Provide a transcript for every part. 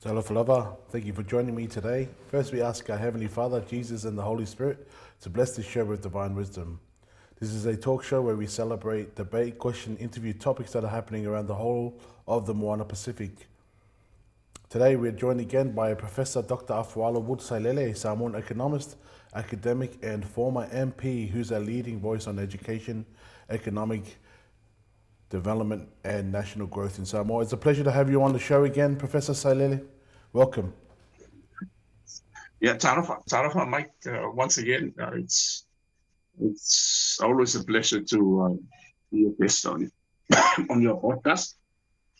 Salele, thank you for joining me today. First, we ask our Heavenly Father, Jesus, and the Holy Spirit to bless this show with divine wisdom. This is a talk show where we celebrate, debate, question, interview topics that are happening around the whole of the Moana Pacific. Today, we're joined again by Professor Dr. Afualo Salele, a Samoan economist, academic, and former MP who's a leading voice on education, economic development, and national growth in Samoa. It's a pleasure to have you on the show again, Professor Salele. Welcome. Yeah, Tarafa, Mike. Once again, it's always a pleasure to be a guest on on your podcast.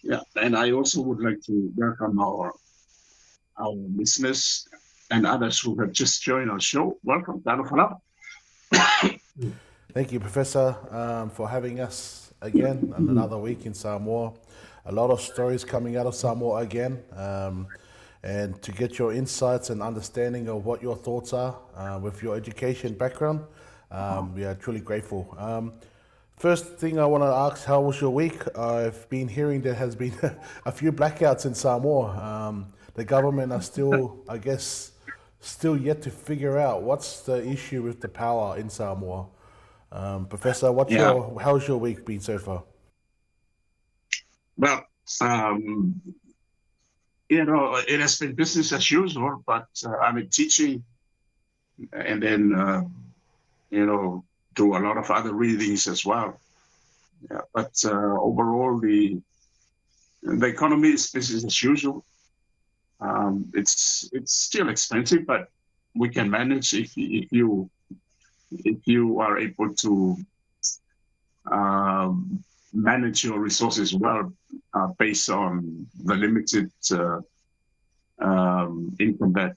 Yeah, and I also would like to welcome our listeners and others who have just joined our show. Welcome, Tarafa. Thank you, Professor, for having us again on another week in Samoa. A lot of stories coming out of Samoa again, and to get your insights and understanding of what your thoughts are with your education background, we are truly grateful. First thing I want to ask, how was your week? I've been hearing there has been a few blackouts in Samoa. The government are still, I guess, still yet to figure out what's the issue with the power in Samoa. Professor, Yeah, how's your week been so far? well, um, it has been business as usual, but I'm teaching and then, do a lot of other readings as well. Yeah, but overall, the economy is business as usual. It's still expensive, but we can manage if you are able to manage your resources well based on the limited income that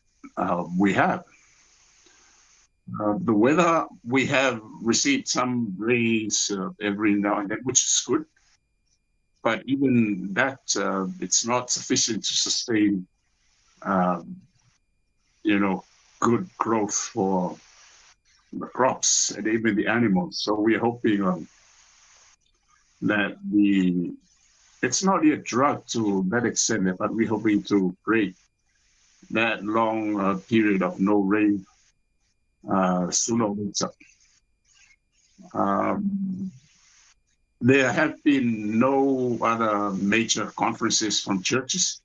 we have. The weather, we have received some rains every now and then, which is good. But even that, it's not sufficient to sustain, um, good growth for the crops and even the animals. So we're hoping that it's not yet drought to that extent, but we're hoping to break that long period of no rain sooner or later. Um, there have been no other major conferences from churches.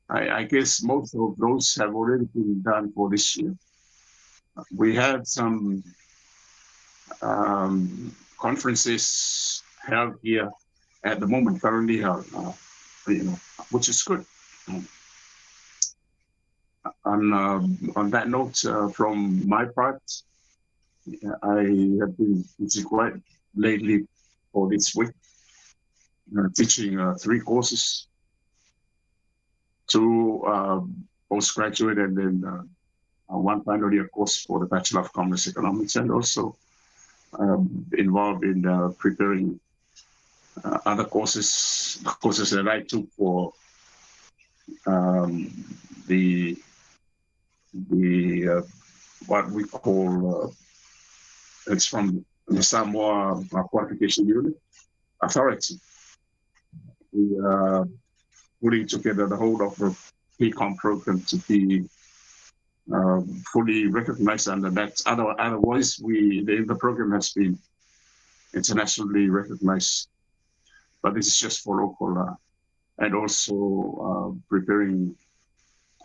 I guess most of those have already been done for this year. We had some conferences held here at the moment, currently held, which is good. On that note, from my part, I have been busy quite lately for this week, teaching 3 courses, 2 postgraduate, and then one final year course for the Bachelor of Commerce Economics, and also involved in preparing other courses that I took for the what we call it's from the Samoa Qualification Unit Authority. We are putting together the whole of the PCOM program to be fully recognized under that. Otherwise, the program has been internationally recognized, but this is just for local, and also preparing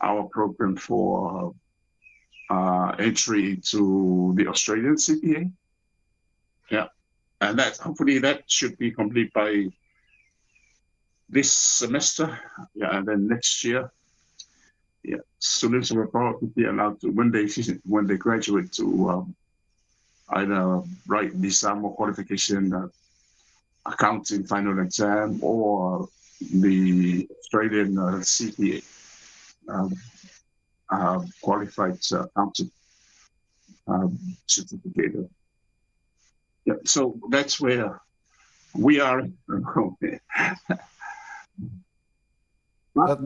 our program for entry to the Australian CPA. Yeah, and that hopefully that should be complete by this semester. Yeah, and then next year, yeah, students will probably be allowed to when they graduate to either write the Samoa qualification accounting final exam or the Australian CPA qualified accountant certificate. Yeah, so that's where we are. But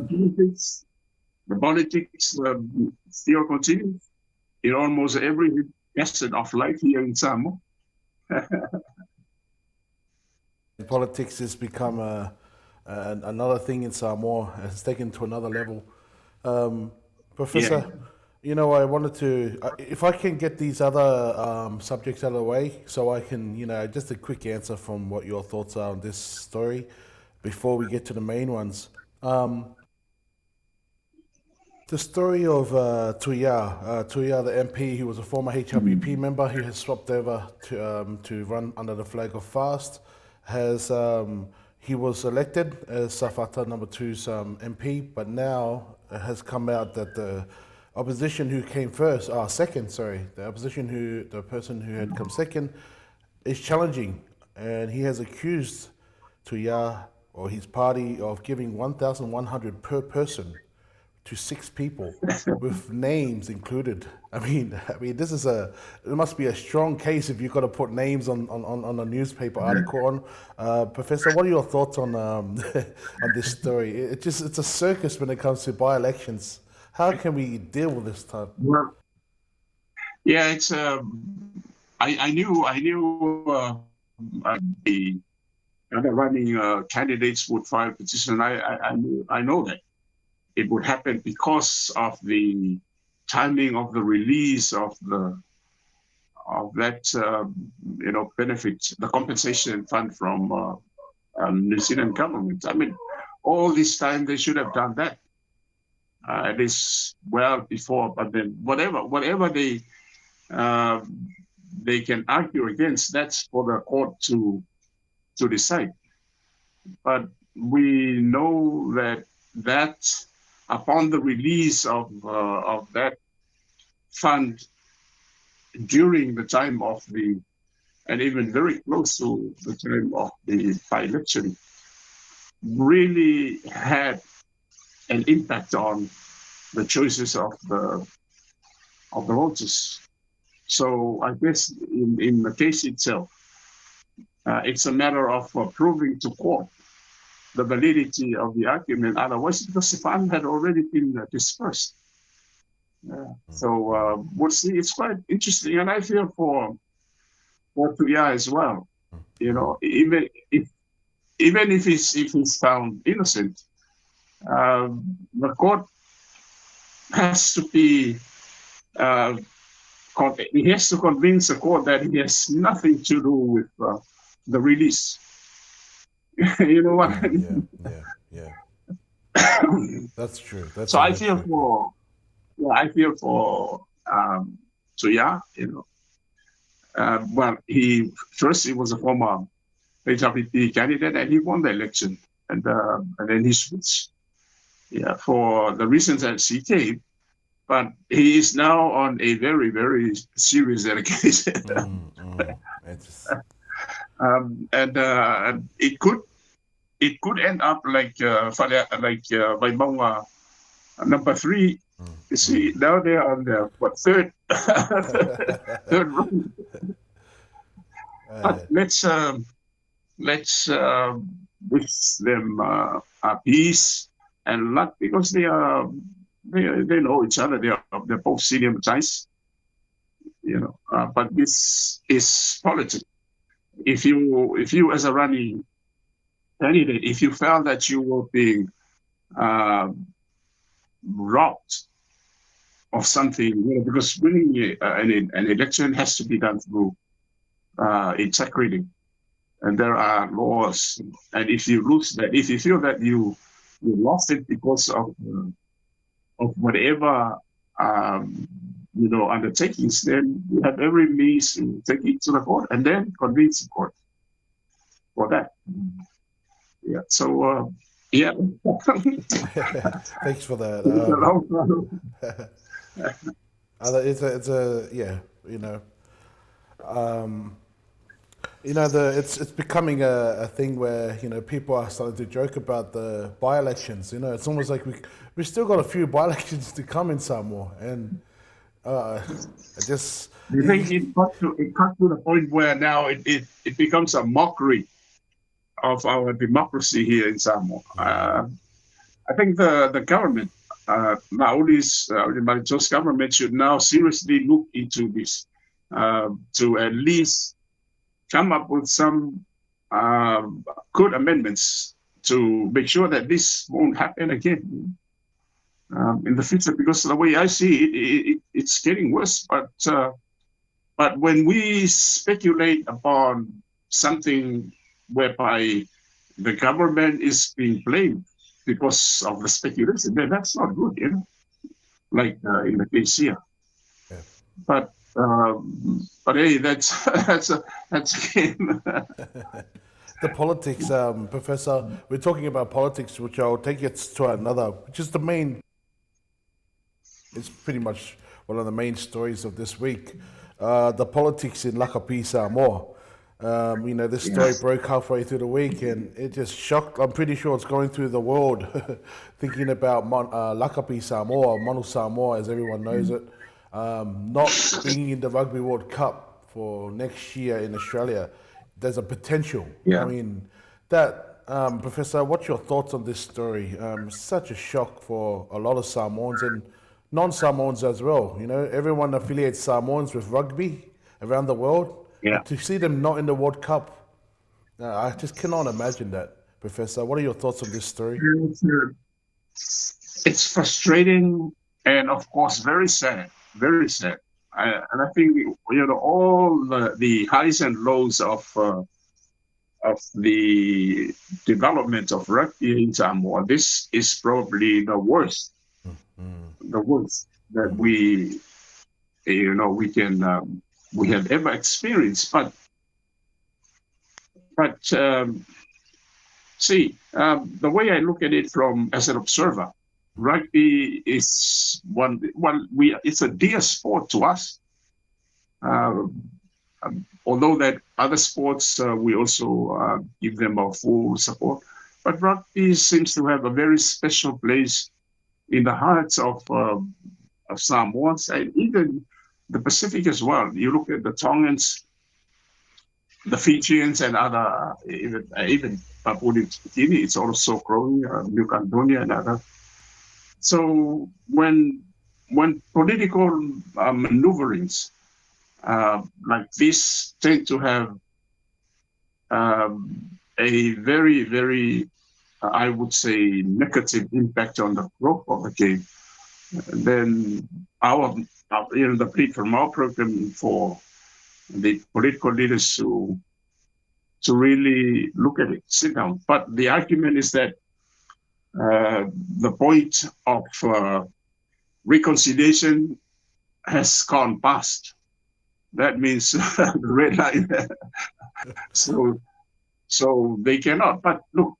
the politics still continues in almost every facet of life here in Samoa. Politics has become another thing in Samoa. It's taken to another level. Professor, Yeah. I wanted to, if I can get these other subjects out of the way, so I can, just a quick answer from what your thoughts are on this story before we get to the main ones. The story of Tuya, the MP, who was a former HRBP member who has swapped over to run under the flag of FAST, has he was elected as Safata number two's MP, but now it has come out that the opposition who came second, the person who had come second, is challenging, and he has accused Tuya or his party of giving 1,100 per person to 6 people with names included. This is it must be a strong case if you've got to put names on a newspaper article on. Professor, what are your thoughts on on this story? It's a circus when it comes to by-elections. How can we deal with this type? Well, yeah, it's I knew the other running candidates would file a petition. I know that it would happen because of the timing of the release of that benefit, the compensation fund from New Zealand government. I mean, all this time they should have done that. It is well before, but then whatever they can argue against, that's for the court to decide. But we know that upon the release of that fund during the time of and even very close to the time of the by-election, really had an impact on the choices of the voters. So I guess in the case itself, it's a matter of proving to court the validity of the argument. Otherwise, because the fund had already been dispersed. So we'll see. It's quite interesting, and I feel for Tuya as well. Even if he's found innocent, the court has to be. He has to convince the court that he has nothing to do with the release. You know what I mean? Yeah. That's true. So I feel for Tuya. Well, he was a former HRPP candidate, and he won the election, and then he switched. Yeah, for the reasons that he gave. But he is now on a very, very serious allegation. And it could end up like Vaibonga number 3. You see, now they are on the third round. But let's wish them peace and luck, because they know each other. They're both senior guys, but this is politics. If you as a running candidate, if you felt that you were being robbed of something, because winning an election has to be done through integrity, and there are laws. And if you lose that, if you feel that you lost it because of whatever undertakings, then you have every means to take it to the court and then convince the court for that. Yeah. So yeah. Thanks for that. It's becoming a thing where people are starting to joke about the by-elections. It's almost like we still got a few by-elections to come in Samoa, and You think it got to the point where now it becomes a mockery of our democracy here in Samoa. I think the government, Mauli's Maritos government, should now seriously look into this to at least come up with some good amendments to make sure that this won't happen again. in the future, because the way I see it, it's getting worse. But when we speculate upon something whereby the government is being blamed because of the speculation, then that's not good, like in the case here. Yeah. But hey, that's that's again. The politics, Professor, we're talking about politics, which I'll take it to another, which is the main, it's pretty much one of the main stories of this week. The politics in Lakapi, Samoa. This story Yes. broke halfway through the week and it just shocked. I'm pretty sure it's going through the world thinking about Lakapi Samoa, Manu Samoa, as everyone knows it, not being in the Rugby World Cup for next year in Australia. There's a potential. I Yeah. mean, Professor, what's your thoughts on this story? Such a shock for a lot of Samoans and non-Samoans as well. Everyone affiliates Samoans with rugby around the world, Yeah. and to see them not in the World Cup, I just cannot imagine that. Professor, what are your thoughts on this story? It's frustrating and, of course, very sad. Very sad. And I think all the highs and lows of the development of rugby in Samoa. This is probably the worst that we can we have ever experienced. But see, the way I look at it from as an observer, rugby is it's a dear sport to us. Although that other sports we also give them our full support, but rugby seems to have a very special place in the hearts of Samoans and even the Pacific as well. You look at the Tongans, the Fijians, and other even Papua New Guinea. It's also growing. New Caledonia and other. So when political maneuverings like this tend to have a very, very, I would say, negative impact on the growth of the game, then the plea from our program for the political leaders to really look at it, sit down. But the argument is that the point of reconciliation has gone past. That means the red line. so they cannot. But look,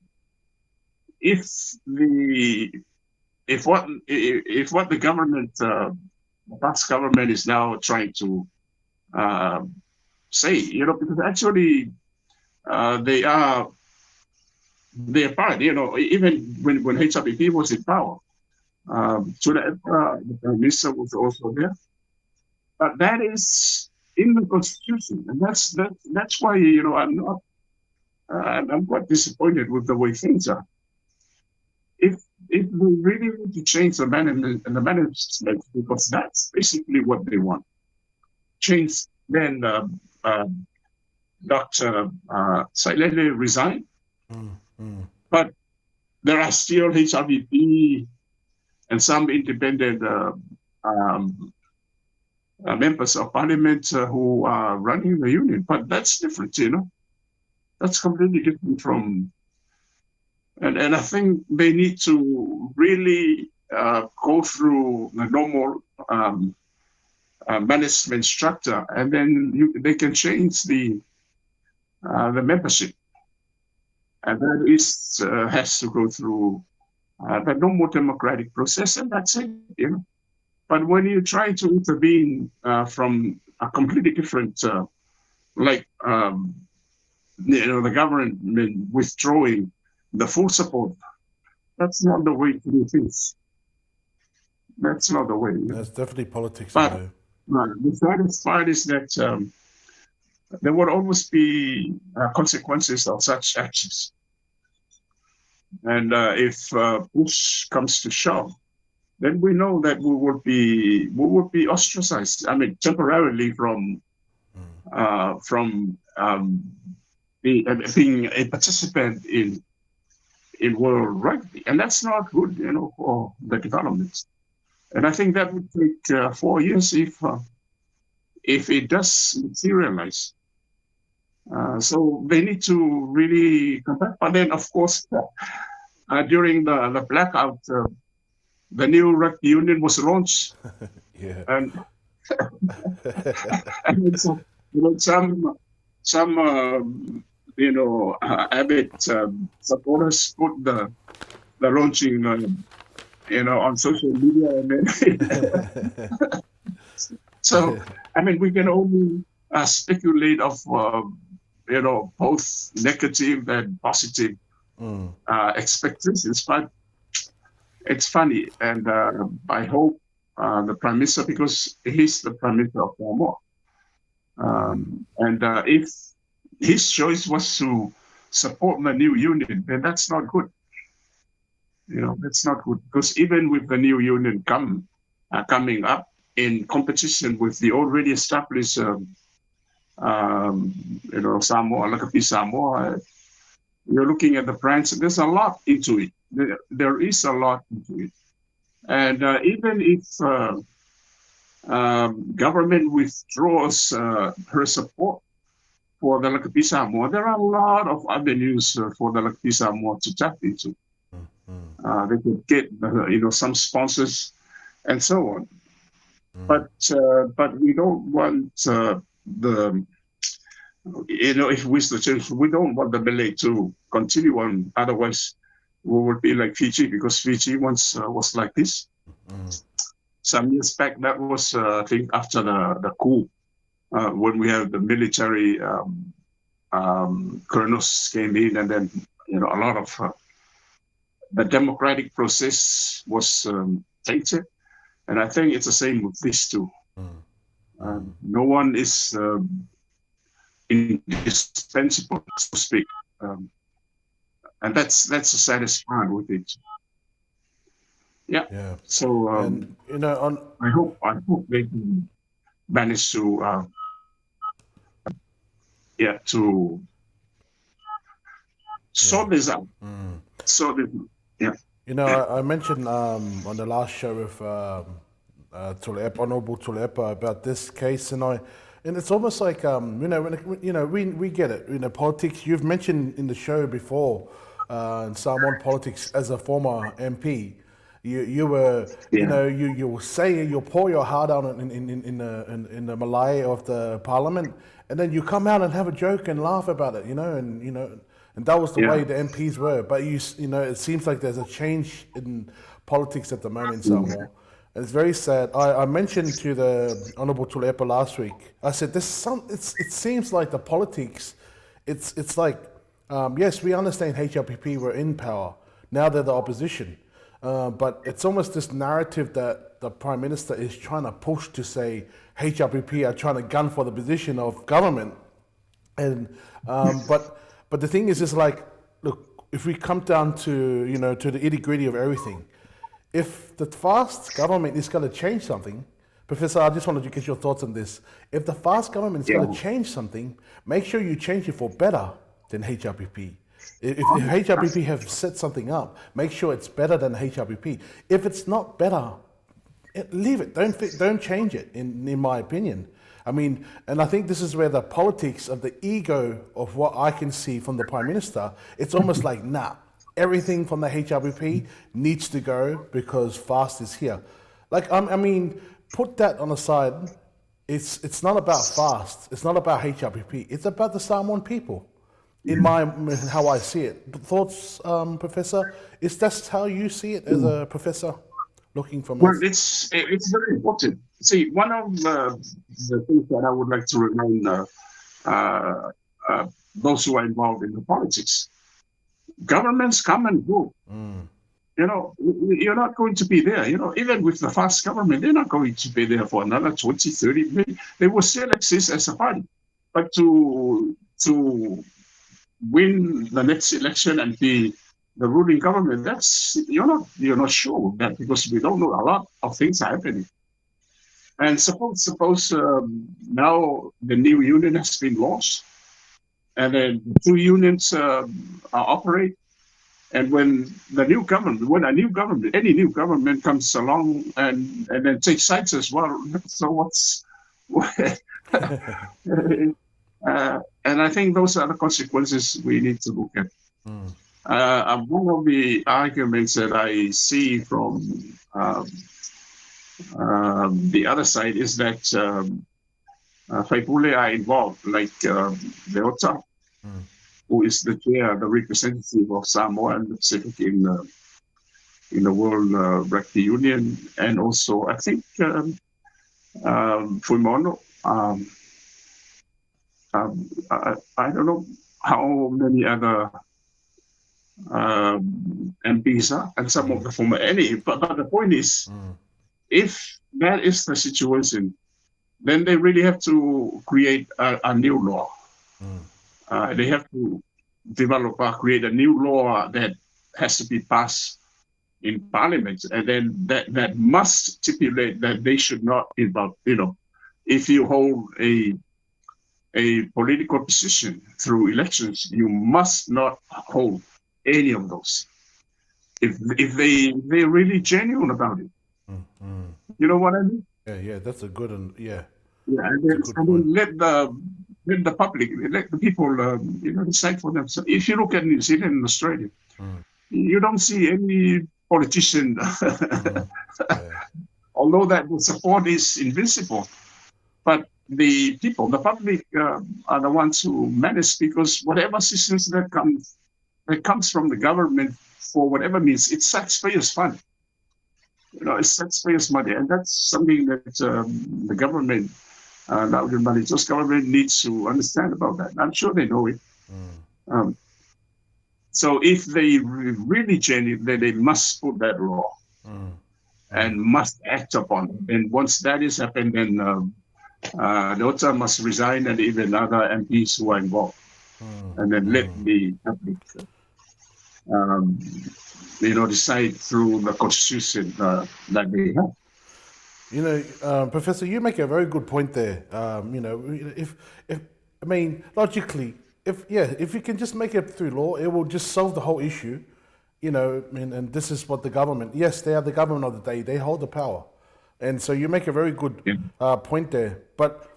if what the government, the past government, is now trying to say, because actually they are part. Even when HRPP was in power, the Prime Minister was also there. But that is in the Constitution, and that's why I'm quite disappointed with the way things are. If we really need to change the management, because that's basically what they want, change, then Dr. Salele resigned. But there are still HRVP and some independent members of parliament who are running the union. But that's different, That's completely different from. And I think they need to really go through the normal management structure, and then they can change the membership, and that has to go through the normal democratic process, and that's it, But when you try to intervene from a completely different, the government withdrawing the full support, that's not the way to do things. That's not the way. There's definitely politics But in the saddest part is that there will always be consequences of such actions. And if push comes to shove, then we know that we would be ostracized. I mean, temporarily from being a participant in world rugby, and that's not good, for the development. And I think that would take 4 years if it does materialize. So they need to really come back. But then, of course, during the blackout, the new rugby union was launched, Yeah. and and so, some avid supporters put the launching on social media, and then so I mean we can only speculate of both negative and positive expectations, but it's funny, and I hope the prime minister, because he's the prime minister of Samoa, and if his choice was to support the new union, then that's not good. That's not good, because even with the new union coming up in competition with the already established, Samoa, Lakapi Samoa, you're looking at the brands. There's a lot into it. There is a lot into it, and even if government withdraws her support for the Lakapi Samoa, there are a lot of avenues for the Lakapi Samoa to tap into. They could get some sponsors and so on. But we don't want if we change, we don't want the Malay to continue on. Otherwise, we would be like Fiji, because Fiji once was like this. Some years back, that was I think after the coup, when we had the military colonels came in, and then a lot of the democratic process was tainted. And I think it's the same with this too. No one is indispensable, so to speak, and that's the saddest part with it. Yeah. So And I hope they can manage to sort this out. So yeah. I mentioned on the last show with Honorable Tulepa about this case, and it's almost like we get it. Politics. You've mentioned in the show before, in Samoan politics as a former MP. You were you will say you'll pour your heart out in the Malay of the Parliament, and then you come out and have a joke and laugh about it, and that was the way the MPs were. But it seems like there's a change in politics at the moment in Samoa. And it's very sad. I mentioned to the Honourable Tulepa last week, I said, it seems like the politics, it's like, yes, we understand HLPP were in power. Now they're the opposition. But it's almost this narrative that the Prime Minister is trying to push to say HLPP are trying to gun for the position of government. And but the thing is like, look, if we come down to to the nitty-gritty of everything, if the fast government is going to change something, Professor, I just wanted to get your thoughts on this. If the fast government is going to change something, make sure you change it for better than HLPP. If HLPP have set something up, make sure it's better than HLPP. If it's not better, leave it. Don't change it. In my opinion, I mean, and I think this is where the politics of the ego of what I can see from the Prime Minister, it's almost like, nah, everything from the HLPP needs to go because fast is here. Like, I mean, put that on the side. It's not about fast. It's not about HLPP. It's about the Samoan people. In how I see it. Thoughts, Professor? Is that how you see it as a professor looking from? Well, it's very important. See, one of the things that I would like to remind those who are involved in the politics: governments come and go. You're not going to be there. Even with the fast government, they're not going to be there for another 20, 30 minutes. They will still exist as a party, but to win the next election and be the ruling government, that's you're not sure of that, because we don't know, a lot of things are happening. And suppose now the new union has been launched, and then two unions operate, And when a new government, any new government comes along and then takes sides as well, so what's, and I think those are the consequences we need to look at. One of the arguments that I see from the other side is that Faipule are involved, like Leota, who is the chair, the representative of Samoa and the Pacific in the World Rugby Union, and also I think Fuimono. I don't know how many other MPs are, and some of the former any. But the point is, if that is the situation, then they really have to create a new law. They have to create a new law that has to be passed in Parliament, and then that must stipulate that they should not involve. If you hold a political position through elections, you must not hold any of those. If they're really genuine about it, you know what I mean? Yeah, that's a good one. Yeah, and then let the public, let the people, decide for themselves. If you look at New Zealand and Australia, you don't see any politician, although that the support is invincible, but the people, the public, are the ones who manage, because whatever assistance that comes from the government for whatever means, it's taxpayers' fund. It's taxpayers' money, and that's something that the government, the Malaysia's government, needs to understand about that. I'm sure they know it. So if they really genuine, then they must put that law and must act upon it. And once that is happened, then Lota must resign, and even other MPs who are involved, and then let the public, decide through the constitution that they have. Professor, you make a very good point there. Logically, if you can just make it through law, it will just solve the whole issue. And this is what the government. Yes, they are the government of the day. They hold the power. And so you make a very good point there. But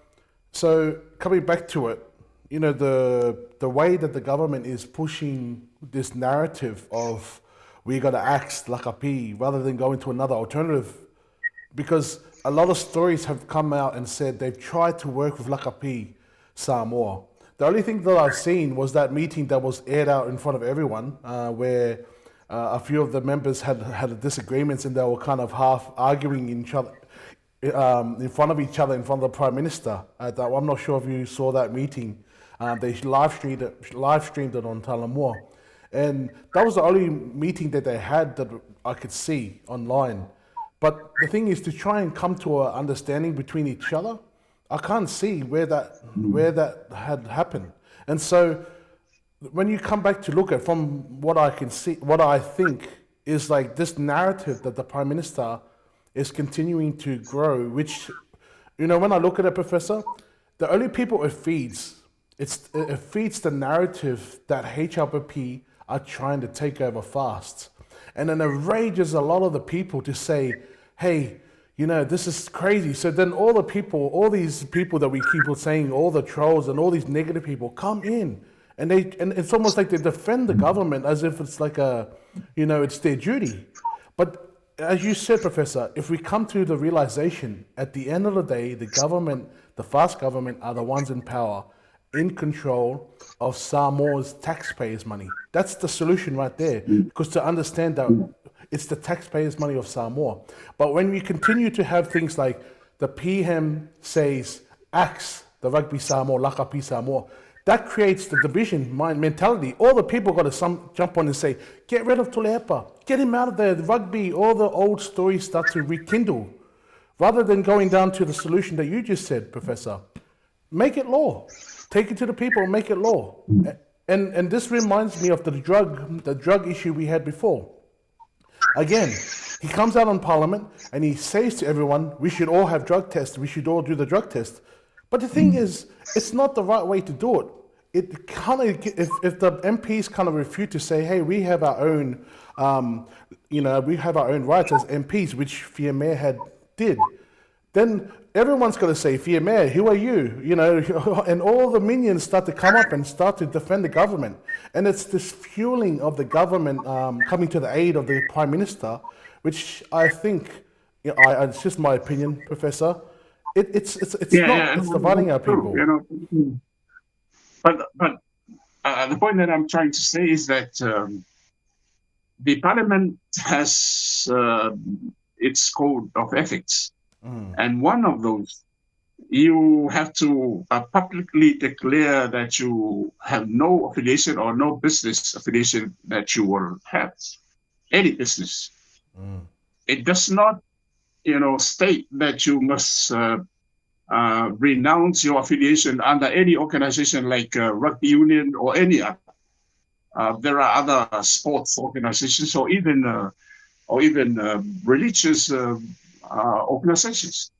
so coming back to it, the way that the government is pushing this narrative of we got to axe Lakapi rather than go into another alternative, because a lot of stories have come out and said they've tried to work with Lakapi Samoa. The only thing that I've seen was that meeting that was aired out in front of everyone, where a few of the members had disagreements, and they were kind of half arguing in front of each other in front of the Prime Minister. I'm not sure if you saw that meeting. They live streamed it on Talamua, and that was the only meeting that they had that I could see online. But the thing is, to try and come to an understanding between each other, I can't see where that had happened. And so when you come back to look at, from what I can see, what I think is like this narrative that the Prime Minister is continuing to grow, which, when I look at it, Professor, the only people it feeds the narrative that HLPP are trying to take over fast. And then it enrages a lot of the people to say, hey, this is crazy. So then all these people that we keep on saying, all the trolls and all these negative people come in, and it's almost like they defend the government as if it's like it's their duty. But as you said, Professor, if we come to the realization, at the end of the day, the government, the fast government, are the ones in power, in control of Samoa's taxpayers' money. That's the solution right there. Because to understand that it's the taxpayers' money of Samoa. But when we continue to have things like the PM says, axe the rugby Samoa, Lakapi Samoa, that creates the division mentality. All the people got to jump on and say, get rid of Tulepa, get him out of there, the rugby, all the old stories start to rekindle. Rather than going down to the solution that you just said, Professor, make it law. Take it to the people and make it law. And this reminds me of the drug issue we had before. Again, he comes out on Parliament and he says to everyone, we should all have drug tests, we should all do the drug test. But the thing is, it's not the right way to do it. it kind of, if the MPs kind of refuse to say, hey, we have our own, we have our own rights as MPs, which Fiamare had did, then everyone's going to say, Fiamare, who are you? And all the minions start to come up and start to defend the government. And it's this fueling of the government coming to the aid of the Prime Minister, which I think, it's just my opinion, Professor, it's Yeah, not, yeah, it's dividing our that's true. people. But the point that I'm trying to say is that the parliament has its code of ethics, and one of those, you have to publicly declare that you have no affiliation or no business affiliation that you will have any business. It does not, state that you must renounce your affiliation under any organization like rugby union or any other. There are other sports organizations or even religious organizations.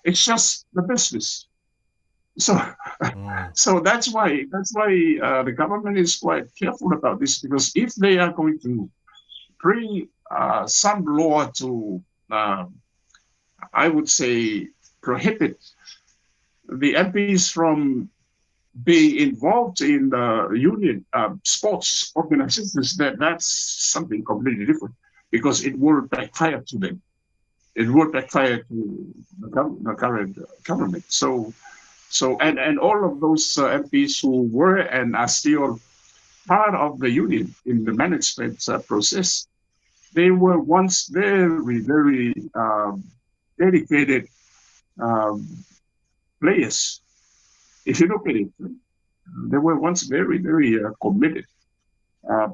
It's just the business. So, so that's why the government is quite careful about this, because if they are going to bring some law to, I would say, prohibit the MPs from being involved in the union sports organizations, that's something completely different, because it will backfire to them. It will backfire to the current government. So and all of those MPs who were and are still part of the union in the management process, they were once very, very dedicated players. If you look at it, they were once very, very committed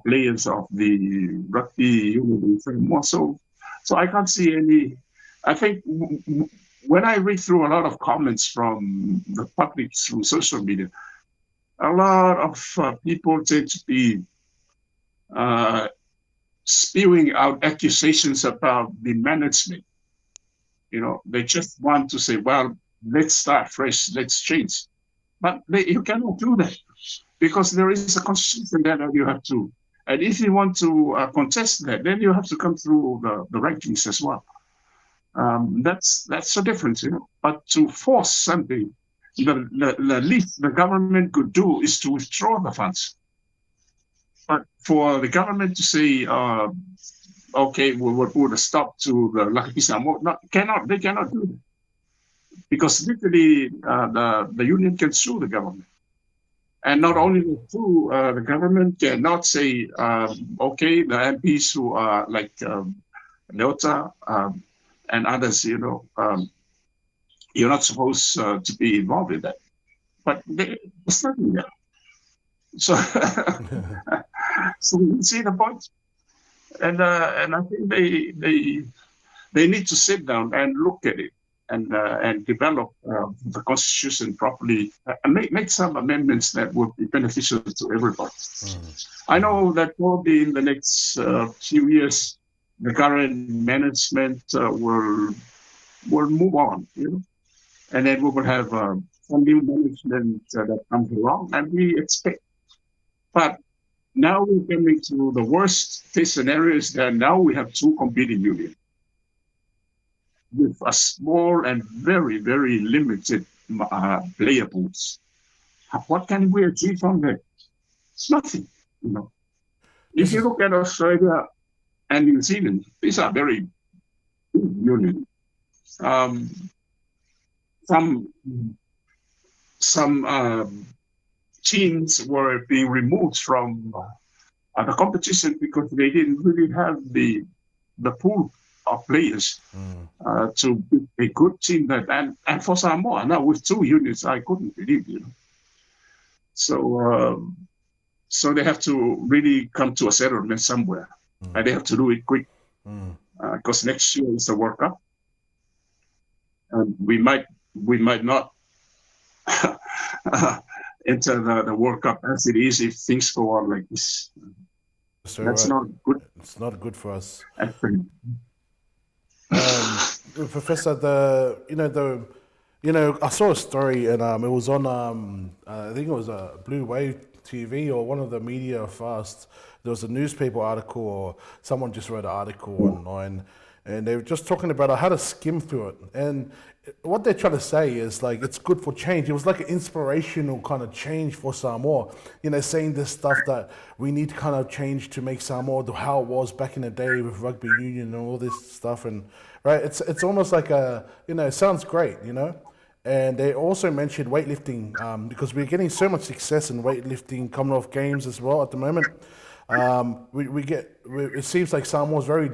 players of the rugby union framework. So I can't see any. I think when I read through a lot of comments from the public through social media, a lot of people tend to be spewing out accusations about the management. They just want to say, well, let's start fresh, let's change. But you cannot do that, because there is a constitution that you have to. And if you want to contest that, then you have to come through the rankings as well. That's the difference, But to force something, the least the government could do is to withdraw the funds. But for the government to say, okay, we'll put a stop to the Lucky Samoa, they cannot do that. Because literally, the union can sue the government. And not only sue, the government cannot say, okay, the MPs who are like Leota and others, you're not supposed to be involved in that. But there's nothing there. So, so you see the point? And I think they need to sit down and look at it and develop the constitution properly and make some amendments that would be beneficial to everybody. I know that probably in the next few years, the current management will move on, and then we will have some new management that comes along, and we expect. But now we're coming to the worst case scenario is that now we have two competing unions with a small and very, very limited player pools. What can we achieve from that? It's nothing, If you look at Australia and New Zealand, these are very big unions. Some teams were being removed from the competition because they didn't really have the pool of players to be a good team. And for Samoa, now with two units, I couldn't believe, So so they have to really come to a settlement somewhere, and they have to do it quick, because next year is the World Cup, and we might not enter the World Cup as it is if things go on like this. So that's not good. It's not good for us. Actually. Professor, I saw a story and it was on I think it was a Blue Wave TV or one of the media fast. There was a newspaper article or someone just wrote an article online, and they were just talking about I had to skim through it, and what they're trying to say is like it's good for change. It was like an inspirational kind of change for Samoa. Saying this stuff that we need to kind of change to make Samoa how it was back in the day with rugby union and all this stuff. And right, it's almost like it sounds great. And they also mentioned weightlifting because we're getting so much success in weightlifting, Commonwealth Games as well at the moment. It seems like Samoa's very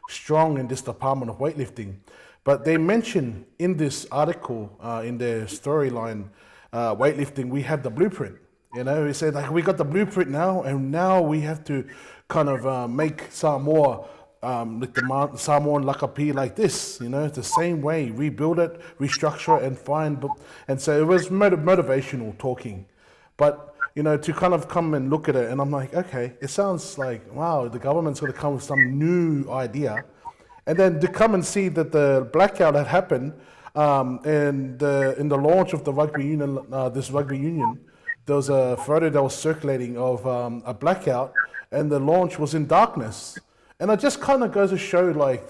strong in this department of weightlifting. But they mention in this article, in their storyline, weightlifting, we have the blueprint. He said like we got the blueprint now, and now we have to kind of make Samoa like the Samoan Lakapi like this. The same way, rebuild it, restructure it, and find. And so it was motivational talking, but to kind of come and look at it, and I'm like, okay, it sounds like wow, the government's going to come with some new idea. And then to come and see that the blackout had happened, in the launch of the rugby union, this rugby union, there was a photo that was circulating of a blackout, and the launch was in darkness. And it just kind of goes to show like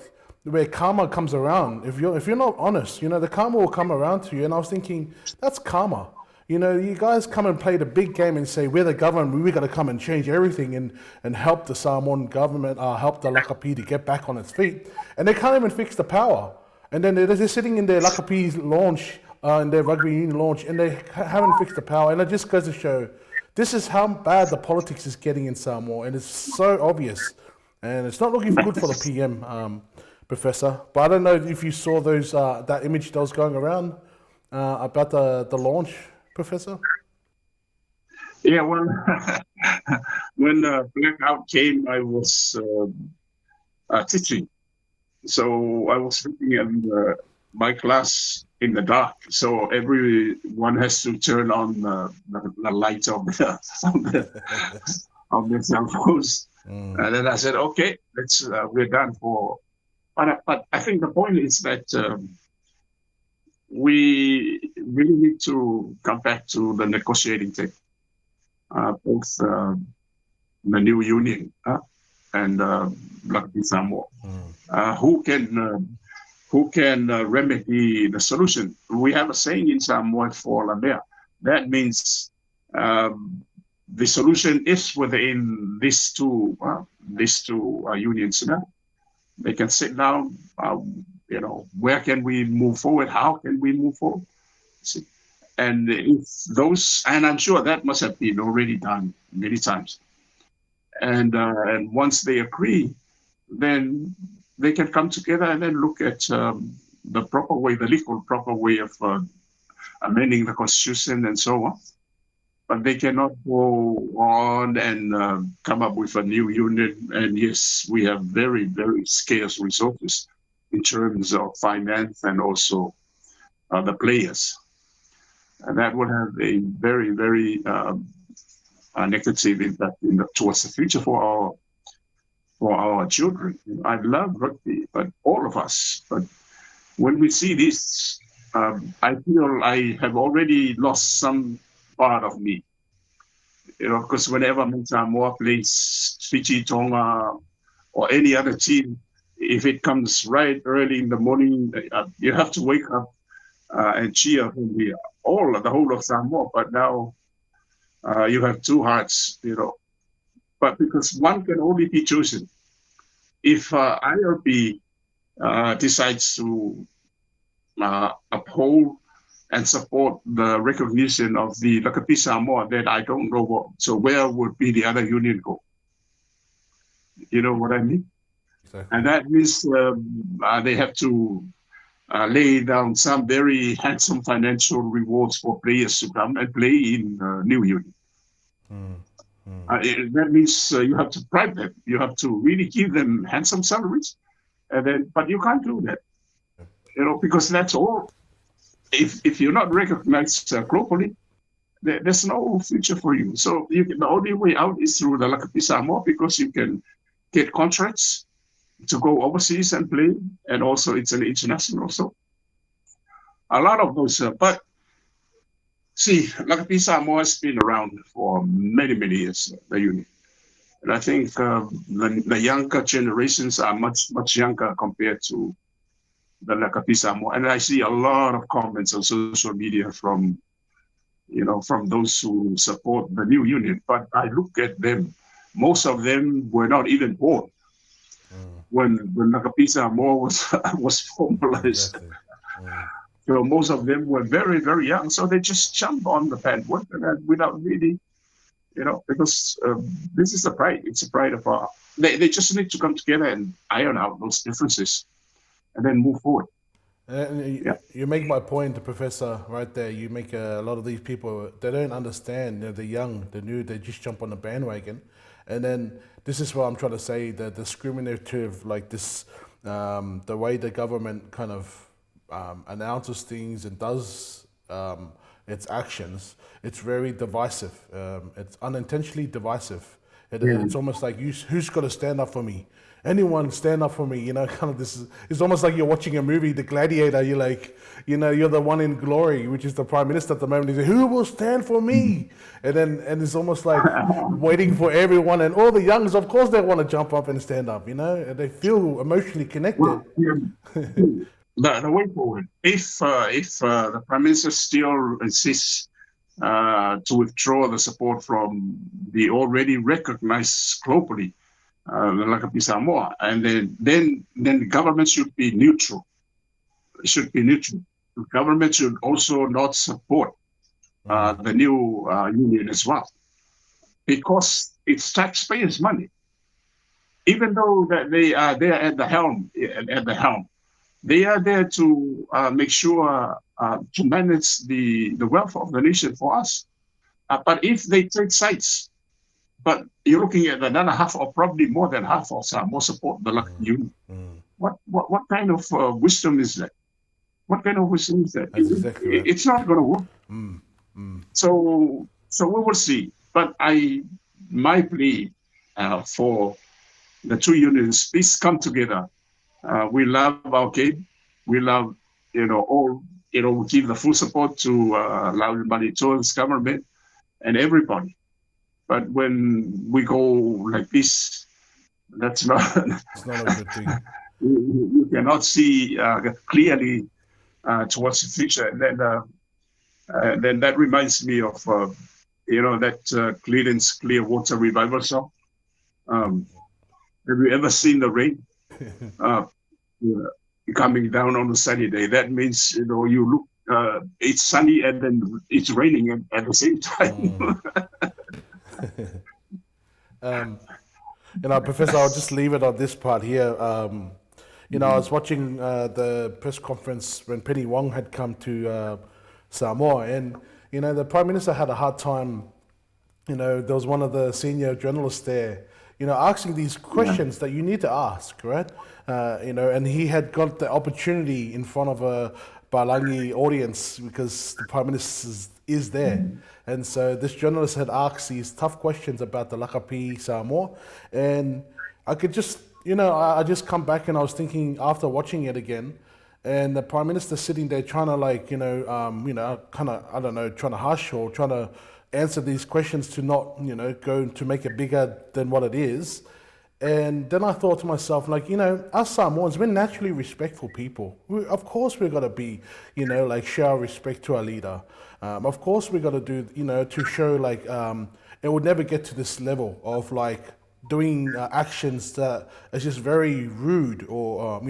where karma comes around. If you're not honest, the karma will come around to you. And I was thinking, that's karma. You guys come and play the big game and say, we're the government, we're going to come and change everything and help the Samoan government, help the Lakapi to get back on its feet. And they can't even fix the power. And then they're sitting in their Lakapi launch, in their rugby union launch, and they haven't fixed the power. And it just goes to show, this is how bad the politics is getting in Samoa. And it's so obvious. And it's not looking good for the PM, Professor. But I don't know if you saw that image that was going around about the launch, Professor? Yeah, well, when the blackout came, I was teaching. So I was looking at my class in the dark. So everyone has to turn on the lights of the cell phones. And then I said, okay, we're done for. But I think the point is that we really need to come back to the negotiating table, both the new union and Rugby Samoa. Who can remedy the solution? We have a saying in Samoa for Lamea. That means the solution is within these two unions. They can sit down. Where can we move forward? How can we move forward? See? And and I'm sure that must have been already done many times. And once they agree, then they can come together and then look at the proper way, the legal proper way of amending the constitution and so on. But they cannot go on and come up with a new union. And yes, we have very, very scarce resources in terms of finance and also the players. And that would have a very, very negative impact towards the future for our children. I love rugby, but all of us. But when we see this, I feel I have already lost some part of me. Because whenever Samoa plays Fiji, Tonga, or any other team, if it comes right early in the morning, you have to wake up and cheer from the whole of Samoa. But now you have two hearts, But because one can only be chosen, if IRB decides to uphold and support the recognition of the Lakapi Samoa, then I don't know what. So where would be the other union go? You know what I mean? Exactly. And that means they have to lay down some very handsome financial rewards for players to come and play in new union. That means you have to bribe them. You have to really give them handsome salaries, but you can't do that, because that's all. If you're not recognized globally, there's no future for you. So the only way out is through the Lakapi Samoa, because you can get contracts to go overseas and play, and also it's an international. So a lot of those, but see, Lakapi Samoa has been around for many, many years, the unit. And I think the younger generations are much, much younger compared to the Lakapi Samoa. And I see a lot of comments on social media from, from those who support the new unit. But I look at them, most of them were not even born when Lakapi Samoa was formalized. Exactly. So most of them were very, very young. So they just jump on the bandwagon without really, because this is the pride. It's a pride of our. They just need to come together and iron out those differences, and then move forward. Yeah. You make my point, Professor, right there. You make a lot of these people, they don't understand. They're young, they're new, they just jump on the bandwagon. And then this is what I'm trying to say, the discriminative, like this, the way the government kind of announces things and does its actions, it's very divisive. It's unintentionally divisive. It's almost like, who's got to stand up for me? Anyone stand up for me, kind of this is, it's almost like you're watching a movie, The Gladiator, you're like, you're the one in glory, which is the Prime Minister at the moment. He's like, who will stand for me? And it's almost like waiting for everyone, and all the youngs, of course, they want to jump up and stand up, and they feel emotionally connected. The way forward, if the Prime Minister still insists to withdraw the support from the already recognized globally, the Lakapi Samoa, and then the government should be neutral. It should be neutral. The government should also not support the new union as well, because it's taxpayers' money. Even though that they are there at the helm, they are there to make sure to manage the wealth of the nation for us. But if they take sides, but you're looking at another half, or probably more than half, or some more support the Lakapi Union. What kind of wisdom is that? What kind of wisdom is that? Exactly right. It's not going to work. So we will see. But my plea for the two unions, please come together. We love our game. We love, all, we give the full support to Lauri Manitoan's government and everybody. But when we go like this, that's not. It's not a good thing. You cannot see clearly towards the future. And then that reminds me of, that Clearance Clearwater Revival song. Have you ever seen the rain coming down on a sunny day? That means, you look, it's sunny and then it's raining at the same time. Professor, I'll just leave it on this part here. I was watching the press conference when Penny Wong had come to Samoa, and the Prime Minister had a hard time. There was one of the senior journalists there, asking these questions that you need to ask, right? And he had got the opportunity in front of a Balangi audience because the Prime Minister is there. And so this journalist had asked these tough questions about the Lakapi Samoa, and I could just, I just come back and I was thinking after watching it again, and the Prime Minister sitting there trying to trying to hush or trying to answer these questions to not, go to make it bigger than what it is. And then I thought to myself, us Samoans, we're naturally respectful people. Of course we're going to be, show our respect to our leader. Of course we're going to do, to show it would never get to this level of doing actions that are just very rude or,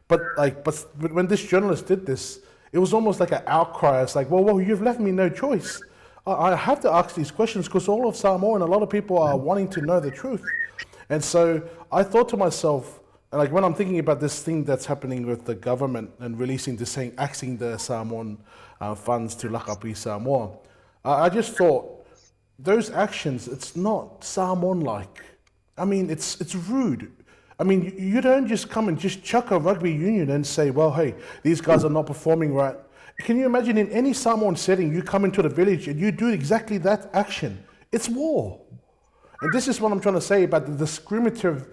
but when this journalist did this, it was almost like an outcry. It's like, well, you've left me no choice. I have to ask these questions because all of Samoa and a lot of people are wanting to know the truth. And so I thought to myself, when I'm thinking about this thing that's happening with the government and releasing this saying, axing the Samoan funds to Lakapi Samoa, I just thought, those actions, it's not Samoan-like. I mean, it's rude. I mean, you don't just come and just chuck a rugby union and say, well, hey, these guys are not performing right. Can you imagine in any Samoan setting, you come into the village and you do exactly that action? It's war. And this is what I'm trying to say about the discriminative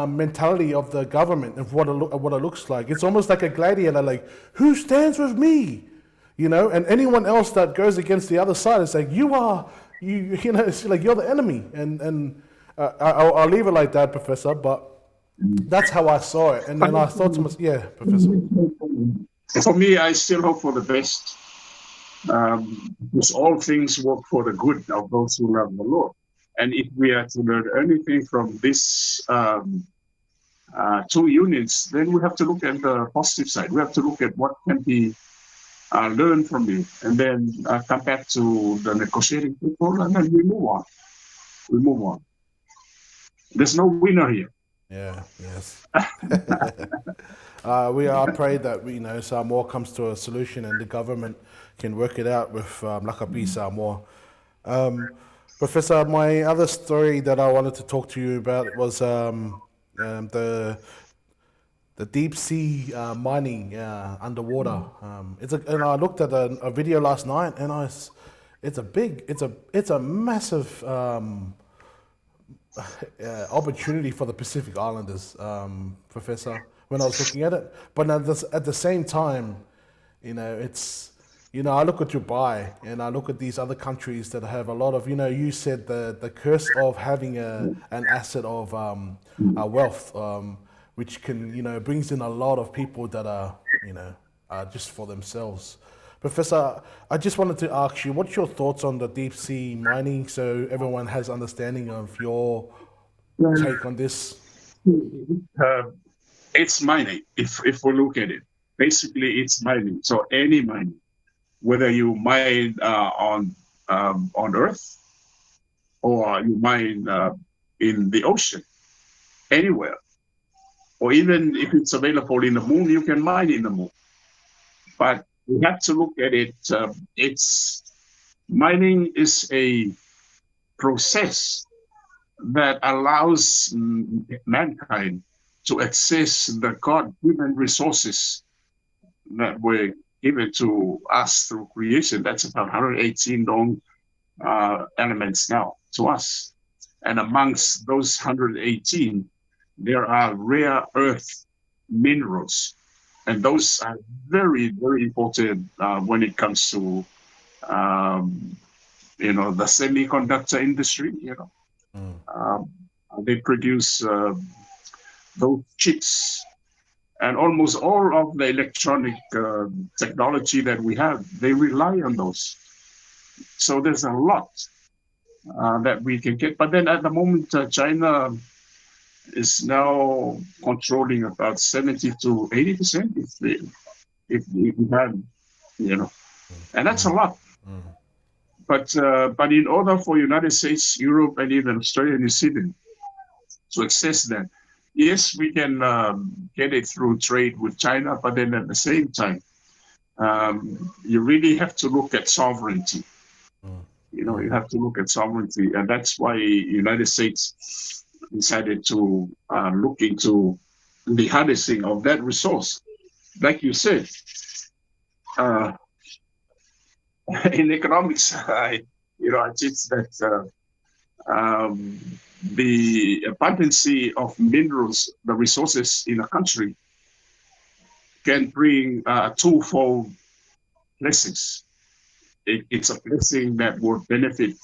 mentality of the government of what it looks like. It's almost like a gladiator, like, who stands with me? You know, and anyone else that goes against the other side is like, you know, it's like you're the enemy. And I'll leave it like that, Professor, but that's how I saw it. And then I thought to myself, yeah, Professor. For me, I still hope for the best, because all things work for the good of those who love the Lord. And if we are to learn anything from this two unions, then we have to look at the positive side. We have to look at what can be learned from it, and then come back to the negotiating people, and then we move on. We move on. There's no winner here. Yeah, yes. I pray that you know Samoa comes to a solution and the government can work it out with Lakapi Samoa. Professor, my other story that I wanted to talk to you about was the deep sea mining underwater. And I looked at a video last night, and it's a massive opportunity for the Pacific Islanders, Professor. When I was looking at it, but at the same time, you know, I look at Dubai and I look at these other countries that have a lot of, you know, you said the curse of having an asset of wealth, which can, you know, brings in a lot of people that are, you know, just for themselves. Professor, I just wanted to ask you, what's your thoughts on the deep sea mining, so everyone has understanding of your take on this? It's mining. If we look at it, basically it's mining. So any mining, whether you mine on Earth or you mine in the ocean, anywhere, or even if it's available in the moon, you can mine in the moon. But we have to look at it. Mining is a process that allows mankind to access the God-given resources that were given to us through creation. That's about 118 known elements now to us. And amongst those 118, there are rare earth minerals. And those are very, very important when it comes to, you know, the semiconductor industry. You know, they produce those chips, and almost all of the electronic technology that we have, they rely on those. So there's a lot that we can get. But then at the moment, China is now controlling about 70 to 80% if we have, you know, and that's a lot. But in order for United States, Europe, and even Australia, New Zealand to access that, yes, we can get it through trade with China, but then at the same time, you really have to look at sovereignty. You know, you have to look at sovereignty, and that's why United States decided to look into the harnessing of that resource. Like you said, in economics, I teach that the abundance of minerals, the resources in a country, can bring twofold blessings. It's a blessing that would benefit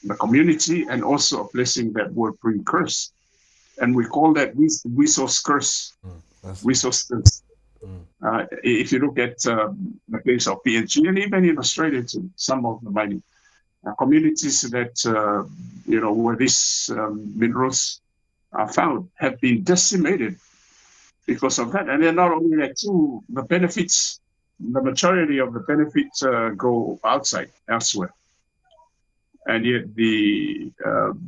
the community, and also a blessing that would bring curse. And we call that resource curse. Resource curse. If you look at the case of PNG, and even in Australia too, some of the mining communities that where these minerals are found have been decimated because of that. And then not only that too, the benefits, the majority of the benefits go elsewhere. And yet the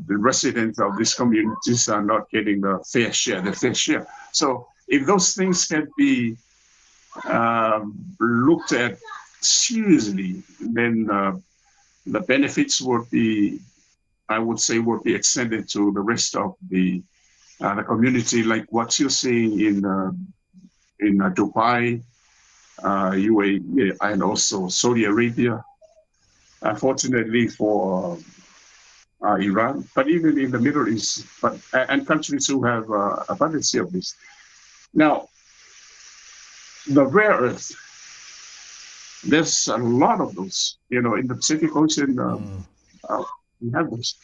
residents of these communities are not getting the fair share. So if those things can be looked at seriously, then the benefits would be, I would say, would be extended to the rest of the community, like what you're seeing in Dubai, UAE, and also Saudi Arabia. Unfortunately for Iran, but even in the Middle East, and countries who have abundance of this. Now, the rare earth, there's a lot of those. In the Pacific Ocean, we have those.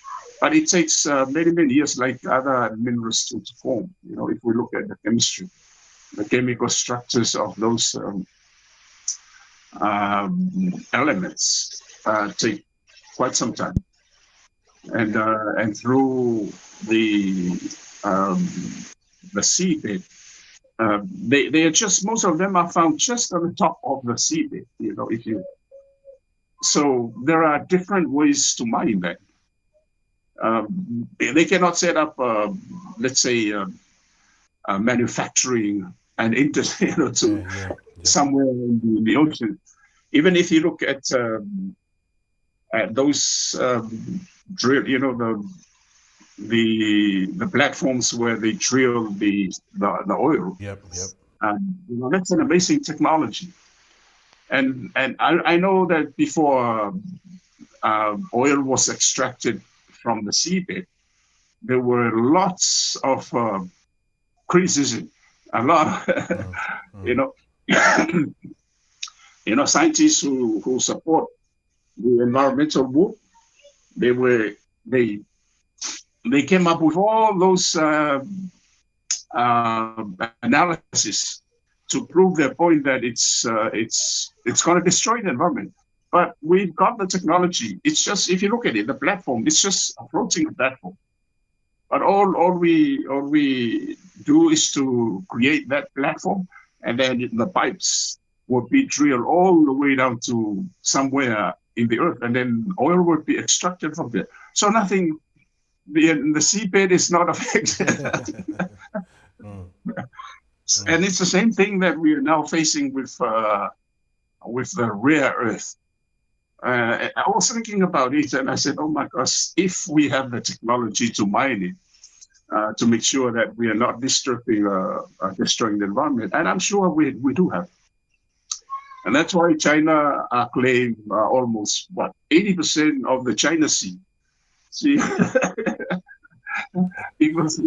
But it takes many, many years, like other minerals, to form. If we look at the chemistry, the chemical structures of those elements take quite some time. And through the seabed, they are just, most of them are found just on the top of the seabed. So there are different ways to mine that. They cannot set up, let's say, manufacturing and somewhere in the ocean. Even if you look at those drill, the platforms where they drill the oil. Yep. That's an amazing technology. And I know that before oil was extracted from the seabed, there were lots of criticism, a lot of, scientists who support the environmental move. They came up with all those analysis to prove their point that it's going to destroy the environment. But we've got the technology. It's just, if you look at it, the platform, it's just a floating platform. But all we do is to create that platform, and then the pipes would be drilled all the way down to somewhere in the earth, and then oil would be extracted from there. So nothing, the seabed is not affected. And it's the same thing that we are now facing with the rare earth. I was thinking about it, and I said, oh my gosh, if we have the technology to mine it, to make sure that we are not destroying the environment, and I'm sure we do have. And that's why China claimed almost 80% of the China Sea. See, because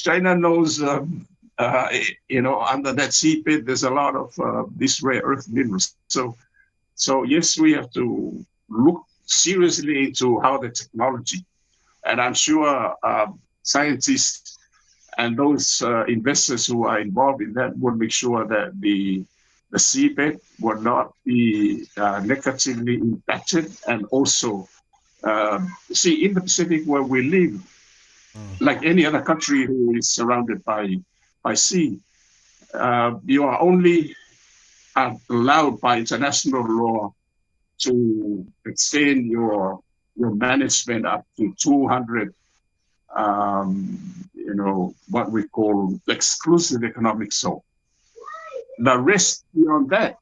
China knows, under that seabed, there's a lot of these rare earth minerals. So yes, we have to look seriously into how the technology, and I'm sure scientists and those investors who are involved in that will make sure that the seabed will not be negatively impacted. And also, see, in the Pacific where we live, like any other country who is surrounded by sea, you are only allowed by international law to extend your management up to 200, what we call exclusive economic zone. The rest beyond that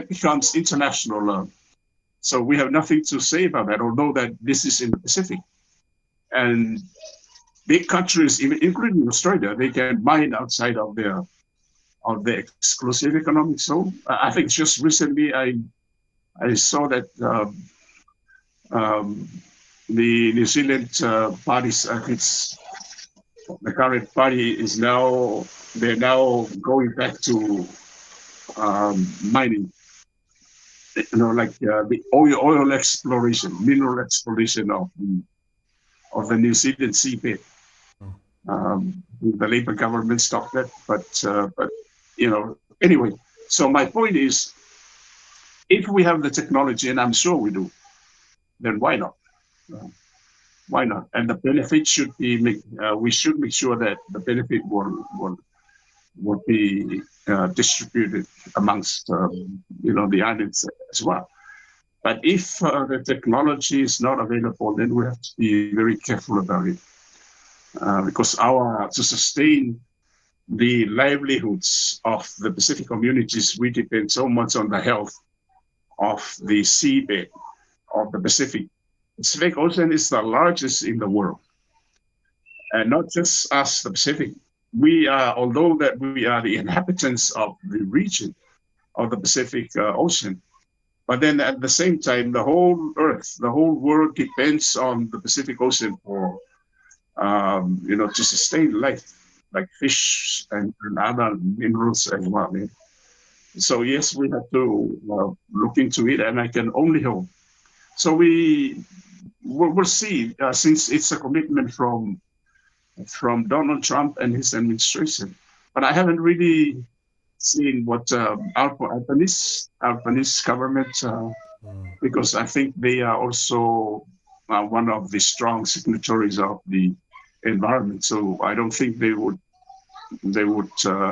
becomes international law. So we have nothing to say about that, although that this is in the Pacific. And big countries, even including Australia, they can mine outside of the exclusive economic zone. I think just recently I saw that the New Zealand parties, I think the current party is they're now going back to mining, like the oil exploration, mineral exploration of the New Zealand seabed. The Labour government stopped that, but anyway. So my point is, if we have the technology, and I'm sure we do, then why not? Why not? And the benefit should be we should make sure that the benefit will be distributed amongst the islands as well. But if the technology is not available, then we have to be very careful about it, because to sustain the livelihoods of the Pacific communities, we depend so much on the health of the seabed of the Pacific. The Pacific Ocean is the largest in the world, and not just us, the Pacific. Although that we are the inhabitants of the region of the Pacific Ocean, But then at the same time, the whole Earth, the whole world depends on the Pacific Ocean for, to sustain life, like fish and other minerals as well. Yeah. So yes, we have to look into it, and I can only hope. So we'll see, since it's a commitment from Donald Trump and his administration. But I haven't really seen what Albanese government, because I think they are also one of the strong signatories of the environment. So I don't think they would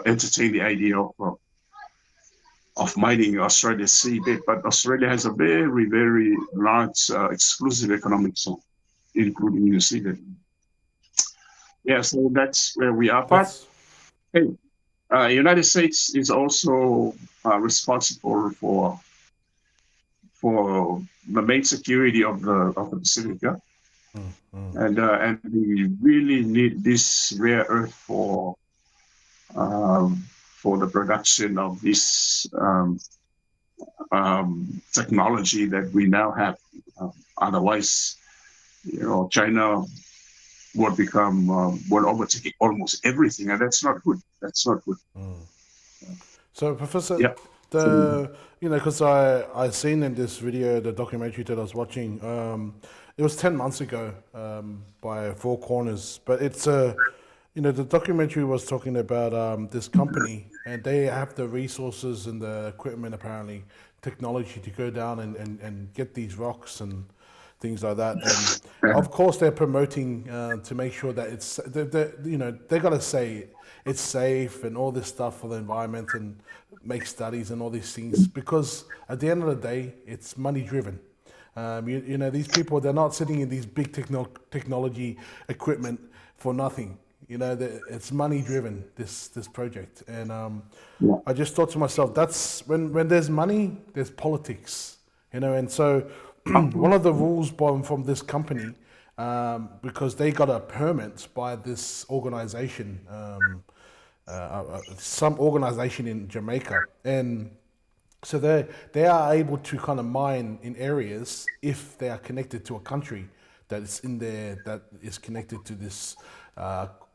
entertain the idea of mining Australia's seabed. But Australia has a very, very large exclusive economic zone, including New Zealand. Yeah, so that's where we are. But That's hey, United States is also responsible for the main security of the Pacific, yeah? And we really need this rare earth for the production of this technology that we now have. Otherwise, China will overtake almost everything, and that's not good. That's not good. so, Professor. Yeah. Because I seen in this video, the documentary that I was watching, it was 10 months ago, by Four Corners, but it's the documentary was talking about this company, and they have the resources and the equipment, apparently, technology to go down and get these rocks and things like that. And of course, they're promoting to make sure that it's, they got to say it's safe and all this stuff for the environment and make studies and all these things, because at the end of the day, it's money driven. These people, they're not sitting in these big technology equipment for nothing. It's money driven, this project. And I just thought to myself, that's when there's money, there's politics. And so one of the rules from this company, because they got a permit by this organization, some organization in Jamaica, and so they are able to kind of mine in areas if they are connected to a country that is in there, that is connected to this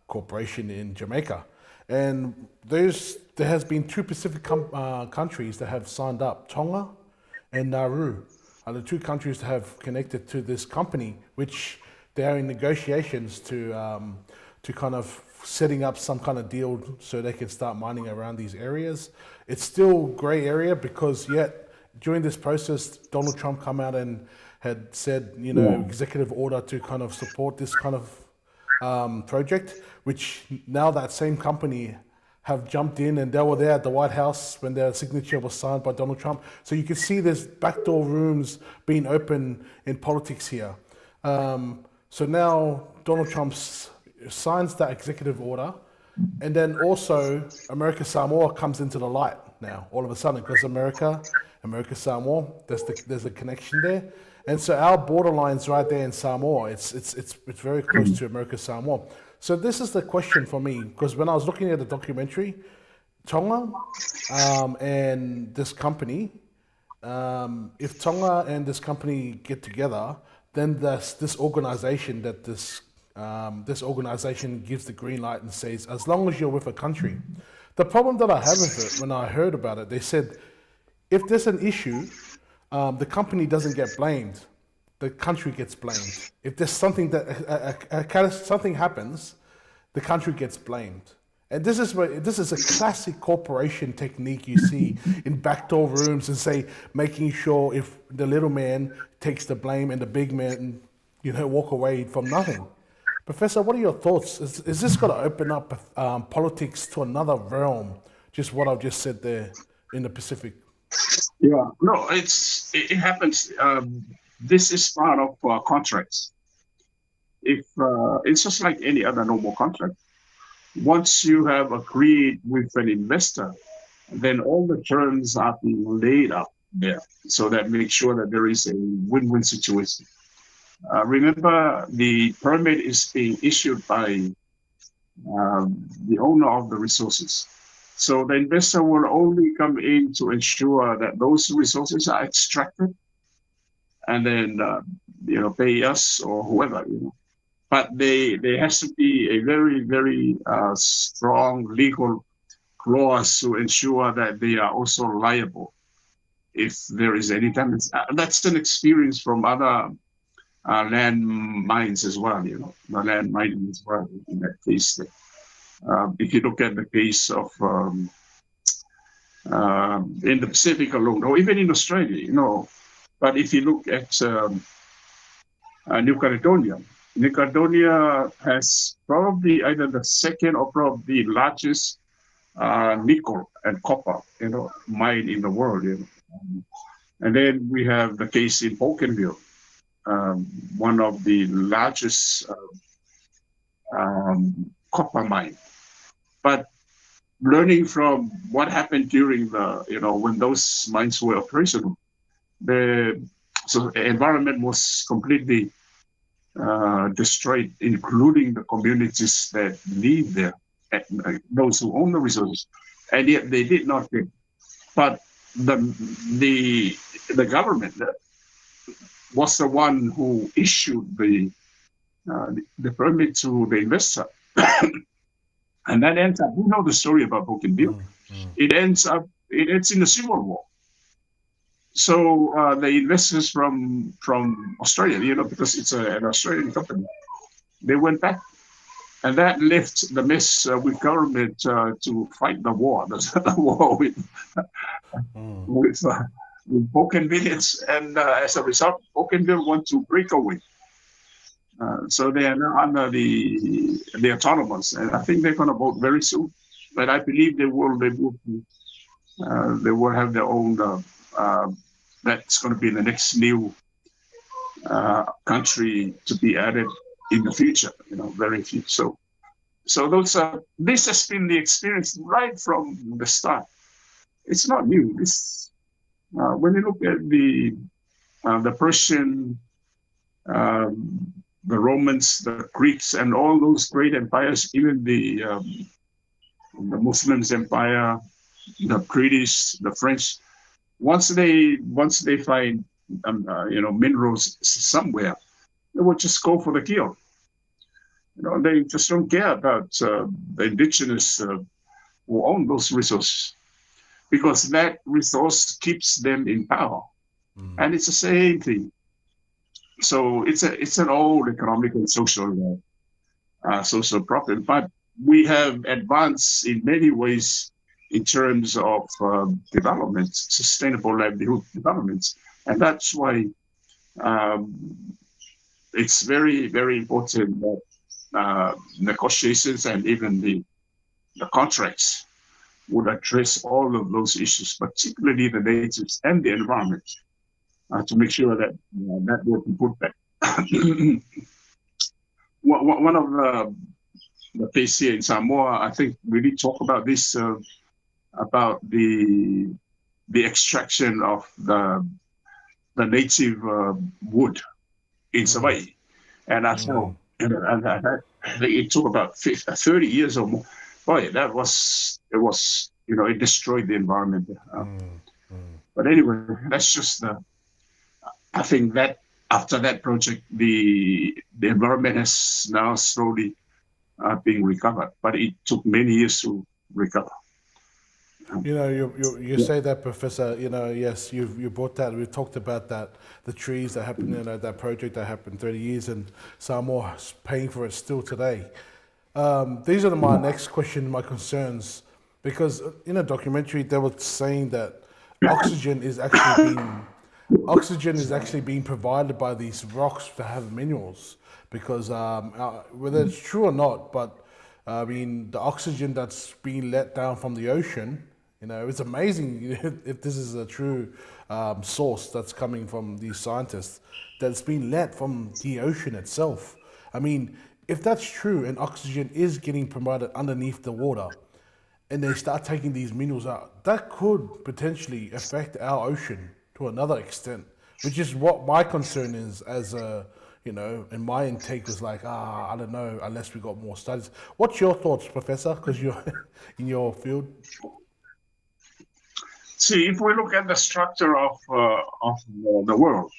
corporation in Jamaica. And there has been two Pacific countries that have signed up, Tonga and Nauru are the two countries that have connected to this company, which they are in negotiations to kind of setting up some kind of deal so they can start mining around these areas. It's still gray area, because yet during this process, Donald Trump come out and had said, executive order to kind of support this kind of project, which now that same company have jumped in, and they were there at the White House when their signature was signed by Donald Trump. So you can see there's backdoor rooms being open in politics here. So now Donald Trump signs that executive order, and then also America Samoa comes into the light now all of a sudden, because America Samoa, there's a connection there. And so our borderline's right there in Samoa. It's very close to America Samoa. So this is the question for me, because when I was looking at the documentary, Tonga and this company, if Tonga and this company get together, then there's this organization that this organization gives the green light and says, as long as you're with a country. The problem that I have with it, when I heard about it, they said, if there's an issue, the company doesn't get blamed, the country gets blamed. If there's something that something happens, the country gets blamed. And this is a classic corporation technique you see in backdoor rooms, and say making sure if the little man takes the blame and the big man, walk away from nothing. Professor, what are your thoughts? Is this going to open up politics to another realm? Just what I've just said there in the Pacific. Yeah, no, it happens. This is part of contracts. If it's just like any other normal contract. Once you have agreed with an investor, then all the terms are being laid out there, so that makes sure that there is a win-win situation. Remember, the permit is being issued by the owner of the resources. So the investor will only come in to ensure that those resources are extracted, and then pay us or whoever. But there has to be a very very strong legal clause to ensure that they are also liable if there is any damage. That's an experience from other land mines as well. The land mining as well in that case. If you look at the case of in the Pacific alone, or even in Australia. But if you look at New Caledonia, New Caledonia has probably either the second or probably largest nickel and copper, mine in the world. And then we have the case in Bougainville, one of the largest copper mine. But learning from what happened during when those mines were operational, the environment was completely destroyed, including the communities that live there, those who own the resources, and yet they did not pay. But the government was the one who issued the permit to the investor. And that ends up, the story about Bougainville. It ends in a civil war. So the investors from Australia, because it's an Australian company, they went back, and that left the mess with government to fight the war, the war with Bougainvilleans, and as a result, Bougainville want to break away. So they are now under the autonomous, and I think they're going to vote very soon. But I believe they will have their own. That's going to be the next new country to be added in the future. Very few. So this has been the experience right from the start. It's not new. When you look at the Persian, the Romans, the Greeks, and all those great empires, even the Muslims empire, the British, the French, once they find minerals somewhere, they will just go for the kill. They just don't care about the indigenous who own those resources, because that resource keeps them in power, and it's the same thing. So it's an old economic and social problem, but we have advanced in many ways in terms of development, sustainable livelihood developments, and that's why it's very very important that negotiations and even the contracts would address all of those issues, particularly the natives and the environment, to make sure that that will be put back. One of the case here in Samoa, I think we did talk about this, about the extraction of the native wood in Hawaii, and I saw, and it took about 30 years or more. Boy, it destroyed the environment. But anyway, that's just I think that after that project, the environment has now slowly being recovered, but it took many years to recover. You say that, Professor. Yes, you brought that. We talked about that, the trees that happened. That project that happened 30 years, and Samoa's paying for it still today. These are my next question, my concerns, because in a documentary they were saying that oxygen is actually being provided by these rocks that have minerals. Because whether it's true or not, but the oxygen that's being let down from the ocean, it's amazing if this is a true source that's coming from these scientists, that's being let from the ocean itself. If that's true and oxygen is getting provided underneath the water, and they start taking these minerals out, that could potentially affect our ocean to another extent, which is what my concern is as a you know, and my intake was like, I don't know, unless we got more studies. What's your thoughts, Professor? Because you're in your field. See, if we look at the structure of the world,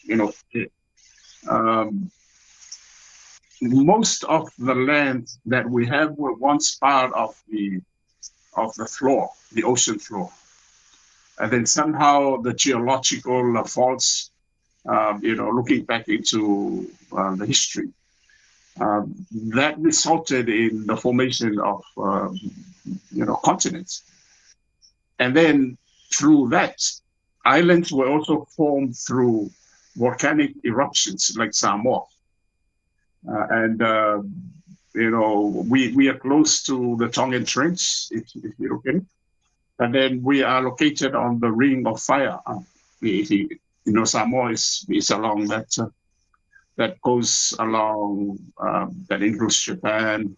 um, most of the land that we have were once part of the floor, the ocean floor, and then somehow the geological faults, looking back into the history, that resulted in the formation of continents, and then through that, islands were also formed through volcanic eruptions like Samoa. And we are close to the Tongan Trench, if you look at it. And then we are located on the Ring of Fire. Samoa is along that goes along that includes Japan.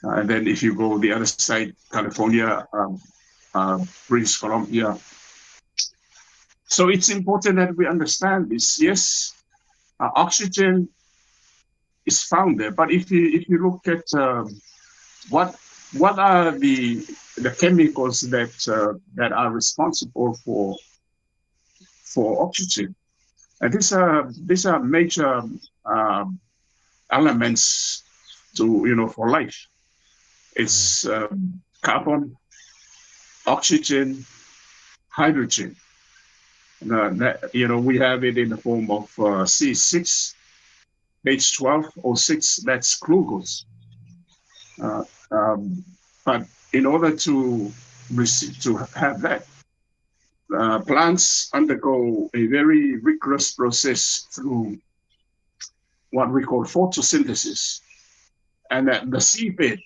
And then if you go the other side, California, British Columbia. So it's important that we understand this. Yes, oxygen is found there, but if you look at what are the chemicals that are responsible for oxygen, and these are major elements for life. It's carbon, oxygen, hydrogen. We have it in the form of C6. Page 1206, that's glucose. But in order to have that, plants undergo a very rigorous process through what we call photosynthesis. And at the seabed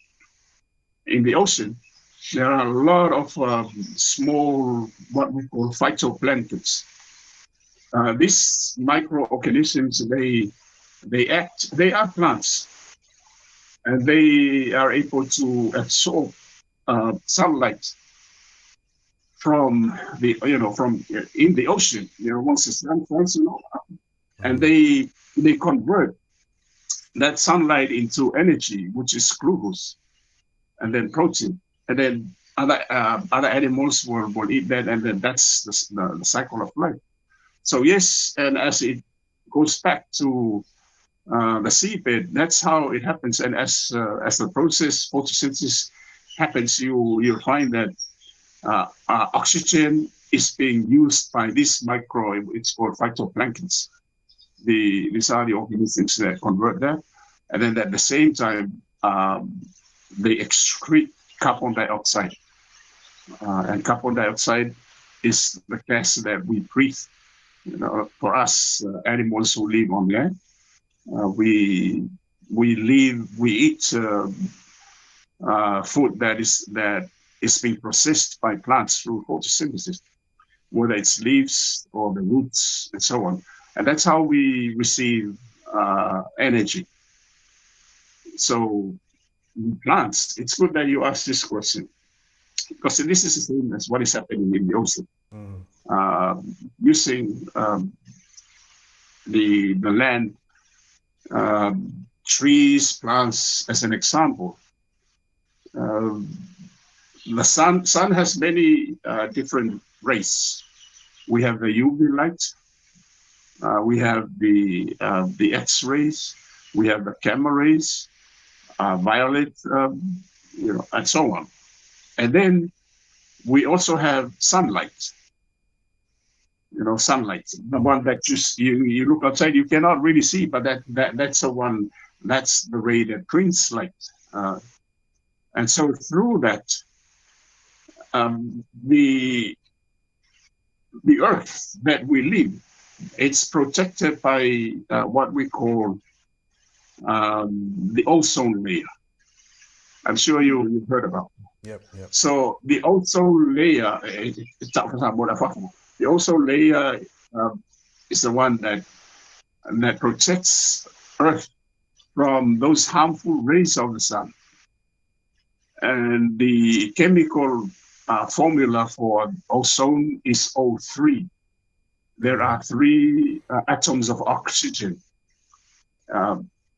in the ocean, there are a lot of small, what we call phytoplanktons. These microorganisms, they are plants, and they are able to absorb sunlight from in the ocean, once the sun falls, and they convert that sunlight into energy, which is glucose, and then protein, and then other animals will eat that, and then that's the cycle of life. So yes, and as it goes back to the seabed, that's how it happens. And as the process photosynthesis happens, you'll find that oxygen is being used by this it's called phytoplanktons. These are the organisms that convert that, and then at the same time they excrete carbon dioxide, and carbon dioxide is the gas that we breathe. For us animals who live on land. We eat food that is being processed by plants through photosynthesis, whether it's leaves or the roots and so on, and that's how we receive energy. So plants, it's good that you asked this question, because this is the same as what is happening in the ocean. Using the land, trees, plants as an example. The sun has many different rays. We have the UV light, we have the X-rays, we have the gamma rays, violet, and so on. And then we also have sunlight. Sunlight, the one that you look outside, you cannot really see, but that's the one, that's the ray that brings light. And so through that, the earth that we live, it's protected by what we call the ozone layer. I'm sure you've heard about it. Yep. So the ozone layer, the ozone layer is the one that protects Earth from those harmful rays of the sun. And the chemical formula for ozone is O3. There are 3 atoms of oxygen.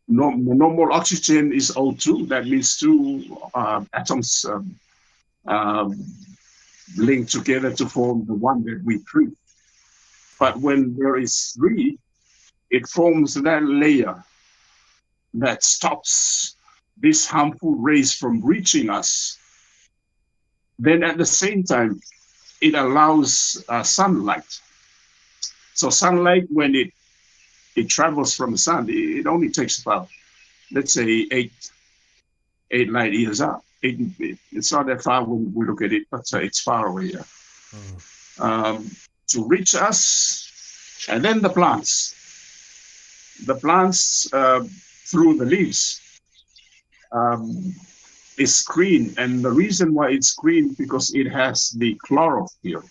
normal oxygen is O2. That means two atoms um, linked together to form the one that we breathe. But when there is three, it forms that layer that stops these harmful rays from reaching us. Then at the same time, it allows sunlight. So sunlight, when it travels from the sun, it only takes about, let's say, eight light years out. It's not that far when we look at it, but it's far away. To reach us, and then the plants. The plants through the leaves is green, and the reason why it's green because it has the chlorophyll.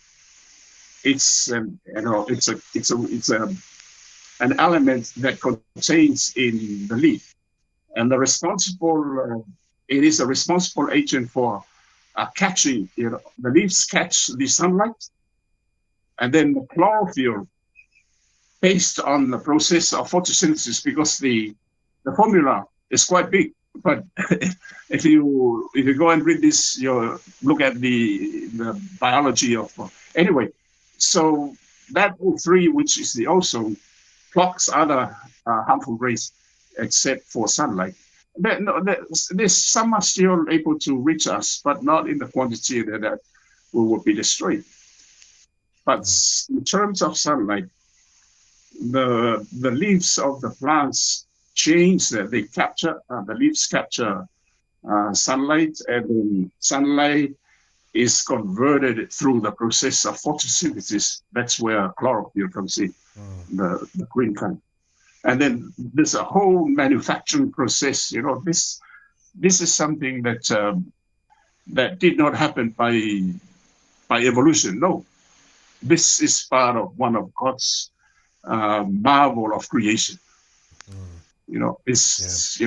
It's it's an element that contains in the leaf, and it is a responsible agent for catching. The leaves catch the sunlight, and then the chlorophyll, based on the process of photosynthesis, because the formula is quite big. But if you go and read this, you look at the biology of anyway. So that O3, which is the ozone, blocks other harmful rays except for sunlight. There's some are still able to reach us, but not in the quantity that we will be destroyed. But in terms of sunlight, the leaves of the plants change that they capture the leaves capture sunlight, and then sunlight is converted through the process of photosynthesis. That's where chlorophyll comes in, the green kind. And then there's a whole manufacturing process. This is something that did not happen by evolution. No, this is part of one of God's marvel of creation. It's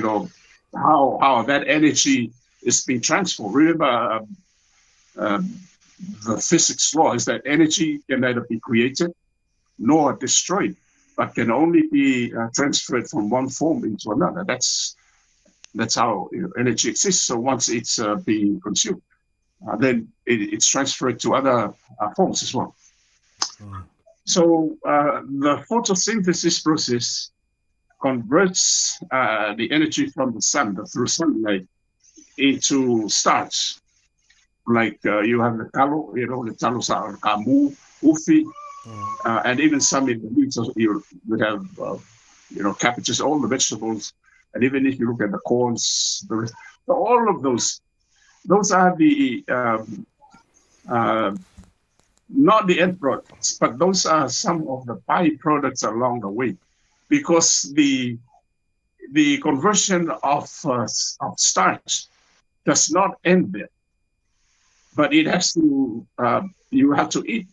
how that energy is being transformed. Remember, the physics law is that energy can neither be created nor destroyed, but can only be transferred from one form into another. That's how energy exists. So once it's being consumed, then it's transferred to other forms as well. So the photosynthesis process converts the energy from the sun, through sunlight, into starch. Like you have the talo, the talos are kamu, ufi, and even some in the meats, you would have, cabbages, all the vegetables, and even if you look at the corns, all of those are the not the end products, but those are some of the byproducts along the way, because the conversion of starch does not end there, but it has to. You have to eat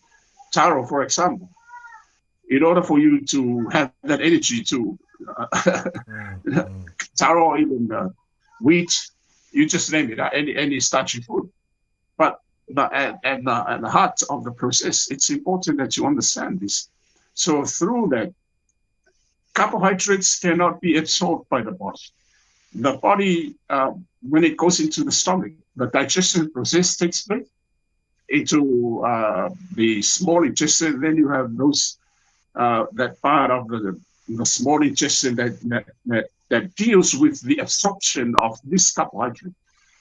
taro, for example, in order for you to have that energy to taro, even wheat, you just name it, any starchy food. But at the heart of the process, it's important that you understand this. So through that, carbohydrates cannot be absorbed by the body. The body, when it goes into the stomach, the digestion process takes place into the small intestine. Then you have that part of the small intestine that deals with the absorption of this carbohydrate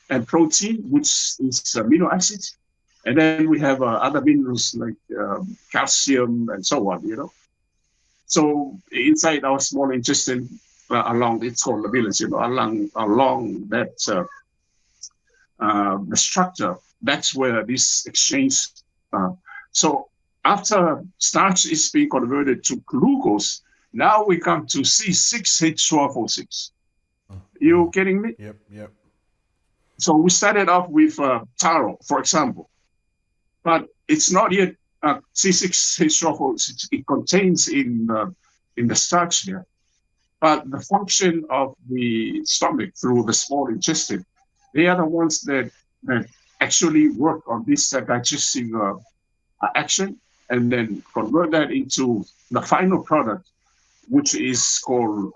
and protein, which is amino acids. And then we have other minerals like calcium and so on, So inside our small intestine, it's called the village, along that the structure, that's where this exchange. So after starch is being converted to glucose, now we come to C6H12O6. You getting me? Yep. So we started off with taro, for example, but it's not yet C6H12O6. It contains in the starch there, but the function of the stomach through the small intestine, they are the ones that actually work on this digestive action, and then convert that into the final product, which is called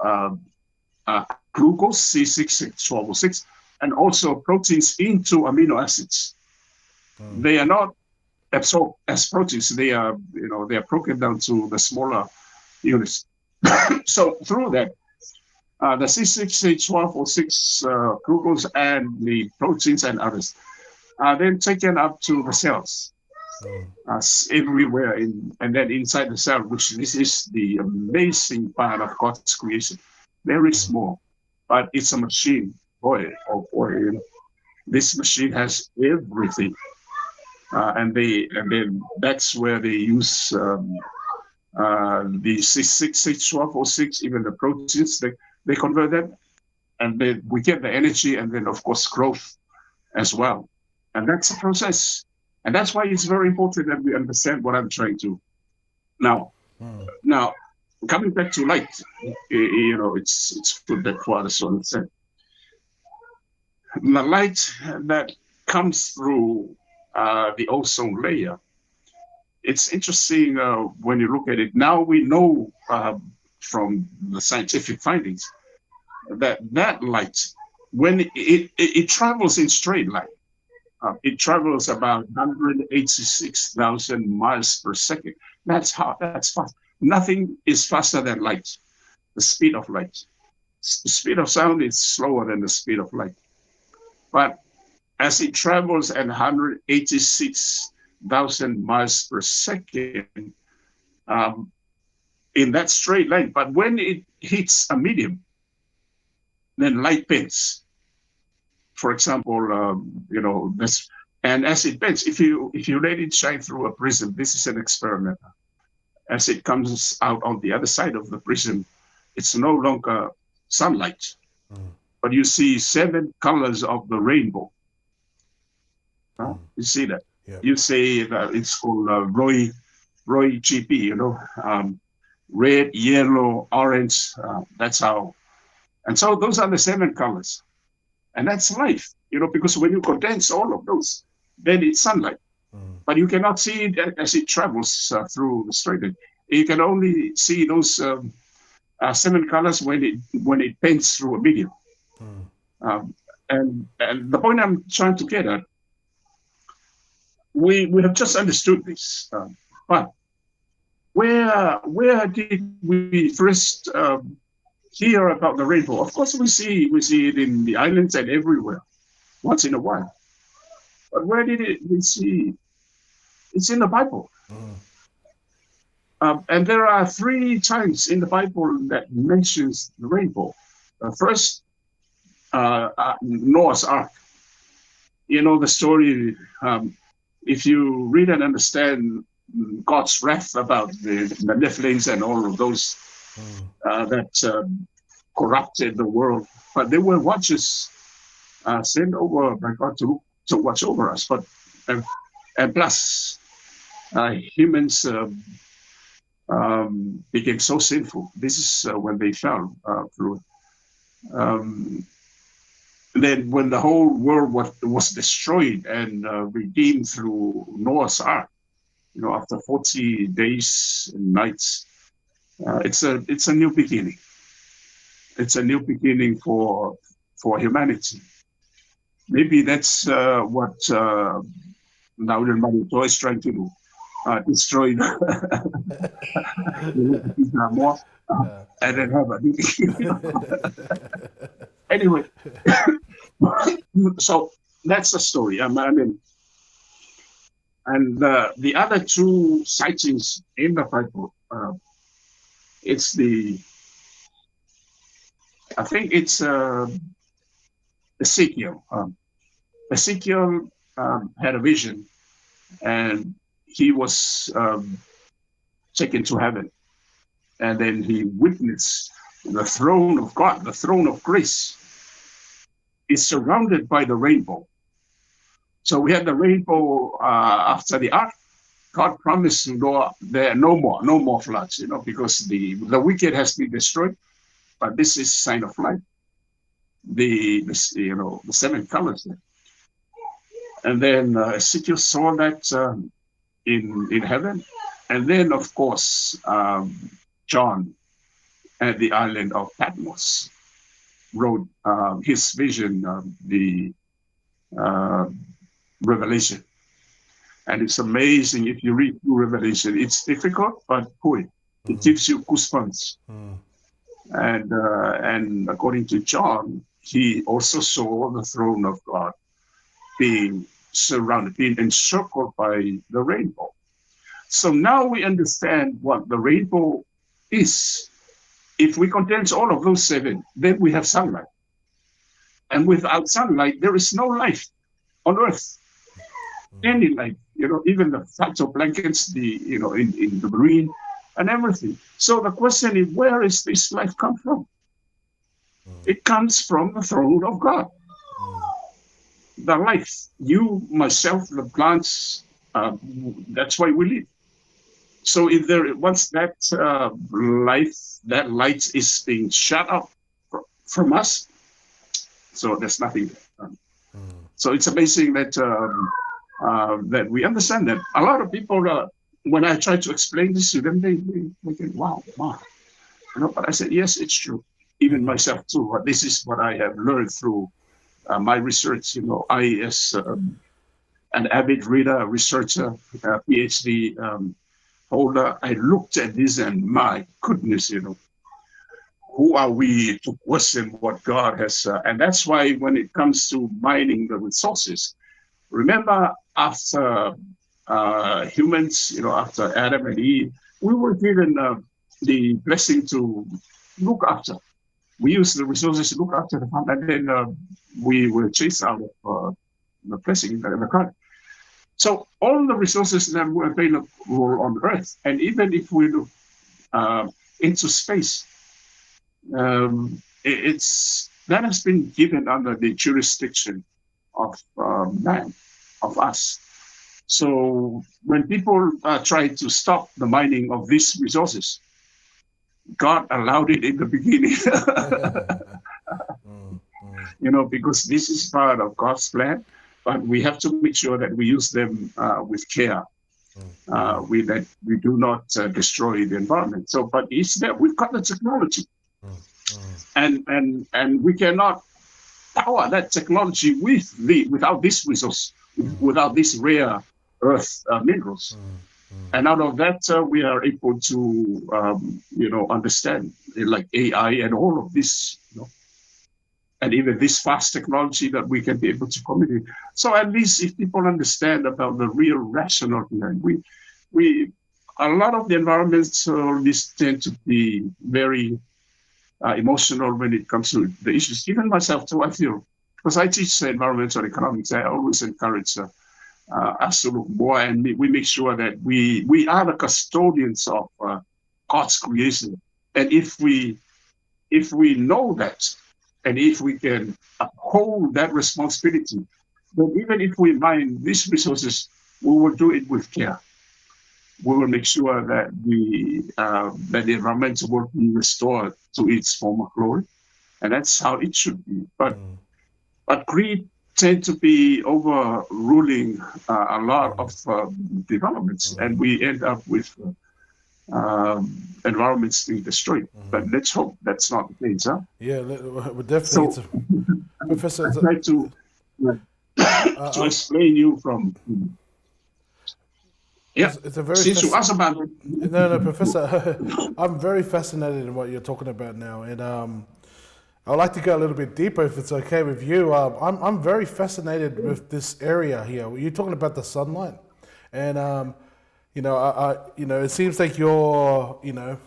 glucose, C6H12O6, and also proteins into amino acids. They are not absorbed as proteins. They are, they are broken down to the smaller units. So through that, the C6H12O6 glucose and the proteins and others are then taken up to the cells everywhere, and then inside the cell, which this is the amazing part of God's creation. Very small, but it's a machine. Boy, oh boy, this machine has everything. And then that's where they use the C6H12O6, even the proteins, they convert them, and then we get the energy, and then of course growth as well. And that's a process. And that's why it's very important that we understand what I'm trying to. Now, coming back to light, it's good that Father Son said. The light that comes through the ozone layer, it's interesting when you look at it. Now we know from the scientific findings that light, when it travels in straight line, it travels about 186,000 miles per second. That's fast. Nothing is faster than light, the speed of light. The speed of sound is slower than the speed of light. But as it travels at 186,000 miles per second in that straight line, but when it hits a medium, then light bends. For example, this, and as it bends, if you let it shine through a prism, this is an experiment. As it comes out on the other side of the prism, it's no longer sunlight, but you see 7 colors of the rainbow. You see that? Yeah. You say that it's called Roy GP. Red, yellow, orange. That's how. And so those are the 7 colors. And that's life, because when you condense all of those, then it's sunlight. But you cannot see it as it travels through the straight line. You can only see those 7 colors when it bends through a medium. And the point I'm trying to get at, we have just understood this, but where did we first hear about the rainbow? Of course, we see it in the islands and everywhere, once in a while. But where did we see? It's in the Bible. And there are 3 times in the Bible that mentions the rainbow. First, Noah's Ark. The story. If you read and understand God's wrath about the Nephilims and all of those that corrupted the world, but they were watchers sent over by God to watch over us. But and plus, humans became so sinful. This is when they fell through. Then when the whole world was destroyed and redeemed through Noah's Ark, after 40 days and nights, it's a new beginning. It's a new beginning for humanity. Maybe that's what Naudan Manito is trying to do. Destroy more and then have a new beginning. Anyway, so that's the story. And the other 2 sightings in the Bible, it's I think it's Ezekiel. Ezekiel had a vision, and he was taken to heaven, and then he witnessed the throne of God, the throne of grace, is surrounded by the rainbow. So we had the rainbow after the ark. God promised Noah there no more floods, because the wicked has been destroyed. But this is sign of life. The 7 colors there. And then Ezekiel saw that in heaven, and then of course John at the island of Patmos. wrote his vision, the uh, Revelation. And it's amazing if you read through Revelation. It's difficult, but boy, it gives you goosebumps. And according to John, he also saw the throne of God being surrounded, being encircled by the rainbow. So now we understand what the rainbow is. If we condense all of those seven, then we have sunlight. And without sunlight, there is no life on earth. Any life, even the phytoblankets, in the marine and everything. So the question is, where is this life come from? It comes from the throne of God. The life, you, myself, the plants, that's why we live. So if once that that light is being shut off from us, so there's nothing there. So it's amazing that that we understand that. A lot of people, when I try to explain this to them, they think, wow. But I said, yes, it's true. Even myself too. This is what I have learned through my research. I, as an avid reader, researcher, PhD holder, I looked at this and my goodness, who are we to question what God has? And that's why when it comes to mining the resources, remember after humans, after Adam and Eve, we were given the blessing to look after. We used the resources to look after the farm, and then we were chased out of the blessing in the garden. So all the resources that were available on Earth, and even if we look into space, that has been given under the jurisdiction of man, of us. So when people try to stop the mining of these resources, God allowed it in the beginning, because this is part of God's plan. But we have to make sure that we use them with care. That we do not destroy the environment. So, but it's there. We've got the technology, and we cannot power that technology without this resource, without these rare earth minerals. And out of that, we are able to, understand like AI and all of this, and even this fast technology that we can be able to communicate. So at least if people understand about the real rationale behind, a lot of the environmentalists tend to be very emotional when it comes to the issues. Even myself too, I feel, because I teach environmental economics, I always encourage us to look more, and we make sure that we are the custodians of God's creation. And if we know that, and if we can uphold that responsibility, then even if we mine these resources, we will do it with care. We will make sure that that the environment will be restored to its former glory, and that's how it should be. But greed tend to be overruling a lot of developments, and we end up with environments being destroyed. But let's hope that's not the case, huh? Yeah, definitely. So, Professor, I try to explain you from. Yeah, it's a very since you asked about it. No, Professor, I'm very fascinated in what you're talking about now, and I'd like to go a little bit deeper if it's okay with you. I'm very fascinated with this area here. You're talking about the sunlight, and it seems like you're,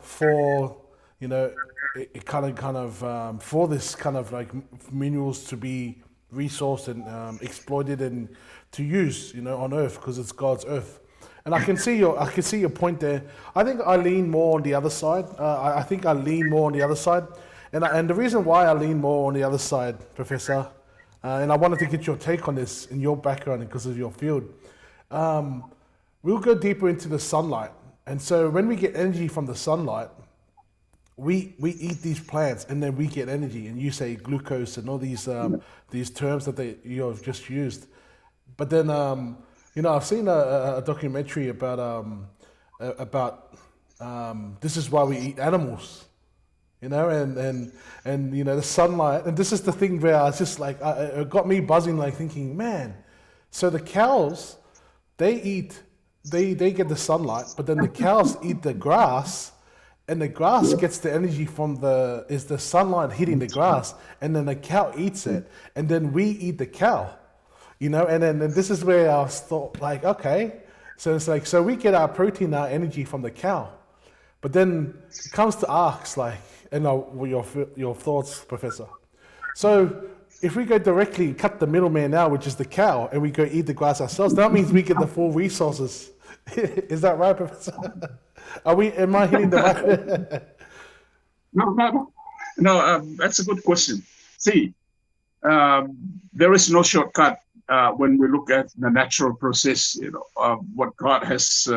for, it kind of for this kind of like minerals to be resourced and exploited and to use, on Earth, because it's God's Earth. And I can see your point there. I think I lean more on the other side. And the reason why I lean more on the other side, Professor, and I wanted to get your take on this in your background because of your field. We'll go deeper into the sunlight. And so when we get energy from the sunlight, we eat these plants and then we get energy. And you say glucose and all these terms that you have just used. But then, I've seen a documentary about this is why we eat animals. you know, and you know the sunlight. And this is the thing where I was just like, it got me buzzing, like thinking, man. So the cows, they eat, they get the sunlight, but then the cows eat the grass, and the grass gets the energy from the sunlight hitting the grass, and then the cow eats it, and then we eat the cow, you know, and then and this is where I was thought like, okay, so it's like so we get our protein, our energy from the cow, but then it comes to arcs like, and your thoughts, Professor. So if we go directly cut the middleman now, which is the cow, and we go eat the grass ourselves, that means we get the full resources. Is that right, Professor? Am I hitting the right? No, that's a good question. See, there is no shortcut when we look at the natural process, you know, what God has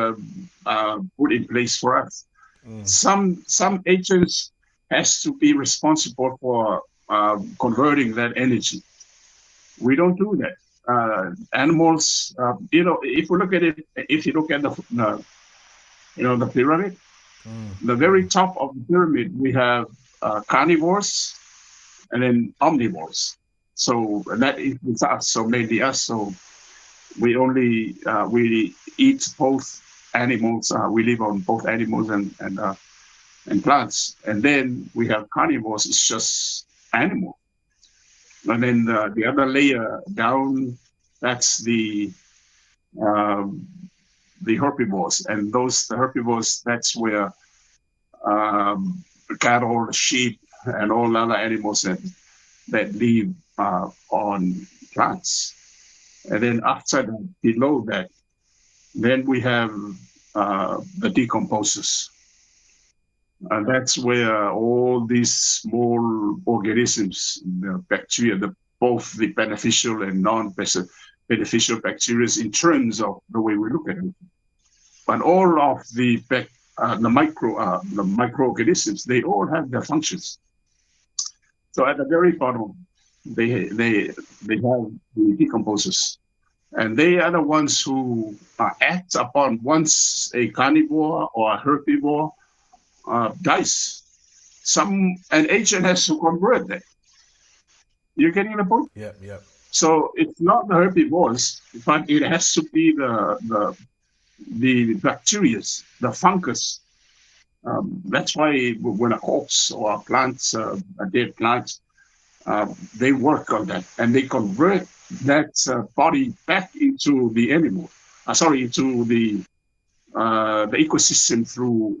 put in place for us. Some agents has to be responsible for converting that energy. We don't do that. Animals, you know, if we look at it, if you look at the pyramid, the very top of the pyramid, we have carnivores and then omnivores. So that is us, so mainly us. So we only we eat both animals. We live on both animals and plants. And then we have carnivores. It's just animal. And then the other layer down, that's the herbivores. And the herbivores, that's where cattle, sheep, and all other animals that live on plants. And then after that, below that, then we have the decomposers. And that's where all these small organisms, the bacteria, both the beneficial and non-beneficial bacteria in terms of the way we look at it. But all of the microorganisms, they all have their functions. So at the very bottom, they have the decomposers. And they are the ones who act upon once a carnivore or a herbivore dies. An agent has to convert that. You're getting the point? Yeah. So it's not the herbivores, but it has to be the bacteria, the fungus. That's why when a corpse or a plant, a dead plant, they work on that and they convert that body back into the animal. Into the ecosystem through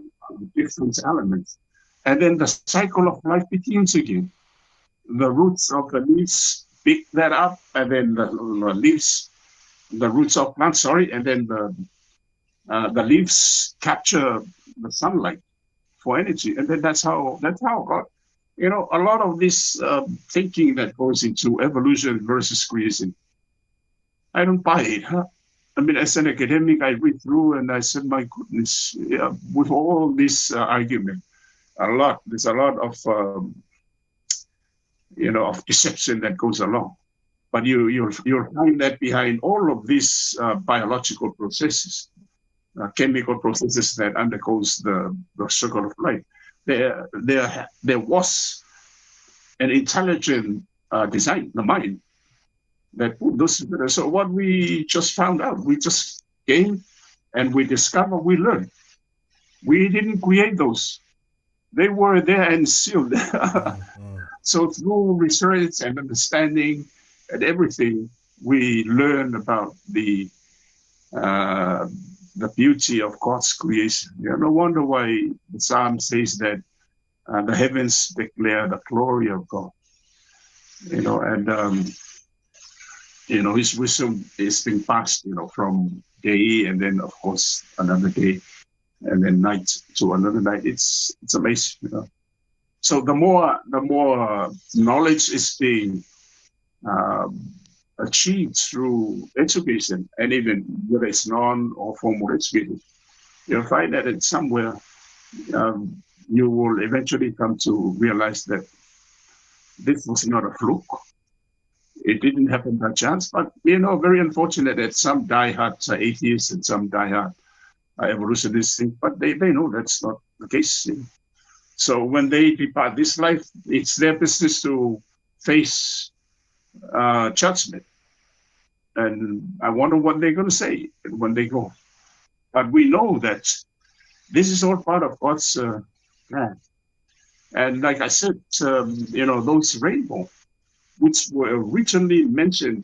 different elements, and then the cycle of life begins again. The roots of the leaves pick that up, and then the roots of plants, and then the leaves capture the sunlight for energy, and then that's how God, you know, a lot of this thinking that goes into evolution versus creation, I don't buy it. I mean, as an academic, I read through and I said, my goodness, with all this argument, there's a lot of, of deception that goes along. But you'll find that behind all of these biological processes, chemical processes that undergoes the circle of life, there was an intelligent design, the mind, that put those together. So what we just found out, we just came and we discovered, we learned. We didn't create those. They were there and sealed. So through research and understanding and everything, we learn about the beauty of God's creation. No wonder why the Psalm says that the heavens declare the glory of God. His wisdom is being passed, from day and then of course another day, and then night to another night. It's amazing, So the more knowledge is being achieved through education, and even whether it's non or formal education, you'll find that in somewhere you will eventually come to realize that this was not a fluke. It didn't happen by chance, but very unfortunate that some diehard atheists and some diehard evolutionists think, but they know that's not the case. So when they depart this life, it's their business to face judgment. And I wonder what they're going to say when they go. But we know that this is all part of God's plan. And like I said, those rainbow, which were originally mentioned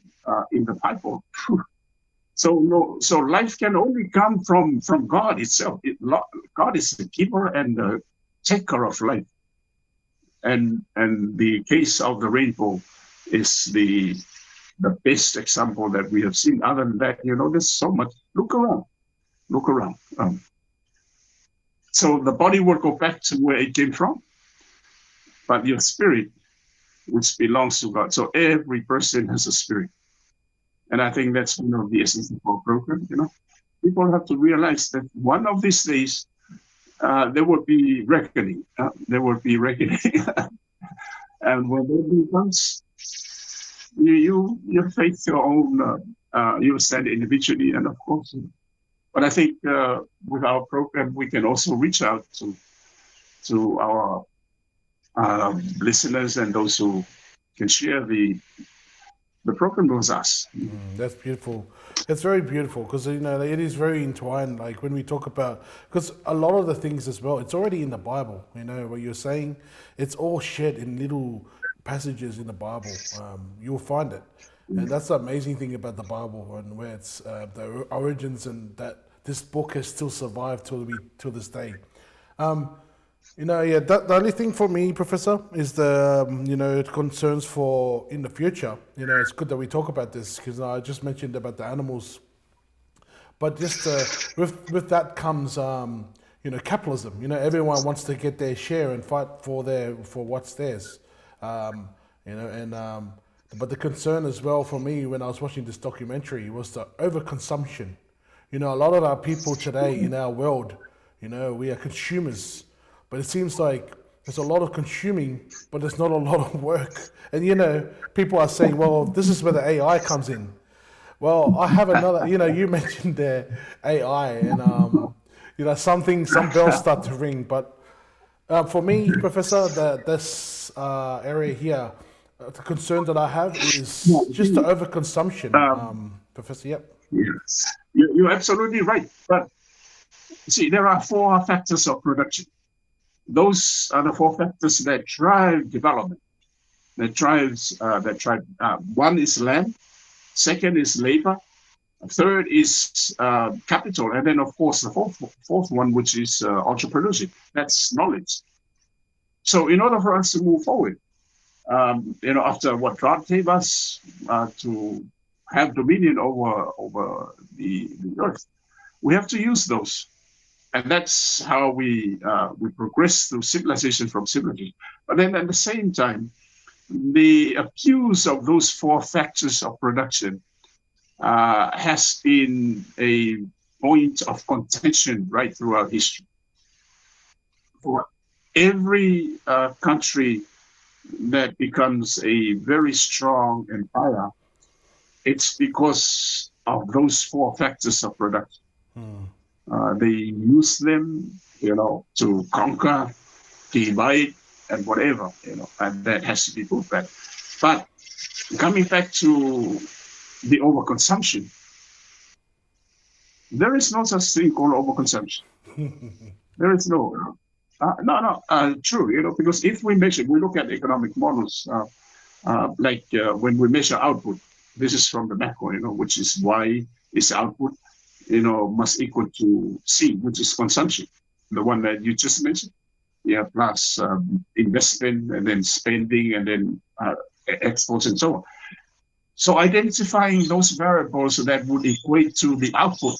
in the Bible. So life can only come from God itself. God is the giver and the taker of life. And the case of the rainbow is the best example that we have seen. Other than that, there's so much. Look around. So the body will go back to where it came from, but your spirit, which belongs to God. So every person has a spirit. And I think that's one of the essence of our program. People have to realize that one of these days, there will be reckoning. There will be reckoning. And when that comes, you face your own, you stand individually, and of course. But I think with our program, we can also reach out to our listeners and those who can share the program with us. That's beautiful. It's very beautiful because it is very entwined. Like when we talk about, because a lot of the things as well, it's already in the Bible. What you're saying, it's all shared in little passages in the Bible. You'll find it, and that's the amazing thing about the Bible and where it's the origins, and that this book has still survived till this day. The only thing for me, Professor, is the concerns for in the future. It's good that we talk about this because I just mentioned about the animals, but just with that comes capitalism. Everyone wants to get their share and fight for what's theirs. But the concern as well for me when I was watching this documentary was the overconsumption. A lot of our people today in our world, we are consumers. But it seems like there's a lot of consuming, but there's not a lot of work. And people are saying, well, this is where the AI comes in. Well, I have another. You mentioned the AI, and some bells start to ring. But for me, Professor, this area here, the concern that I have is just the overconsumption. Professor, yep. Yes, you're absolutely right. But see, there are 4 factors of production. Those are the 4 factors that drive development. One is land, second is labor, third is capital, and then of course the fourth one, which is entrepreneurship. That's knowledge. So in order for us to move forward, after what God gave us to have dominion over the earth, we have to use those. And that's how we progress through civilization from civilization. But then at the same time, the abuse of those 4 factors of production has been a point of contention right throughout history. For every country that becomes a very strong empire, it's because of those 4 factors of production. They use them, to conquer, divide, and whatever, and that has to be put back. But coming back to the overconsumption, there is no such thing called overconsumption. There is no. True, because if we look at economic models, when we measure output, this is from the macro, which is Y is output, must equal to C, which is consumption, the one that you just mentioned. Yeah, plus investment and then spending and then exports and so on. So identifying those variables that would equate to the output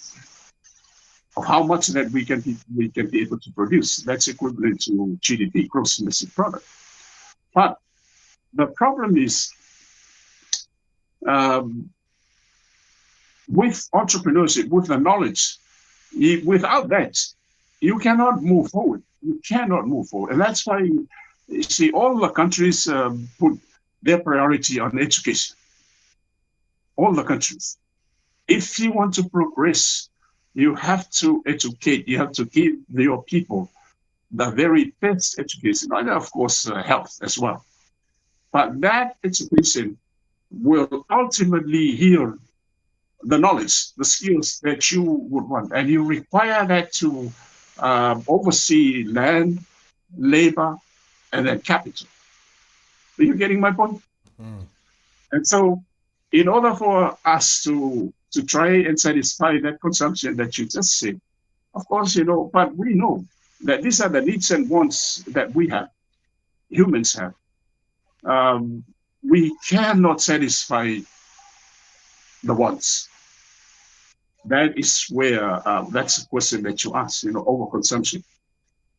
of how much that we can be able to produce, that's equivalent to GDP, gross domestic product. But the problem is with entrepreneurship, with the knowledge, without that, you cannot move forward. You cannot move forward. And that's why, you see, all the countries put their priority on education. All the countries. If you want to progress, you have to educate. You have to give your people the very best education, and of course, health as well. But that education will ultimately yield the knowledge, the skills that you would want, and you require that to oversee land, labor, and then capital. Are you getting my point? Mm. And so, in order for us to try and satisfy that consumption that you just said, of course, but we know that these are the needs and wants that we have, humans have. Um, we cannot satisfy the wants. That is where that's a question that you ask, overconsumption,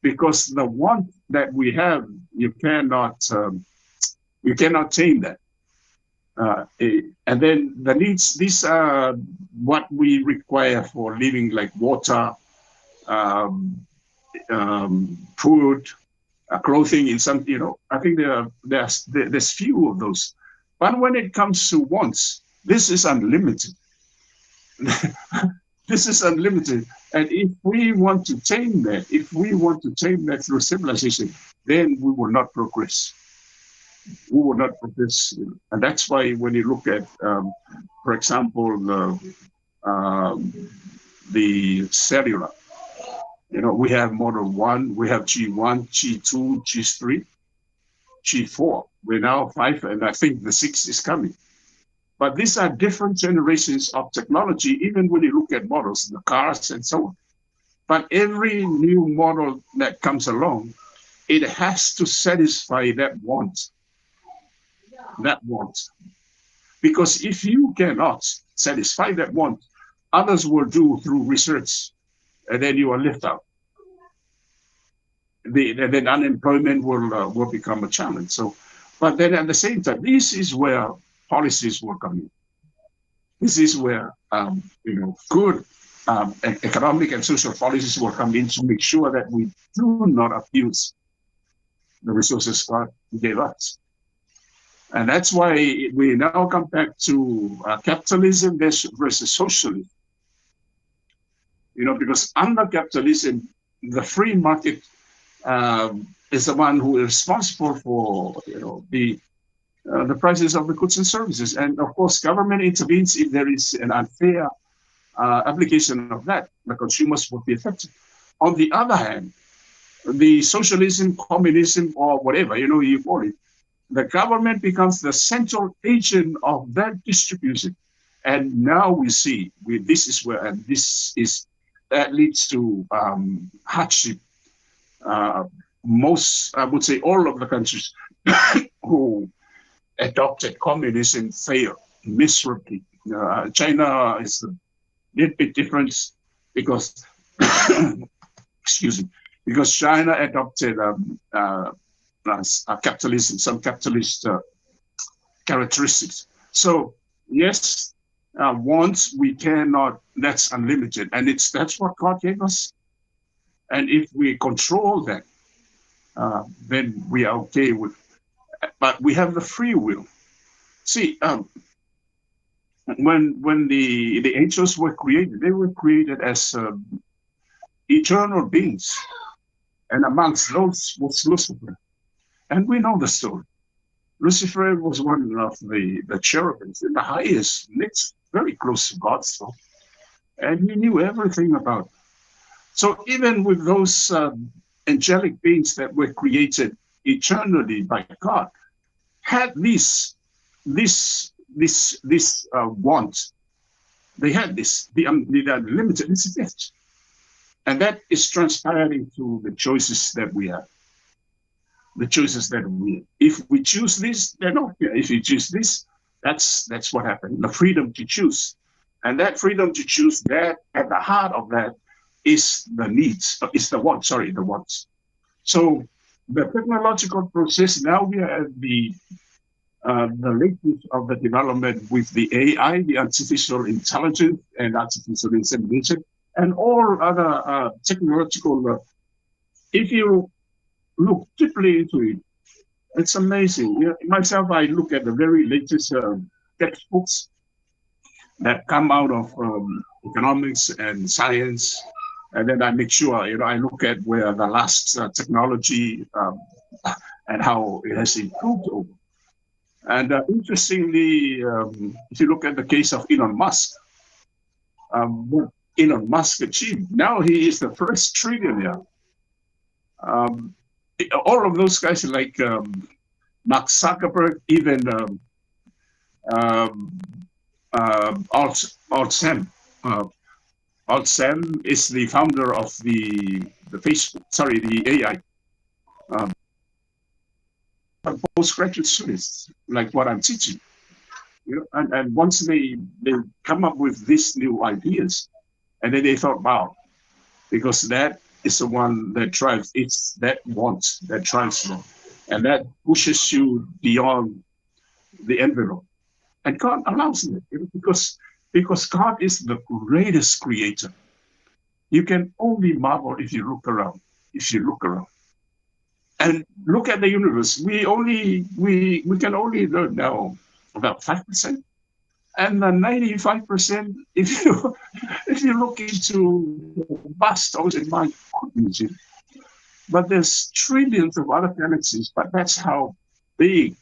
because the want that we have, you cannot tame that. And then the needs, these are what we require for living, like water, um, food, clothing. In some, I think there's few of those. But when it comes to wants, this is unlimited. This is unlimited. And if we want to tame that through civilization, then we will not progress. We will not progress. And that's why when you look at, for example, the cellular, we have model 1, we have G1, G2, G3, G4. We're now 5, and I think the 6 is coming. But these are different generations of technology, even when you look at models, the cars and so on. But every new model that comes along, it has to satisfy that want. Because if you cannot satisfy that want, others will do through research, and then you are left out. Then unemployment will become a challenge. So, but then at the same time, this is where policies will come in. This is where good economic and social policies will come in to make sure that we do not abuse the resources God gave us. And that's why we now come back to capitalism versus socialism. Because under capitalism, the free market is the one who is responsible for the prices of the goods and services. And of course, government intervenes if there is an unfair application of that. The consumers will be affected. On the other hand, the socialism, communism, or whatever you call it, the government becomes the central agent of that distribution. And now we see this is where, and that leads to hardship. Most, I would say, all of the countries who adopted communism failed miserably. China is a little bit different because, excuse me, because China adopted capitalism, some capitalist characteristics. So yes, once we cannot, that's unlimited, and that's what God gave us. And if we control that, then we are okay with. But we have the free will. See, when the angels were created, they were created as eternal beings, and amongst those was Lucifer. And we know the story. Lucifer was one of the cherubims in the highest, next, very close to God's throne. And he knew everything about it. So even with those angelic beings that were created eternally by God, had this want. They had the unlimited, this is it. And that is transpiring to the choices that we have. If we choose this, then okay. If you choose this, that's what happened. The freedom to choose. And that freedom to choose, that at the heart of that is the needs, is the wants. So the technological process, now we are at the latest of the development with the AI, the artificial intelligence and artificial insemination, and all other technological. If you look deeply into it, it's amazing. Myself, I look at the very latest textbooks that come out of economics and science and then I make sure, I look at where the last technology and how it has improved over. And interestingly, if you look at the case of Elon Musk, what Elon Musk achieved, now he is the first trillionaire. All of those guys like Mark Zuckerberg, even Alt Sam. Alt Sam is the founder of the Facebook, sorry, the AI. Postgraduate students, like what I'm teaching, and once they come up with these new ideas, and then they thought, wow, because that is the one that drives, it's that want that drives them, and that pushes you beyond the envelope. And God allows it, because God is the greatest creator. You can only marvel if you look around. If you look around and look at the universe, we can only learn now about 5%, and the 95%. If you look into the vast ocean, my goodness, but there's trillions of other galaxies. But that's how big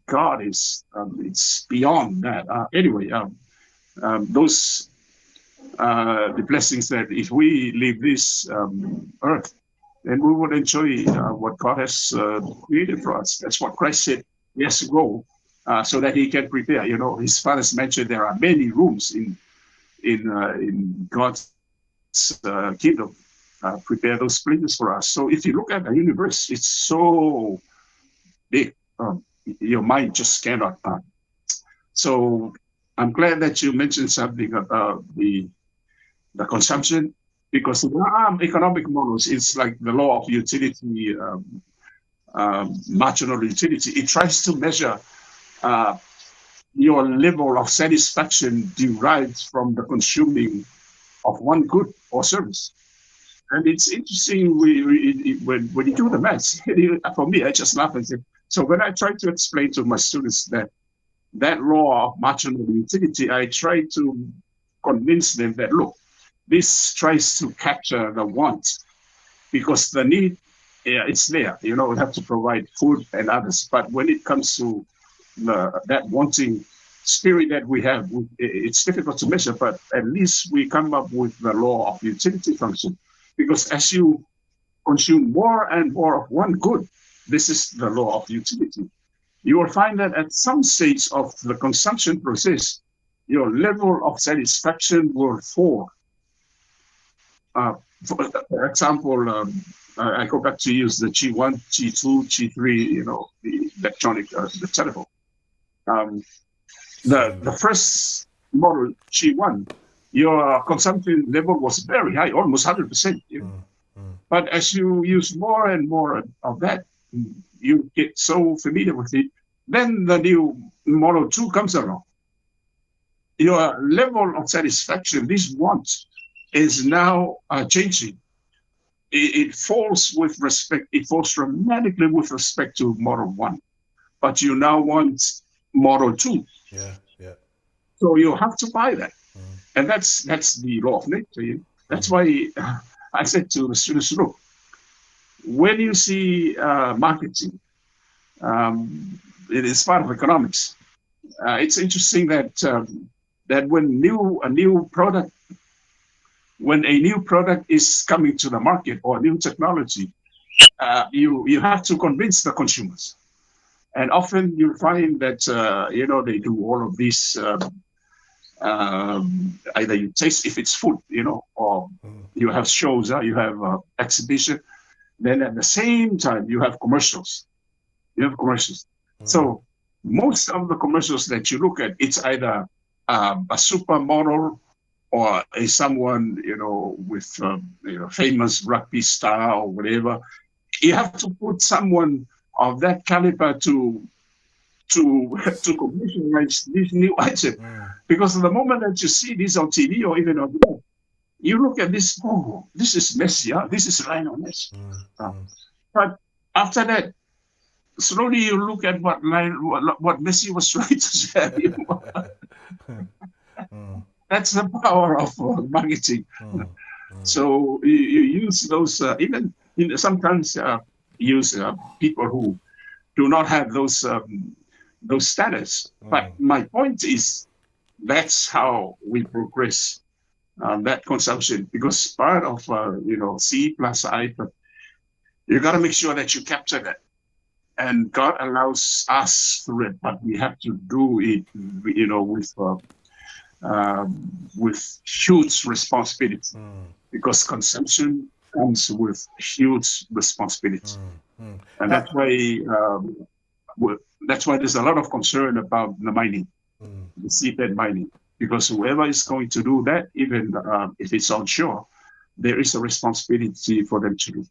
God is. It's beyond that. Anyway, those the blessings that if we leave this earth, then we would enjoy what God has created for us. That's what Christ said. He has to go so that he can prepare. His fathers mentioned there are many rooms in God's kingdom. Prepare those places for us. So if you look at the universe, it's so big. Your mind just cannot. So I'm glad that you mentioned something about the consumption, because the economic models, it's like the law of utility, marginal utility. It tries to measure your level of satisfaction derived from the consuming of one good or service. And it's interesting when you do the maths. For me, I just laugh and say. So when I try to explain to my students that law of marginal utility, I try to convince them that, look, this tries to capture the want, because the need, it's there. We have to provide food and others. But when it comes to that wanting spirit that we have, it's difficult to measure. But at least we come up with the law of utility function, because as you consume more and more of one good, this is the law of utility. You will find that at some stage of the consumption process, your level of satisfaction will fall. For example, I go back to use the G1, G2, G3, the electronic, the telephone. The first model, G1, your consumption level was very high, almost 100%. But as you use more and more of that, you get so familiar with it. Then the new Model 2 comes along. Your level of satisfaction, this want, is now changing. It falls dramatically with respect to Model 1. But you now want Model 2. Yeah. So you have to buy that. And that's the law of nature. That's why I said to the students, look, when you see marketing, it is part of economics. It's interesting that when a new product is coming to the market, or a new technology, you have to convince the consumers. And often you find that they do all of these. Either you taste if it's food, or you have shows, you have exhibition. Then at the same time you have commercials. So most of the commercials that you look at, it's either a supermodel or someone with famous rugby star or whatever. You have to put someone of that caliber to commercialize this new item, because the moment that you see this on TV or even on the web, you look at this. Oh, this is Messi. This is Lionel Messi. But after that, slowly you look at what Messi was trying to say. That's the power of marketing. So you use those, even sometimes use people who do not have those status. But my point is that's how we progress that consumption, because part of C plus I, you got to make sure that you capture that. And God allows us through it, but we have to do it, with huge responsibility, because consumption comes with huge responsibility, and that's why there's a lot of concern about the mining, the seabed mining, because whoever is going to do that, even if it's onshore, there is a responsibility for them to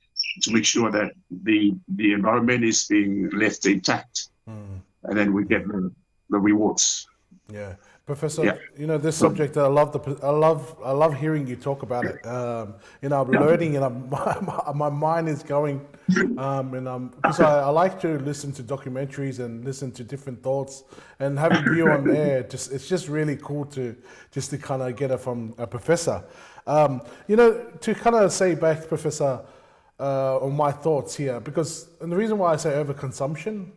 make sure that the environment is being left intact, and then we get the rewards. Yeah, Professor. Yeah. This subject. I love hearing you talk about it. I'm learning, and my mind is going. Because I like to listen to documentaries and listen to different thoughts, and having you on there, it's just really cool to kind of get it from a professor. To kind of say back, Professor, on my thoughts here, and the reason why I say overconsumption.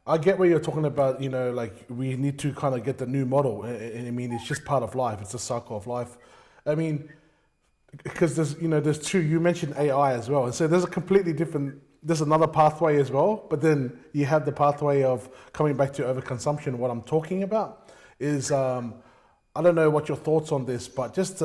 I get what you're talking about, like we need to kind of get the new model. And I mean, it's just part of life. It's a cycle of life. I mean, because there's two, you mentioned AI as well. And so there's a completely different, there's another pathway as well. But then you have the pathway of coming back to overconsumption. What I'm talking about is, I don't know what your thoughts on this, but just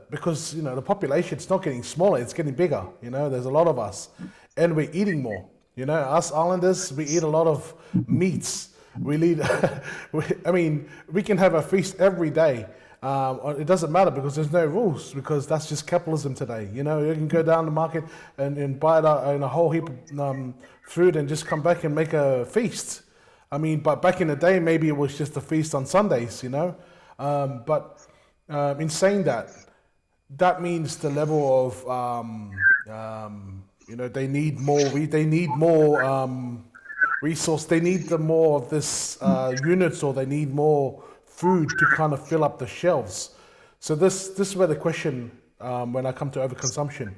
because, the population's not getting smaller, it's getting bigger. There's a lot of us and we're eating more. Us islanders, we eat a lot of meats. We can have a feast every day. It doesn't matter because there's no rules, because that's just capitalism today. You can go down the market and buy a whole heap of food and just come back and make a feast. But back in the day, maybe it was just a feast on Sundays, But in saying that, that means the level of they need more. They need more resource. They need more of this units, or they need more food to kind of fill up the shelves. So this is where the question, when I come to overconsumption,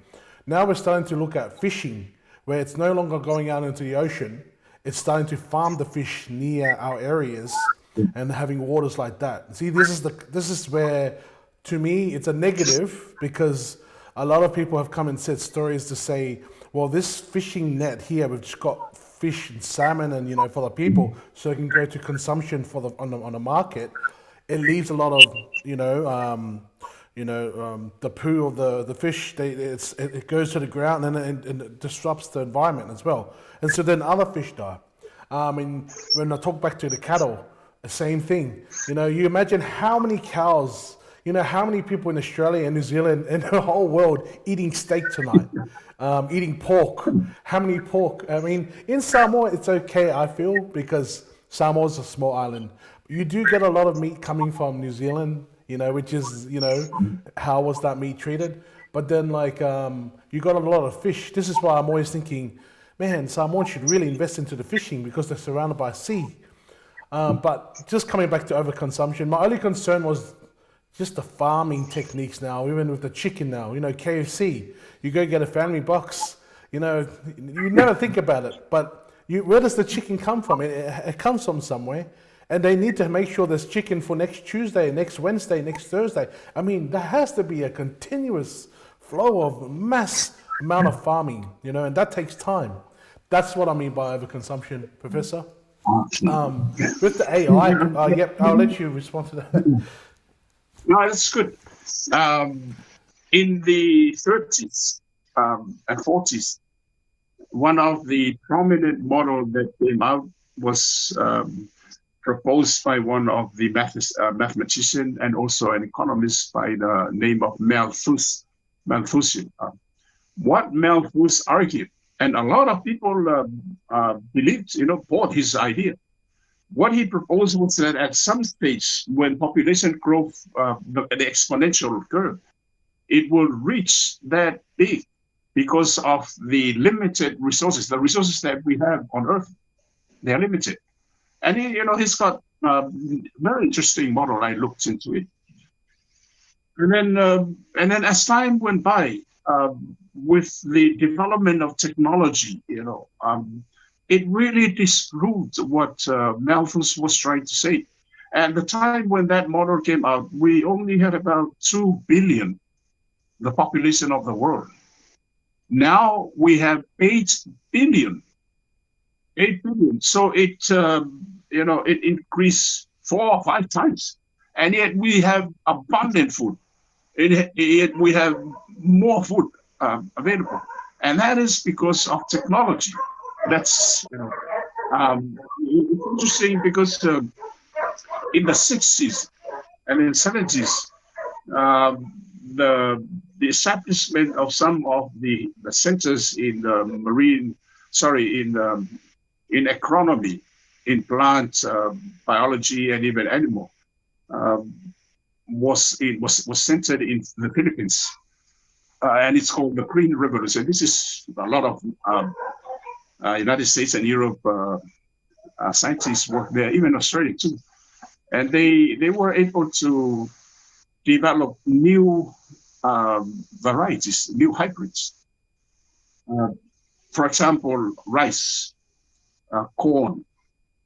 now we're starting to look at fishing, where it's no longer going out into the ocean. It's starting to farm the fish near our areas and having waters like that. See, this is where, to me, it's a negative, because a lot of people have come and said stories to say, well, this fishing net here, we've just got fish and salmon and, for the people, so it can go to consumption on the market. It leaves a lot of, the poo of the fish, it goes to the ground, and it disrupts the environment as well. And so then other fish die. When I talk back to the cattle, the same thing. You imagine how many cows, how many people in Australia and New Zealand and the whole world eating steak tonight, eating pork. How many pork? In Samoa, it's okay, I feel, because Samoa's a small island. You do get a lot of meat coming from New Zealand, which is, how was that meat treated? But then, you got a lot of fish. This is why I'm always thinking, man, Samoans should really invest into the fishing, because they're surrounded by sea. But just coming back to overconsumption, my only concern was just the farming techniques now, even with the chicken now, KFC, you go get a family box, you never think about it, but where does the chicken come from? It comes from somewhere, and they need to make sure there's chicken for next Tuesday, next Wednesday, next Thursday. There has to be a continuous flow of mass amount of farming, and that takes time. That's what I mean by overconsumption, Professor. With the AI, yep, I'll let you respond to that. No, that's good. In the 30s and 40s, one of the prominent models that came out was proposed by one of the mathematician and also an economist by the name of Malthus. What Malthus argued, and a lot of people believed, bought his idea. What he proposed was that at some stage, when population growth, the exponential curve, it will reach that peak because of the limited resources. The resources that we have on Earth, they are limited. And he's got a very interesting model. I looked into it. And then as time went by, with the development of technology, it really disproved what Malthus was trying to say. At the time when that model came out, we only had about 2 billion, the population of the world. Now we have 8 billion. 8 billion. So it increased 4 or 5 times. And yet we have abundant food. Yet we have more food available. And that is because of technology. That's, it's interesting because in the 60s and in the 70s, um, the establishment of some of the centers in the marine, sorry, in agronomy, in plant biology, and even animal, um, was centered in the Philippines, and it's called the Green Revolution. This is a lot of United States and Europe scientists work there, even Australia too, and they were able to develop new varieties, new hybrids. Uh, for example, rice, corn,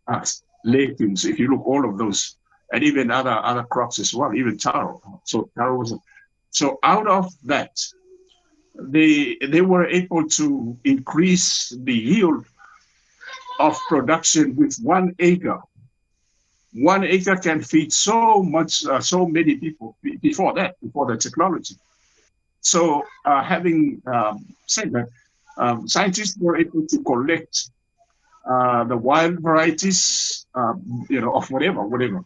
uh, legumes. If you look, all of those, and even other crops as well, even taro. So taro was. So out of that, they were able to increase the yield of production with 1 acre. 1 acre can feed so much, so many people before that, before the technology. So, having said that, scientists were able to collect the wild varieties, of whatever,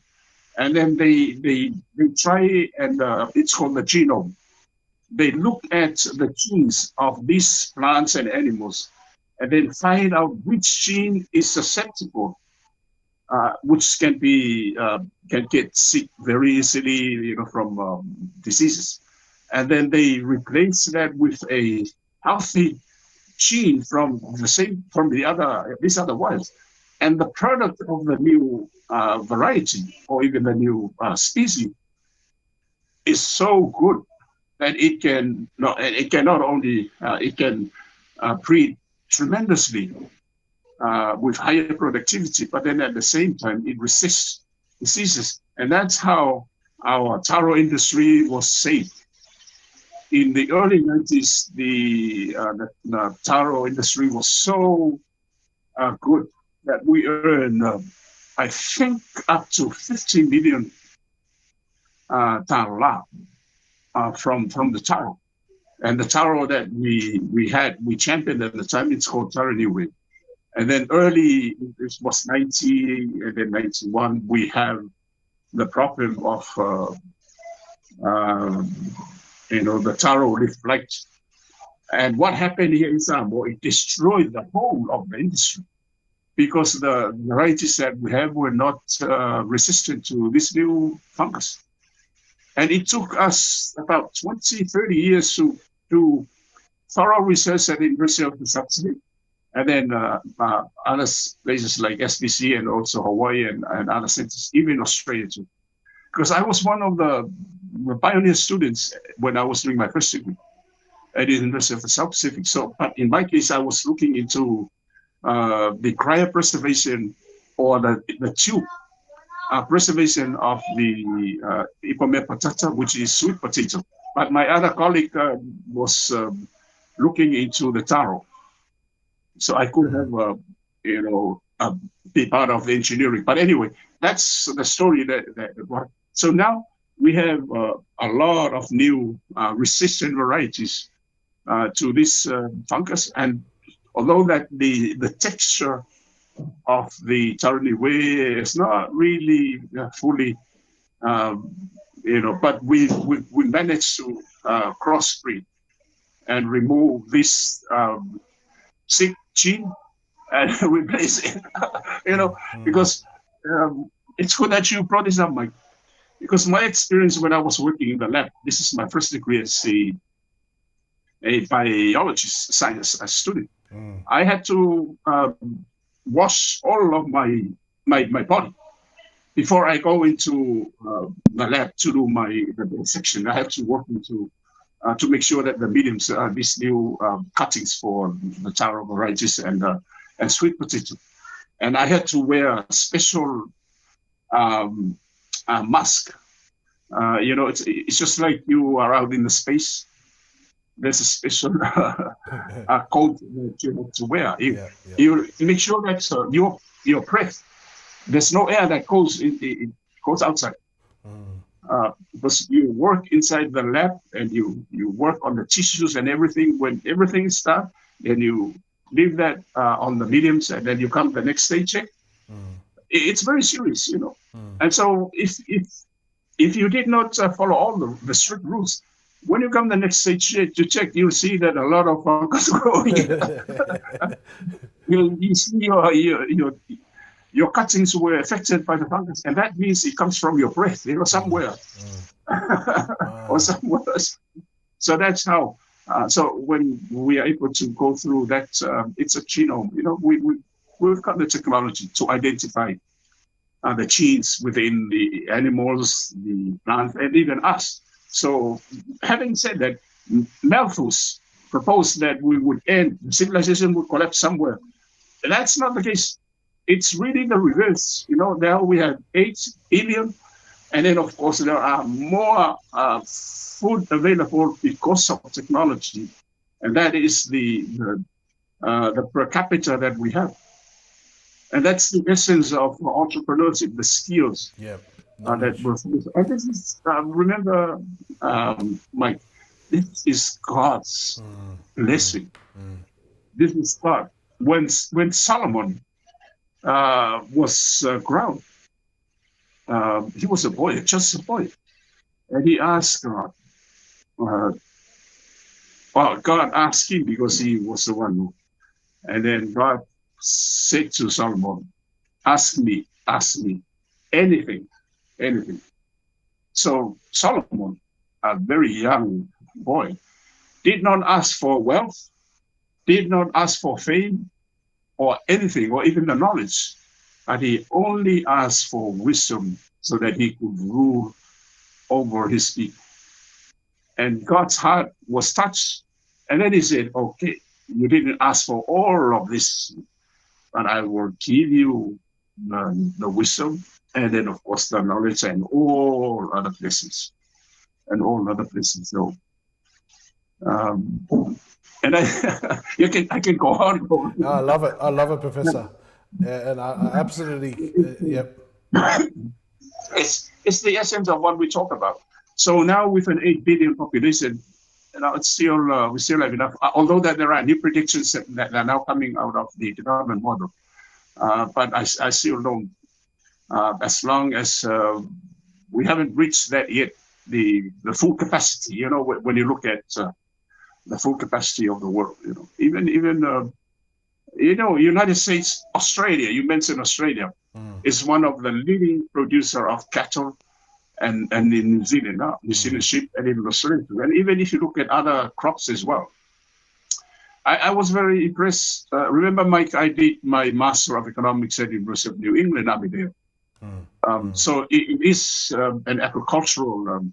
and then they try, and it's called the genome. They look at the genes of these plants and animals, and then find out which gene is susceptible, which can get sick very easily, from diseases, and then they replace that with a healthy gene from the other these other ones, and the product of the new variety or even the new species is so good that it can not only it can breed tremendously with higher productivity, but then at the same time it resists diseases, and that's how our taro industry was saved. In the early 90s, the taro industry was so good that we earned, I think, up to 50 million taro from the taro. And the taro that we championed at the time, it's called taro niue. And then early, it was 90, and then 91, we have the problem of, the taro leaf blight. And what happened here in Samoa, it destroyed the whole of the industry because the varieties that we have were not resistant to this new fungus. And it took us about 20, 30 years to do thorough research at the University of the Pacific, and then other places like SBC and also Hawaii and other centers, even Australia too. Because I was one of the pioneer students when I was doing my first degree at the University of the South Pacific. So, but in my case, I was looking into the cryopreservation or the tube preservation of the Ipome patata, which is sweet potato. But my other colleague was looking into the taro. So I could have, be part of the engineering. But anyway, that's the story that. So now we have a lot of new resistant varieties to this fungus, and although that the texture of the taro niue is not really fully, but we managed to crossbreed and remove this sick gene and replace it, because it's good that you brought this up, Mike, because my experience when I was working in the lab, this is my first degree as a biologist, science student. I had to wash all of my body before I go into the lab to do the section, I have to work into to make sure that the mediums are these new cuttings for the taro varieties and sweet potato. And I had to wear a special mask. It's just like you are out in the space. There's a special coat that you have to wear. You make sure that your breath, there's no air that it goes outside. Because you work inside the lab and you work on the tissues and everything. When everything is done, then you leave that on the mediums, and then you come the next day check. It's very serious, And so if you did not follow all the strict rules, when you come the next day to check, you'll see that a lot of fungus growing. you see your cuttings were affected by the fungus, and that means it comes from your breath, somewhere. Or somewhere else. So that's how. So when we are able to go through that, it's a genome. We've got the technology to identify the genes within the animals, the plants, and even us. So having said that, Malthus proposed that we would end, civilization would collapse somewhere. That's not the case. It's really the reverse. Now we have 8 billion, and then of course there are more food available because of technology, and that is the per capita that we have, and that's the essence of entrepreneurship, the skills that we're. And this is remember, Mike, this is God's blessing. This is God. When Solomon was ground. He was a boy, just a boy. And he asked God. God asked him because he was the one. And then God said to Solomon, ask me anything. So Solomon, a very young boy, did not ask for wealth, did not ask for fame, or anything, or even the knowledge, but he only asked for wisdom so that he could rule over his people. And God's heart was touched. And then he said, okay, you didn't ask for all of this, but I will give you the wisdom, and then of course the knowledge and all other blessings. So and I can go on. No, I love it, Professor. And I absolutely, yep. It's the essence of what we talk about. So now with an 8 billion population, it's still we still have enough. Although that there are new predictions that are now coming out of the development model, but I still don't. As long as we haven't reached that yet, the full capacity. When you look at the full capacity of the world, even United States, Australia. You mentioned Australia is one of the leading producer of cattle, and in New Zealand, New Zealand sheep, and in Australia. And even if you look at other crops as well, I was very impressed. Remember, Mike, I did my Master of Economics at the University of New England, Aberdeen. So it is an agricultural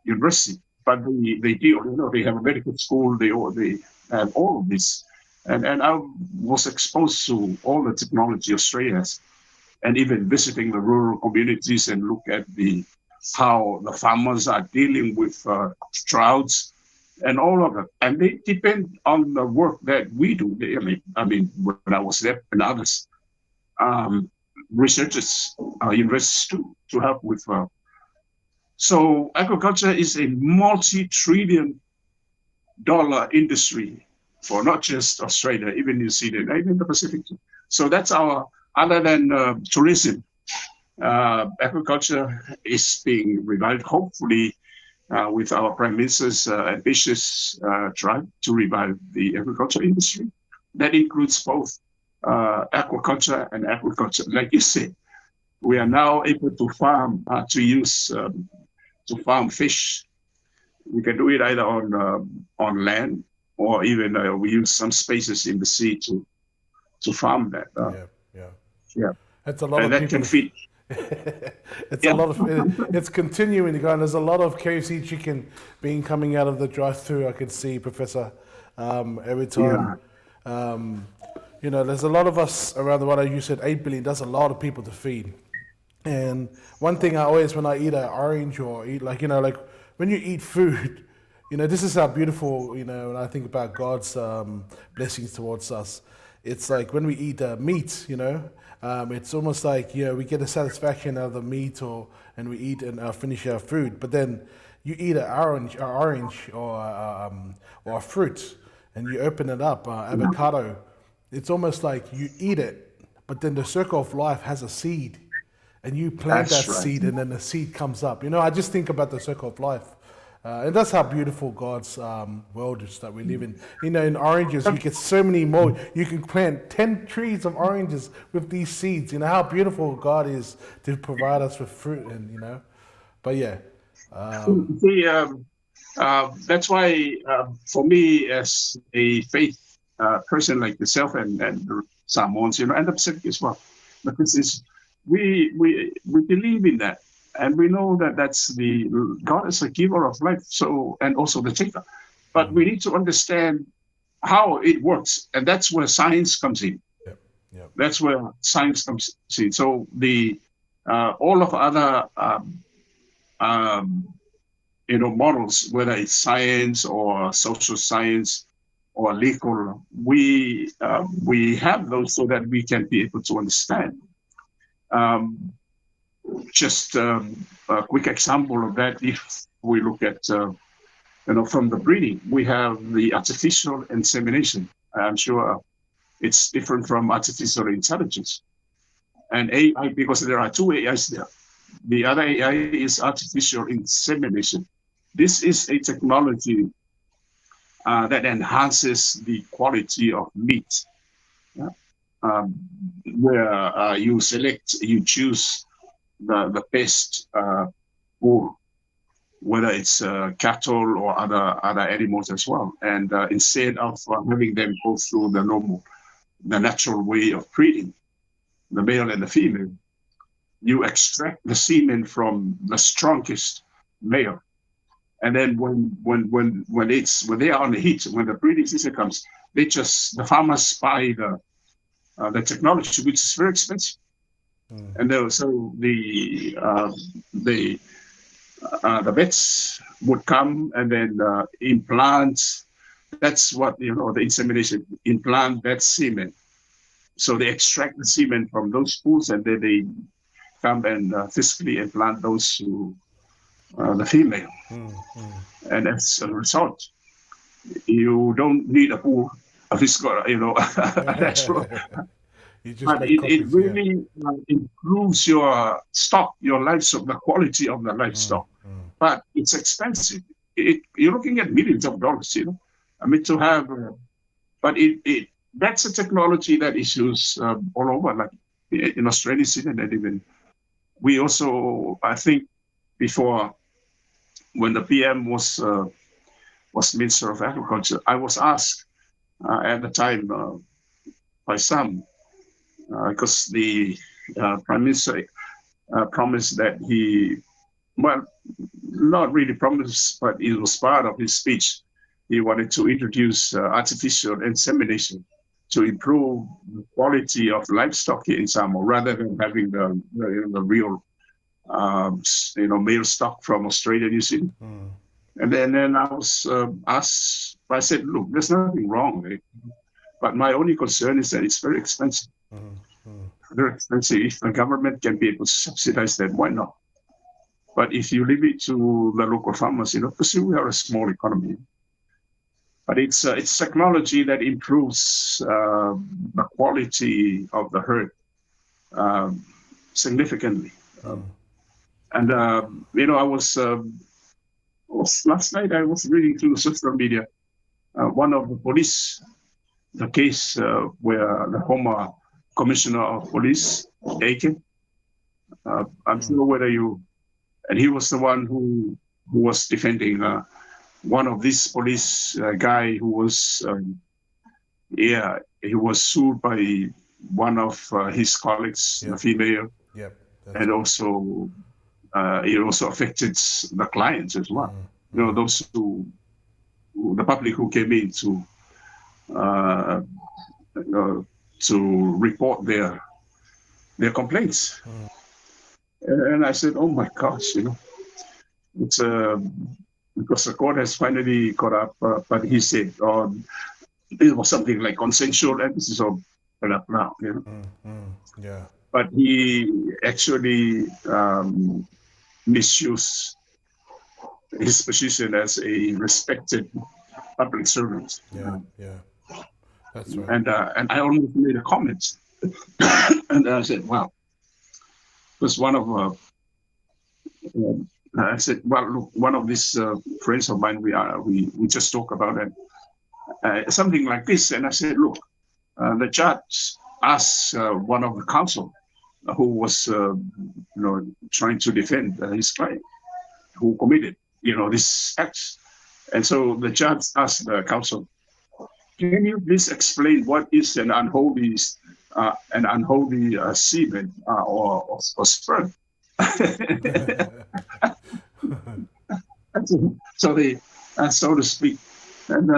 university, but they deal. They have a medical school. They have all of this, and I was exposed to all the technology Australia has, and even visiting the rural communities and look at how the farmers are dealing with droughts and all of it. And they depend on the work that we do. I mean, when I was there and others, researchers, universities to help with. So agriculture is a multi-trillion-dollar industry for not just Australia, even New Zealand, even the Pacific. So that's other than tourism, agriculture is being revived, hopefully with our Prime Minister's ambitious drive to revive the agriculture industry. That includes both aquaculture and agriculture. Like you said, we are now able to farm, to farm fish. We can do it either on land, or even we use some spaces in the sea to farm that. Yeah. That's a lot and of that people. can feed. It's a Yeah, lot of it's continuing to go, and there's a lot of KFC chicken being coming out of the drive-through. I can see, Professor, every time. yeah, Um, there's a lot of us around the world. As you said, 8 billion. That's a lot of people to feed. And one thing I always, when I eat an orange or eat like when you eat food, this is how beautiful, when I think about God's blessings towards us. It's like when we eat meat, it's almost like, we get a satisfaction out of the meat and we eat and finish our food. But then you eat an orange or a fruit and you open it up, avocado. It's almost like you eat it, but then the circle of life has a seed and you plant that that's right. seed and then the seed comes up. I just think about the circle of life. And that's how beautiful God's world is that we live in. In oranges, you get so many more. You can plant 10 trees of oranges with these seeds. How beautiful God is to provide us with fruit. But yeah. See, that's why for me, as a faith person like yourself and Samoans, and the Pacific as well, but this is we believe in that, and we know that that's the God is a giver of life, so and also the taker. But we need to understand how it works, and that's where science comes in. Yep. Yep. That's where science comes in. So the all of other um, models, whether it's science or social science or legal, we have those so that we can be able to understand. Um, just a quick example of that, if we look at from the breeding, we have the artificial insemination. I'm sure it's different from artificial intelligence and AI, because there are two AIs there. The other AI is artificial insemination. This is a technology that enhances the quality of meat, yeah? Where you choose the best bull, whether it's cattle or other animals as well. And instead of having them go through the natural way of breeding, the male and the female, you extract the semen from the strongest male. And then when they are on the heat, when the breeding season comes, the farmers buy the technology, which is very expensive. And so the vets would come and then implant. That's what the insemination, implant that semen. So they extract the semen from those pools, and then they come and physically implant those to the female. And as a result, you don't need a pool, a physical, a natural. You just But make it copies, yeah. really improves your stock, your livestock, the quality of the livestock. But it's expensive. You're looking at millions of dollars, I mean, to have, but that's a technology that is used all over, like in Australia, Sydney, and even we also, I think, before when the PM was Minister of Agriculture, I was asked at the time by some, because the Prime Minister promised that well, not really promised, but it was part of his speech. He wanted to introduce artificial insemination to improve the quality of livestock here in Samoa, rather than having the real male stock from Australia, New Zealand. And then I was asked, I said, look, there's nothing wrong with it. But my only concern is that it's very expensive. Very expensive. If the government can be able to subsidize that, why not? But if you leave it to the local farmers, because we are a small economy. But it's technology that improves the quality of the herd significantly. And I was last night I was reading through social media one of the police, the case where the former commissioner of police, Aiken, I'm sure whether and he was the one who was defending one of these police guy who was, he was sued by one of his colleagues, the female. Yep. That's and also it also affected the clients as well. You know, those the public who came in uh, uh, to report their complaints. And I said, oh my gosh, you know, it's because the court has finally caught up, but he said, oh, it was something like consensual emphasis of now, you know. Yeah. But he actually misused his position as a respected public servant. Yeah. Yeah. That's right. And I almost made a comment, and I said, "Wow," because one of I said, "Well, look, one of these friends of mine, we just talk about it, something like this," and I said, "Look, the judge asked one of the counsel who was, trying to defend his client who committed, this act, and so the judge asked the counsel, can you please explain what is an unholy semen or sperm?" So they, so to speak, and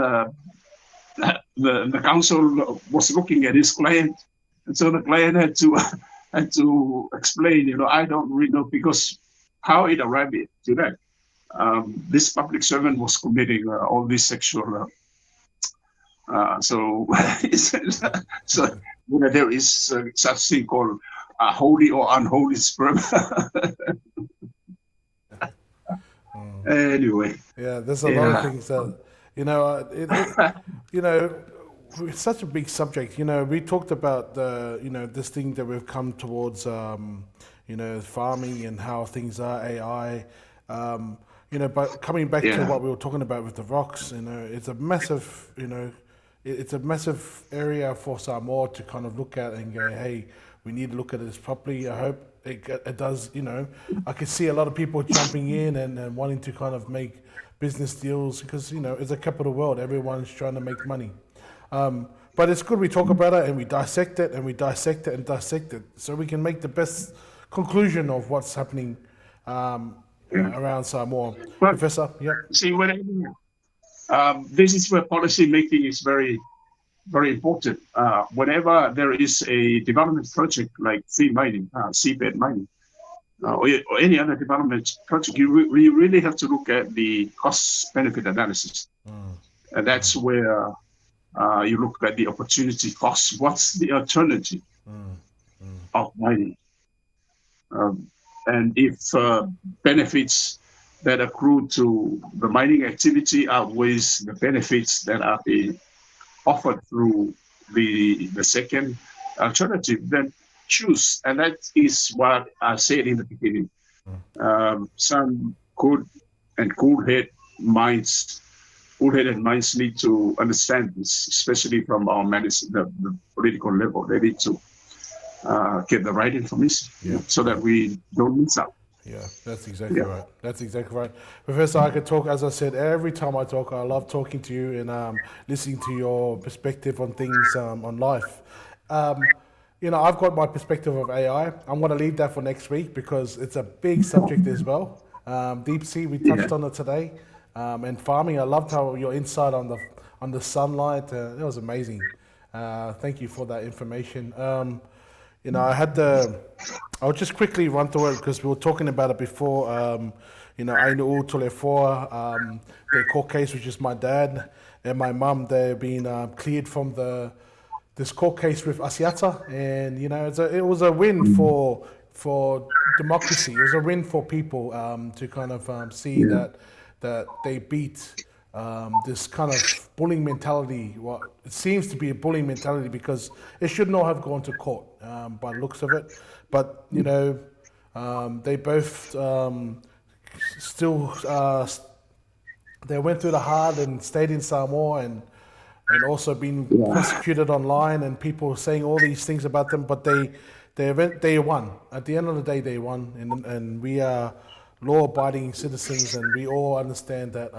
the counsel was looking at his client, and so the client had to explain. I don't really know because how it arrived to that. This public servant was committing all these sexual. So there is such thing called holy or unholy sperm. Anyway. Yeah, there's a lot of things that it's such a big subject. We talked about this thing that we've come towards, farming and how things are AI. But coming back to what we were talking about with the rocks, it's a massive, it's a massive area for Samoa to kind of look at and go, hey, we need to look at this properly. I hope it does, I can see a lot of people jumping in and wanting to kind of make business deals because, it's a capital world. Everyone's trying to make money. But it's good we talk about it and we dissect it and we dissect it and dissect it so we can make the best conclusion of what's happening around Samoa. But, Professor, yeah. See, this is where policy making is very, very important. Whenever there is a development project like seabed mining, or any other development project, we really have to look at the cost-benefit analysis. And that's where you look at the opportunity cost. What's the alternative of mining? And if benefits that accrue to the mining activity outweighs the benefits that are being offered through the second alternative, then choose. And that is what I said in the beginning. Some good and cool-headed minds need to understand this, especially from our the political level. They need to get the right information so that we don't miss out. Yeah, that's exactly right. That's exactly right. Professor, I could talk, as I said, every time I talk, I love talking to you and listening to your perspective on things on life. I've got my perspective of AI. I'm going to leave that for next week because it's a big subject as well. Deep sea, we touched on it today. And farming, I loved how your insight on the sunlight. It was amazing. Thank you for that information. I'll just quickly run through it because we were talking about it before. Ainu Tolefoa, their court case, which is my dad and my mum, they're being cleared from this court case with Asiata, and it was a win for democracy. It was a win for people to kind of see that they beat this kind of bullying mentality. What it seems to be a bullying mentality because it should not have gone to court by the looks of it. But they both still they went through the hard and stayed in Samoa and also been prosecuted online and people saying all these things about them. But they won. At the end of the day, they won, and we are law-abiding citizens, and we all understand that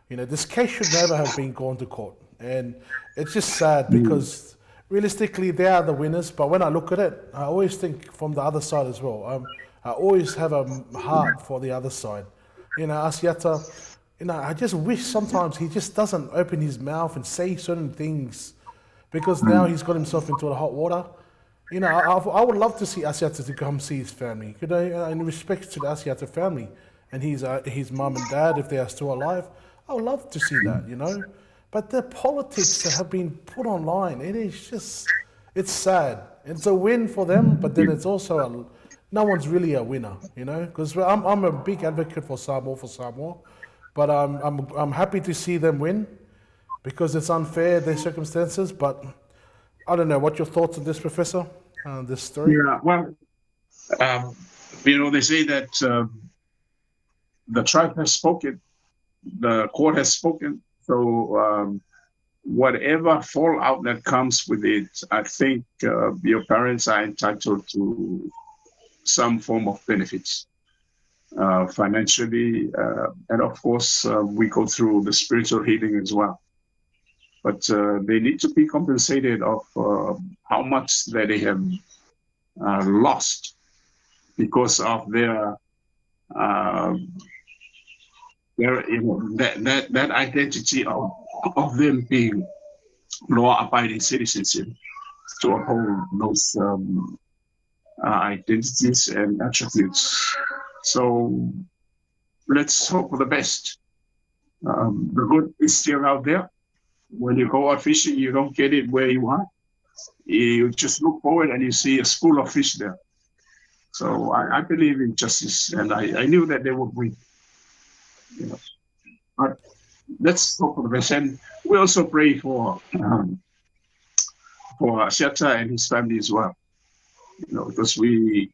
this case should never have been gone to court. And it's just sad because realistically, they are the winners. But when I look at it, I always think from the other side as well. I always have a heart for the other side. Asiata, I just wish sometimes he just doesn't open his mouth and say certain things because now he's got himself into the hot water. I would love to see Asiata to come see his family. In respect to the Asiata family and his mum and dad, if they are still alive, I would love to see that. But the politics that have been put online, it's sad. It's a win for them, but then it's also no one's really a winner, because I'm a big advocate for Samoa, but I'm happy to see them win because it's unfair, their circumstances, but I don't know. What your thoughts on this, Professor? This story? Yeah, well, they say that the tribe has spoken, the court has spoken. So whatever fallout that comes with it, I think your parents are entitled to some form of benefits financially, and of course we go through the spiritual healing as well. But they need to be compensated of how much that they have lost because of their that identity of them being law-abiding citizens to uphold those identities and attributes. So let's hope for the best. The good is still out there. When you go out fishing, you don't get it where you want. You just look forward and you see a school of fish there. So I believe in justice, and I knew that they would win. But let's hope for the best. And we also pray for Shata and his family as well. Because we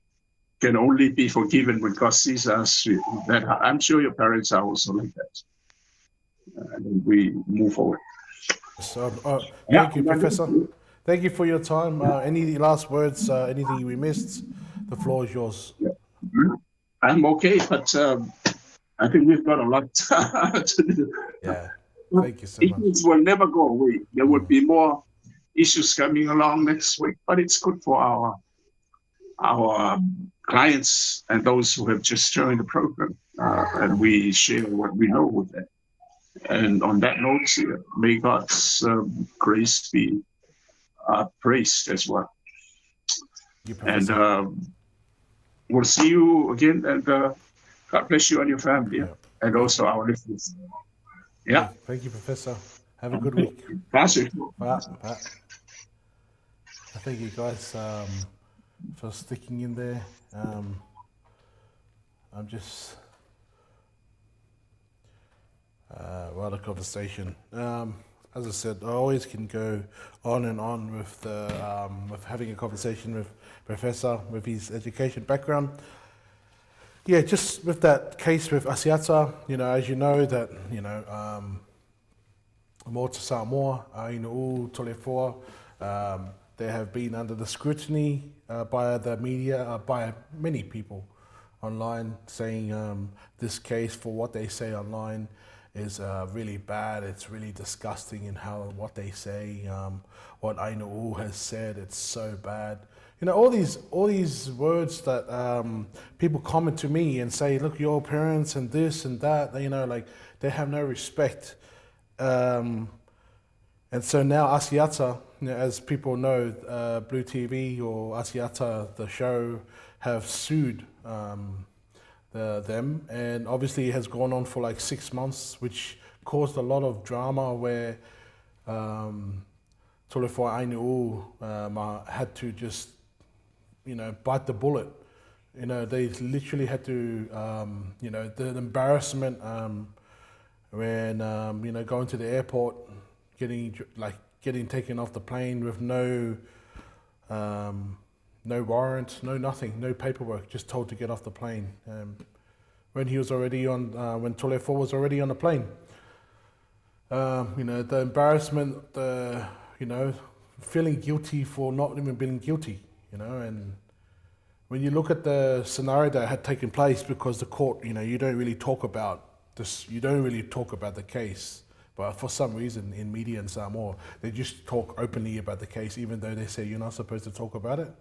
can only be forgiven when God sees us. That I'm sure your parents are also like that. And we move forward. So, thank you, Professor. Thank you for your time. Any last words? Anything we missed? The floor is yours. Yeah. I'm okay, but I think we've got a lot to do. Yeah. Thank you so much. Issues will never go away. There will be more issues coming along next week, but it's good for our clients and those who have just joined the program, and we share what we know with them. And on that note, may God's grace be praised as well. And we'll see you again, and God bless you and your family, and also our listeners. Yeah. Thank you, Professor. Have a good week. Bye. Thank you, guys, for sticking in there. I'm just what a conversation. As I said, I always can go on and on with the with having a conversation with Professor with his education background. Yeah, just with that case with Asiata, as you know that more to Samoa, Tolefoa, they have been under the scrutiny by the media, by many people online, saying this case, for what they say online, is really bad. It's really disgusting in what they say, what Ainuu has said. It's so bad. All these words that people comment to me and say, look, your parents and this and that. Like they have no respect. And so now Asiata, as people know, Blue TV or Asiata, the show, have sued them, and obviously it has gone on for like 6 months, which caused a lot of drama where Tolefoa Ainuu had to just bite the bullet. They literally had to the embarrassment when going to the airport, getting taken off the plane with no warrant, no nothing, no paperwork, just told to get off the plane. When he was already on, when Tolefoa was already on the plane. The embarrassment, feeling guilty for not even being guilty, and when you look at the scenario that had taken place, because the court, you don't really talk about this, you don't really talk about the case But for some reason in media in Samoa, they just talk openly about the case, even though they say you're not supposed to talk about it.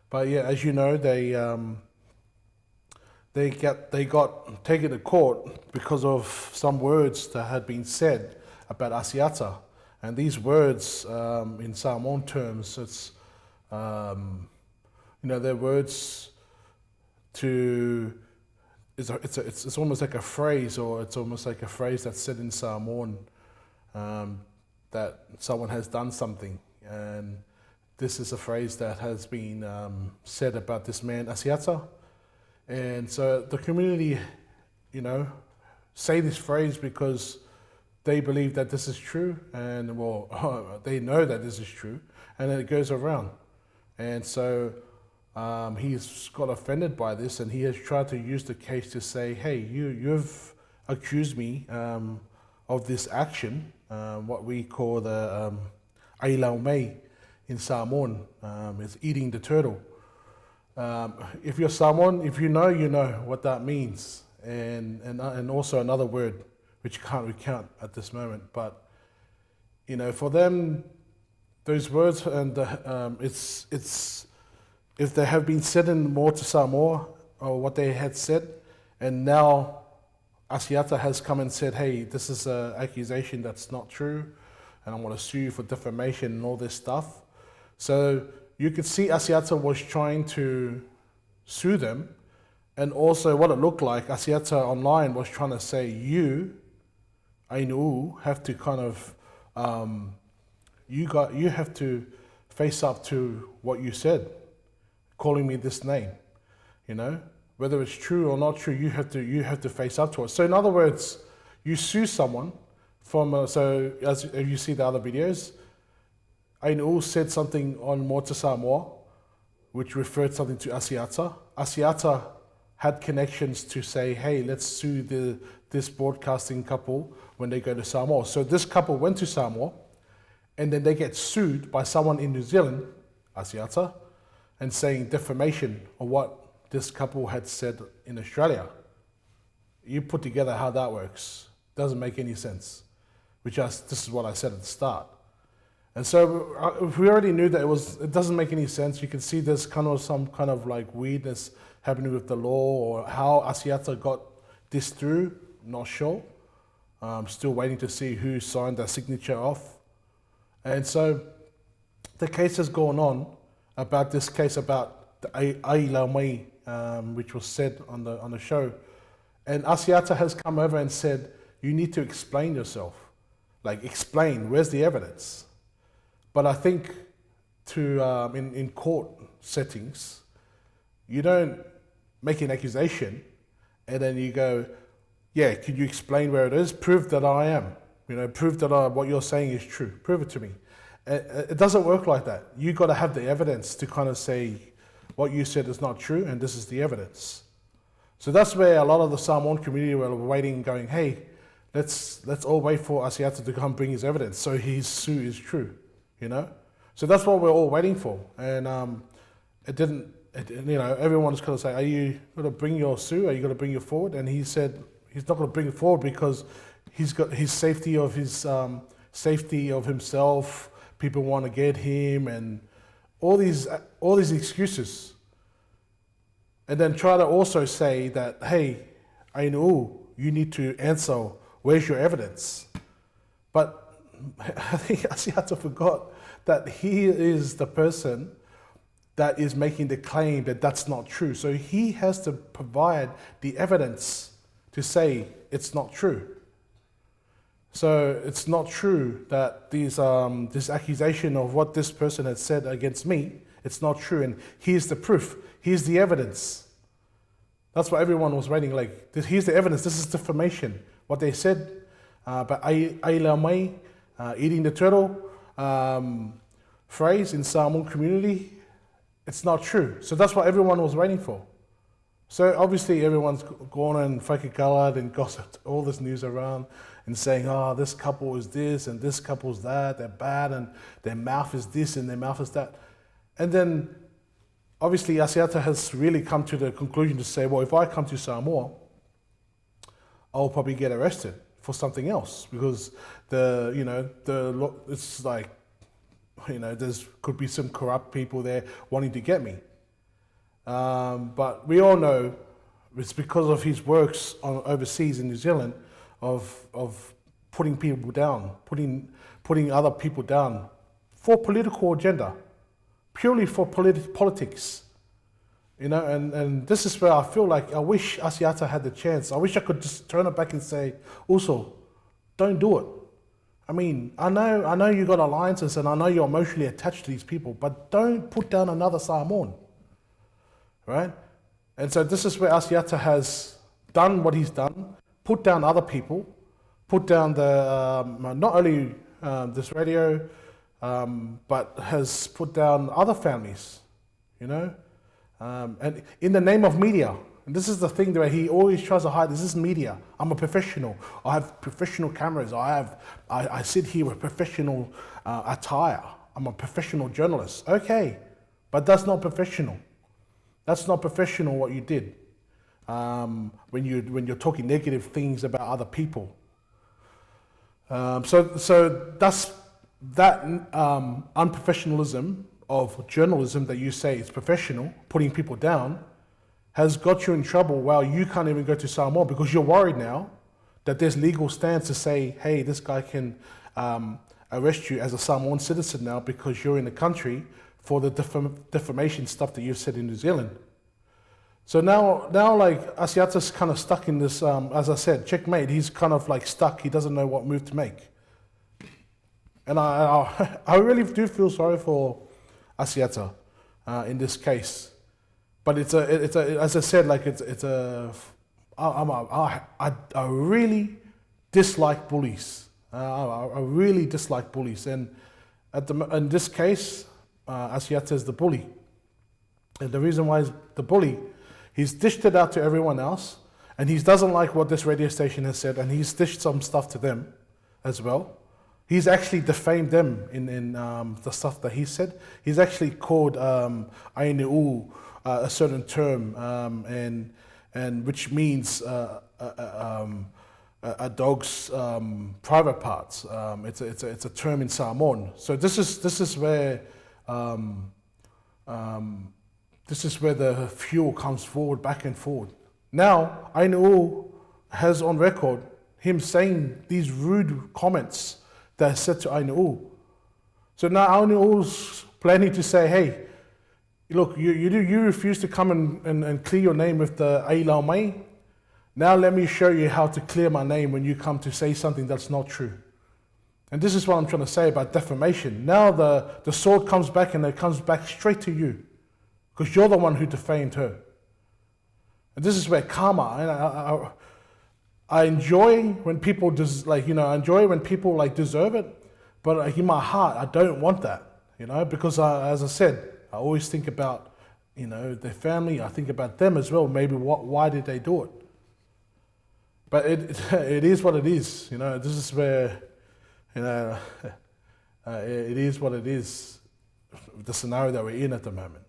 But yeah, as you know, they got taken to court because of some words that had been said about Asiata. And these words, in Samoan terms, they're words to, it's almost like a phrase, or it's almost like a phrase that's said in Samoan, that someone has done something. And this is a phrase that has been said about this man, Asiata. And so the community, say this phrase because they believe that this is true, and they know that this is true, and then it goes around. And so he's got offended by this, and he has tried to use the case to say, hey, you've accused me of this action, what we call the ailau mei in Samoan, is eating the turtle. If you're Samoan, if you know what that means, and also another word which can't recount at this moment. But for them, those words, and it's if they have been said in more to Samoa, or what they had said, and now Asiata has come and said, hey, this is an accusation that's not true, and I'm going to sue you for defamation and all this stuff. So you could see Asiata was trying to sue them, and also what it looked like, Asiata online was trying to say, you, Ainu, have to kind of, you have to face up to what you said, calling me this name, whether it's true or not true, you have to face up to it. So in other words, you sue someone from, so as you see the other videos, Ainu said something on Motu Samoa, which referred something to Asiata. Asiata had connections to say, hey, let's sue this broadcasting couple when they go to Samoa. So this couple went to Samoa, and then they get sued by someone in New Zealand, Asiata, and saying defamation of what this couple had said in Australia. You put together how that works. Doesn't make any sense. This is what I said at the start. And so we already knew that it doesn't make any sense. You can see there's some kind of like weirdness happening with the law, or how Asiata got this through, not sure. Still waiting to see who signed that signature off. And so the case has gone on about this case about the ailau mei, which was said on the show. And Asiata has come over and said, you need to explain yourself. Like, explain, where's the evidence? But I think in court settings, you don't make an accusation and then you go, yeah, could you explain where it is? Prove that I am. Prove that what you're saying is true. Prove it to me. It doesn't work like that. You got to have the evidence to kind of say what you said is not true, and this is the evidence. So that's where a lot of the Samoan community were waiting, going, hey, let's all wait for Asiata to come bring his evidence, so his sue is true. So that's what we're all waiting for, and everyone's going to say, are you going to bring your sue? Are you going to bring it forward? And he said he's not going to bring it forward because he's got his safety of himself. People want to get him, and all these excuses, and then try to also say that, hey, Ainu, you need to answer. Where's your evidence? But I think Asiata forgot that he is the person that is making the claim that that's not true. So he has to provide the evidence to say it's not true. So it's not true that this accusation of what this person had said against me, it's not true. And here's the proof. Here's the evidence. That's what everyone was waiting, like, here's the evidence. This is defamation. What they said about ailau mei, eating the turtle, phrase in Samoan community, it's not true. So that's what everyone was waiting for. So obviously everyone's gone and whakakala and gossiped all this news around and saying, oh, this couple is this and this couple's that, they're bad, and their mouth is this and their mouth is that. And then obviously Asiata has really come to the conclusion to say, well, if I come to Samoa, I'll probably get arrested for something else, because it's like, there's could be some corrupt people there wanting to get me. But we all know it's because of his works overseas in New Zealand of putting people down, putting other people down for political agenda, purely for politics. And this is where I feel like I wish Asiata had the chance. I wish I could just turn it back and say, also, don't do it. I mean, I know you got alliances and I know you're emotionally attached to these people, but don't put down another Samoan, right? And so this is where Asiata has done what he's done, put down other people, put down the not only this radio, but has put down other families, and in the name of media. And this is the thing that he always tries to hide. This is media. I'm a professional. I have professional cameras. I sit here with professional attire. I'm a professional journalist. Okay, but that's not professional. That's not professional what you did. When you're talking negative things about other people. So that's that unprofessionalism of journalism that you say is professional, putting people down, has got you in trouble while you can't even go to Samoa because you're worried now that there's legal stands to say, hey, this guy can arrest you as a Samoan citizen now because you're in the country for the defamation stuff that you've said in New Zealand. So now like Asiata's kind of stuck in this, as I said, checkmate. He's kind of like stuck. He doesn't know what move to make. And I really do feel sorry for Asiata in this case. But it's a as I said, like I really dislike bullies. I really dislike bullies, and in this case, Asiata is the bully. And the reason why he's the bully, he's dished it out to everyone else, and he doesn't like what this radio station has said, and he's dished some stuff to them as well. He's actually defamed them in the stuff that he said. He's actually called Aine'u a certain term, and which means a dog's private parts. It's a term in Samoan. So this is where the fuel comes forward, back and forward. Now Aine'u has on record him saying these rude comments that are said to Aine'u. So now Aine'u's planning to say, hey, look, you refuse to come and clear your name with the Ailau Mai. Now let me show you how to clear my name when you come to say something that's not true. And this is what I'm trying to say about defamation. Now the sword comes back and it comes back straight to you because you're the one who defamed her. And this is where karma, and I enjoy when people I enjoy when people like deserve it, but in my heart I don't want that, because as I said, I always think about their family. I think about them as well. Maybe why did they do it? But it is what it is. This is where it is what it is. The scenario that we're in at the moment.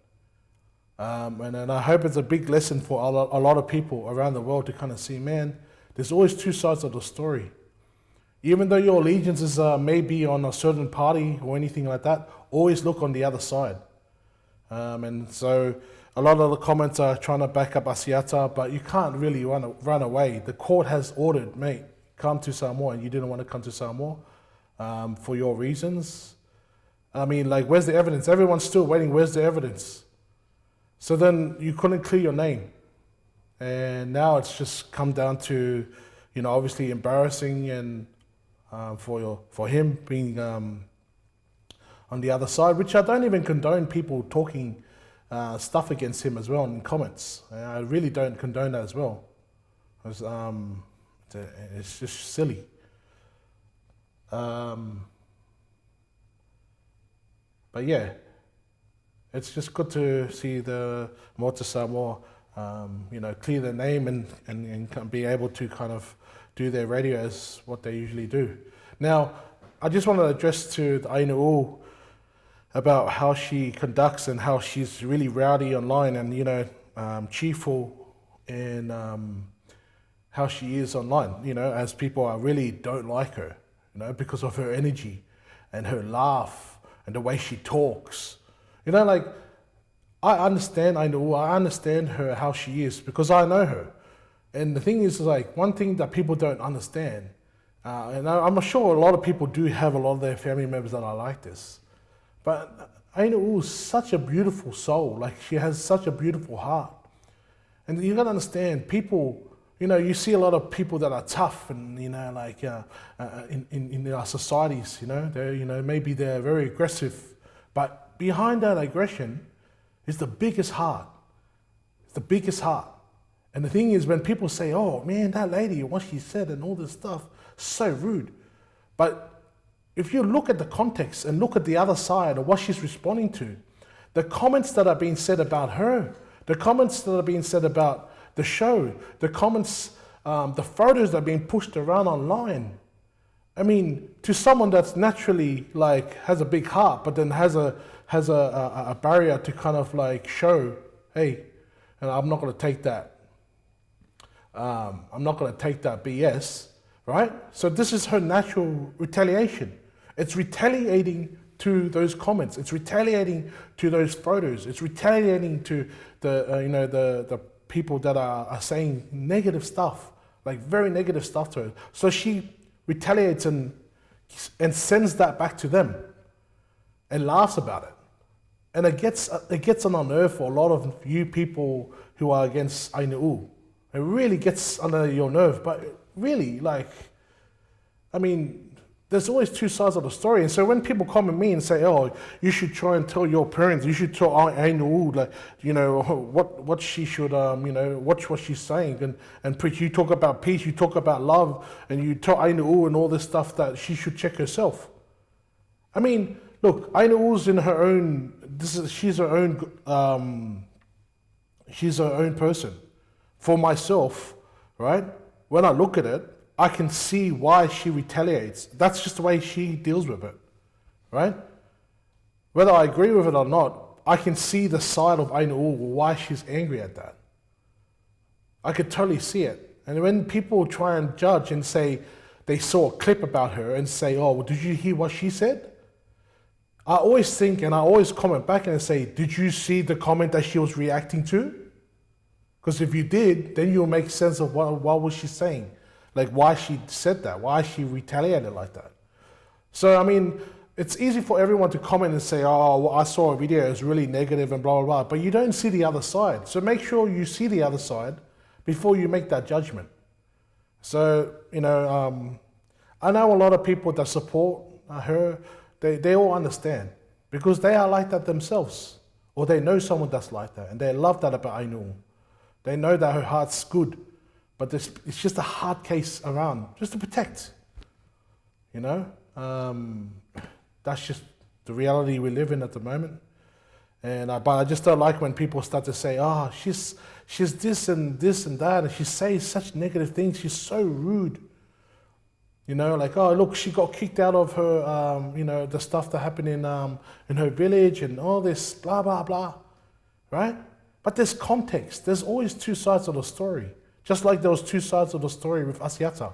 And I hope it's a big lesson for a lot of people around the world to kind of see, man, there's always two sides of the story. Even though your allegiance is maybe on a certain party or anything like that, always look on the other side. And so a lot of the comments are trying to back up Asiata, but you can't really run away. The court has ordered, mate, come to Samoa, and you didn't want to come to Samoa for your reasons. I mean, like, where's the evidence? Everyone's still waiting. Where's the evidence? So then you couldn't clear your name. And now it's just come down to, obviously embarrassing and for him being on the other side, which I don't even condone people talking stuff against him as well in comments. I really don't condone that as well. It's just silly. But yeah, it's just good to see the Motu Samoa, clear their name and be able to kind of do their radio as what they usually do. Now, I just want to address to the Aine'u about how she conducts and how she's really rowdy online and, cheerful, and how she is online, as people are really don't like her, because of her energy and her laugh and the way she talks. Like, I understand her, how she is, because I know her. And the thing is, like, one thing that people don't understand, and I'm sure a lot of people do have a lot of their family members that are like this, but Aina is such a beautiful soul. Like, she has such a beautiful heart. And you gotta understand, people, you see a lot of people that are tough and, in our societies, maybe they're very aggressive, but behind that aggression is the biggest heart. It's the biggest heart. And the thing is, when people say, oh man, that lady, what she said and all this stuff, so rude. But if you look at the context and look at the other side of what she's responding to, the comments that are being said about her, the comments that are being said about the show, the comments, the photos that are being pushed around online. I mean, to someone that's naturally like has a big heart, but then has a barrier to kind of like show, hey, and I'm not going to take that. I'm not going to take that BS, right? So this is her natural retaliation. It's retaliating to those comments. It's retaliating to those photos. It's retaliating to the people that are saying negative stuff, like very negative stuff to her. So she retaliates and sends that back to them and laughs about it. And it gets on our nerve for a lot of you people who are against Ainu. It really gets under your nerve. But really, like, I mean, there's always two sides of the story. And so when people come at me and say, oh, you should try and tell your parents, you should tell Ainu, like, what she should, watch what she's saying and preach. You talk about peace, you talk about love, and you tell Ainu and all this stuff that she should check herself. I mean, look, Ainu's in her own, she's her own person. For myself, right? When I look at it, I can see why she retaliates. That's just the way she deals with it, right? Whether I agree with it or not, I can see the side of Ainu, why she's angry at that. I could totally see it. And when people try and judge and say they saw a clip about her and say, oh, well, did you hear what she said? I always think and I always comment back and say, did you see the comment that she was reacting to? Because if you did, then you'll make sense of what was she saying. Like why she said that, why she retaliated like that. So, I mean, it's easy for everyone to comment and say, oh, well, I saw a video, it's really negative and blah, blah, blah. But you don't see the other side. So make sure you see the other side before you make that judgment. So, I know a lot of people that support her, they all understand. Because they are like that themselves. Or they know someone that's like that. And they love that about Ainu. They know that her heart's good. But it's just a hard case around, just to protect. That's just the reality we live in at the moment. And but I just don't like when people start to say, oh, she's this and that, and she says such negative things, she's so rude. Like, oh, look, she got kicked out of her, the stuff that happened in her village and all this, blah, blah, blah, right? But there's context. There's always two sides of the story. Just like there was two sides of the story with Asiata.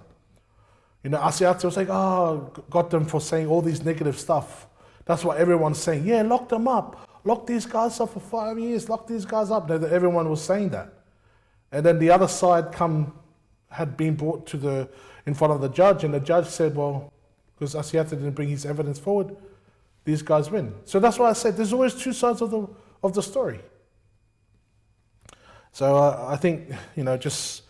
Asiata was like, oh, got them for saying all these negative stuff. That's what everyone's saying. Yeah, lock them up. Lock these guys up for 5 years. Lock these guys up. Everyone was saying that. And then the other side had been brought in front of the judge, and the judge said, well, because Asiata didn't bring his evidence forward, these guys win. So that's why I said there's always two sides of the story. So I think, just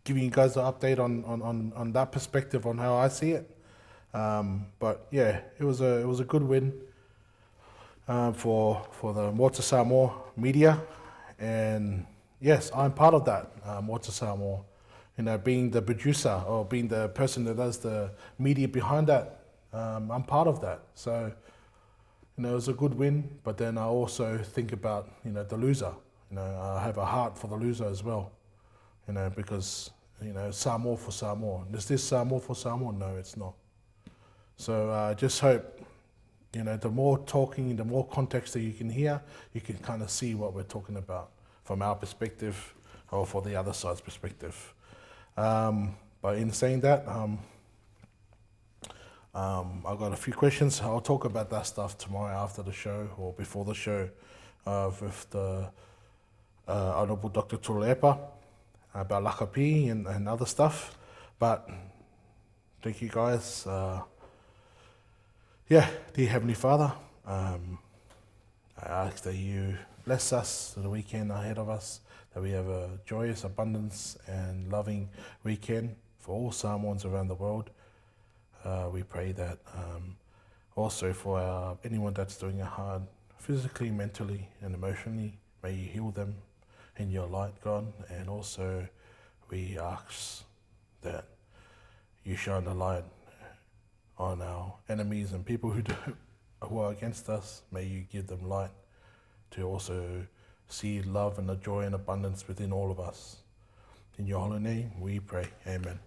giving you guys an update on that perspective on how I see it. But yeah, it was a good win for the Moata Samoa media, and yes, I'm part of that Moata Samoa. Being the producer or being the person that does the media behind that, I'm part of that. So it was a good win. But then I also think about the loser. I have a heart for the loser as well, because, Samoa for Samoa. Is this Samoa for Samoa? No, it's not. So I just hope, the more talking, the more context that you can hear, you can kind of see what we're talking about from our perspective or for the other side's perspective. But in saying that, I've got a few questions. I'll talk about that stuff tomorrow after the show or before the show with the Honourable Dr. Tulepa about Lakapi and other stuff. But thank you guys. Dear Heavenly Father, I ask that you bless us to the weekend ahead of us, that we have a joyous, abundance and loving weekend for all Samoans around the world. We pray that also for anyone that's doing it hard, physically, mentally and emotionally, may you heal them in your light, God. And also we ask that you shine the light on our enemies and people who are against us. May you give them light to also see love and the joy and abundance within all of us. In your holy name we pray. Amen.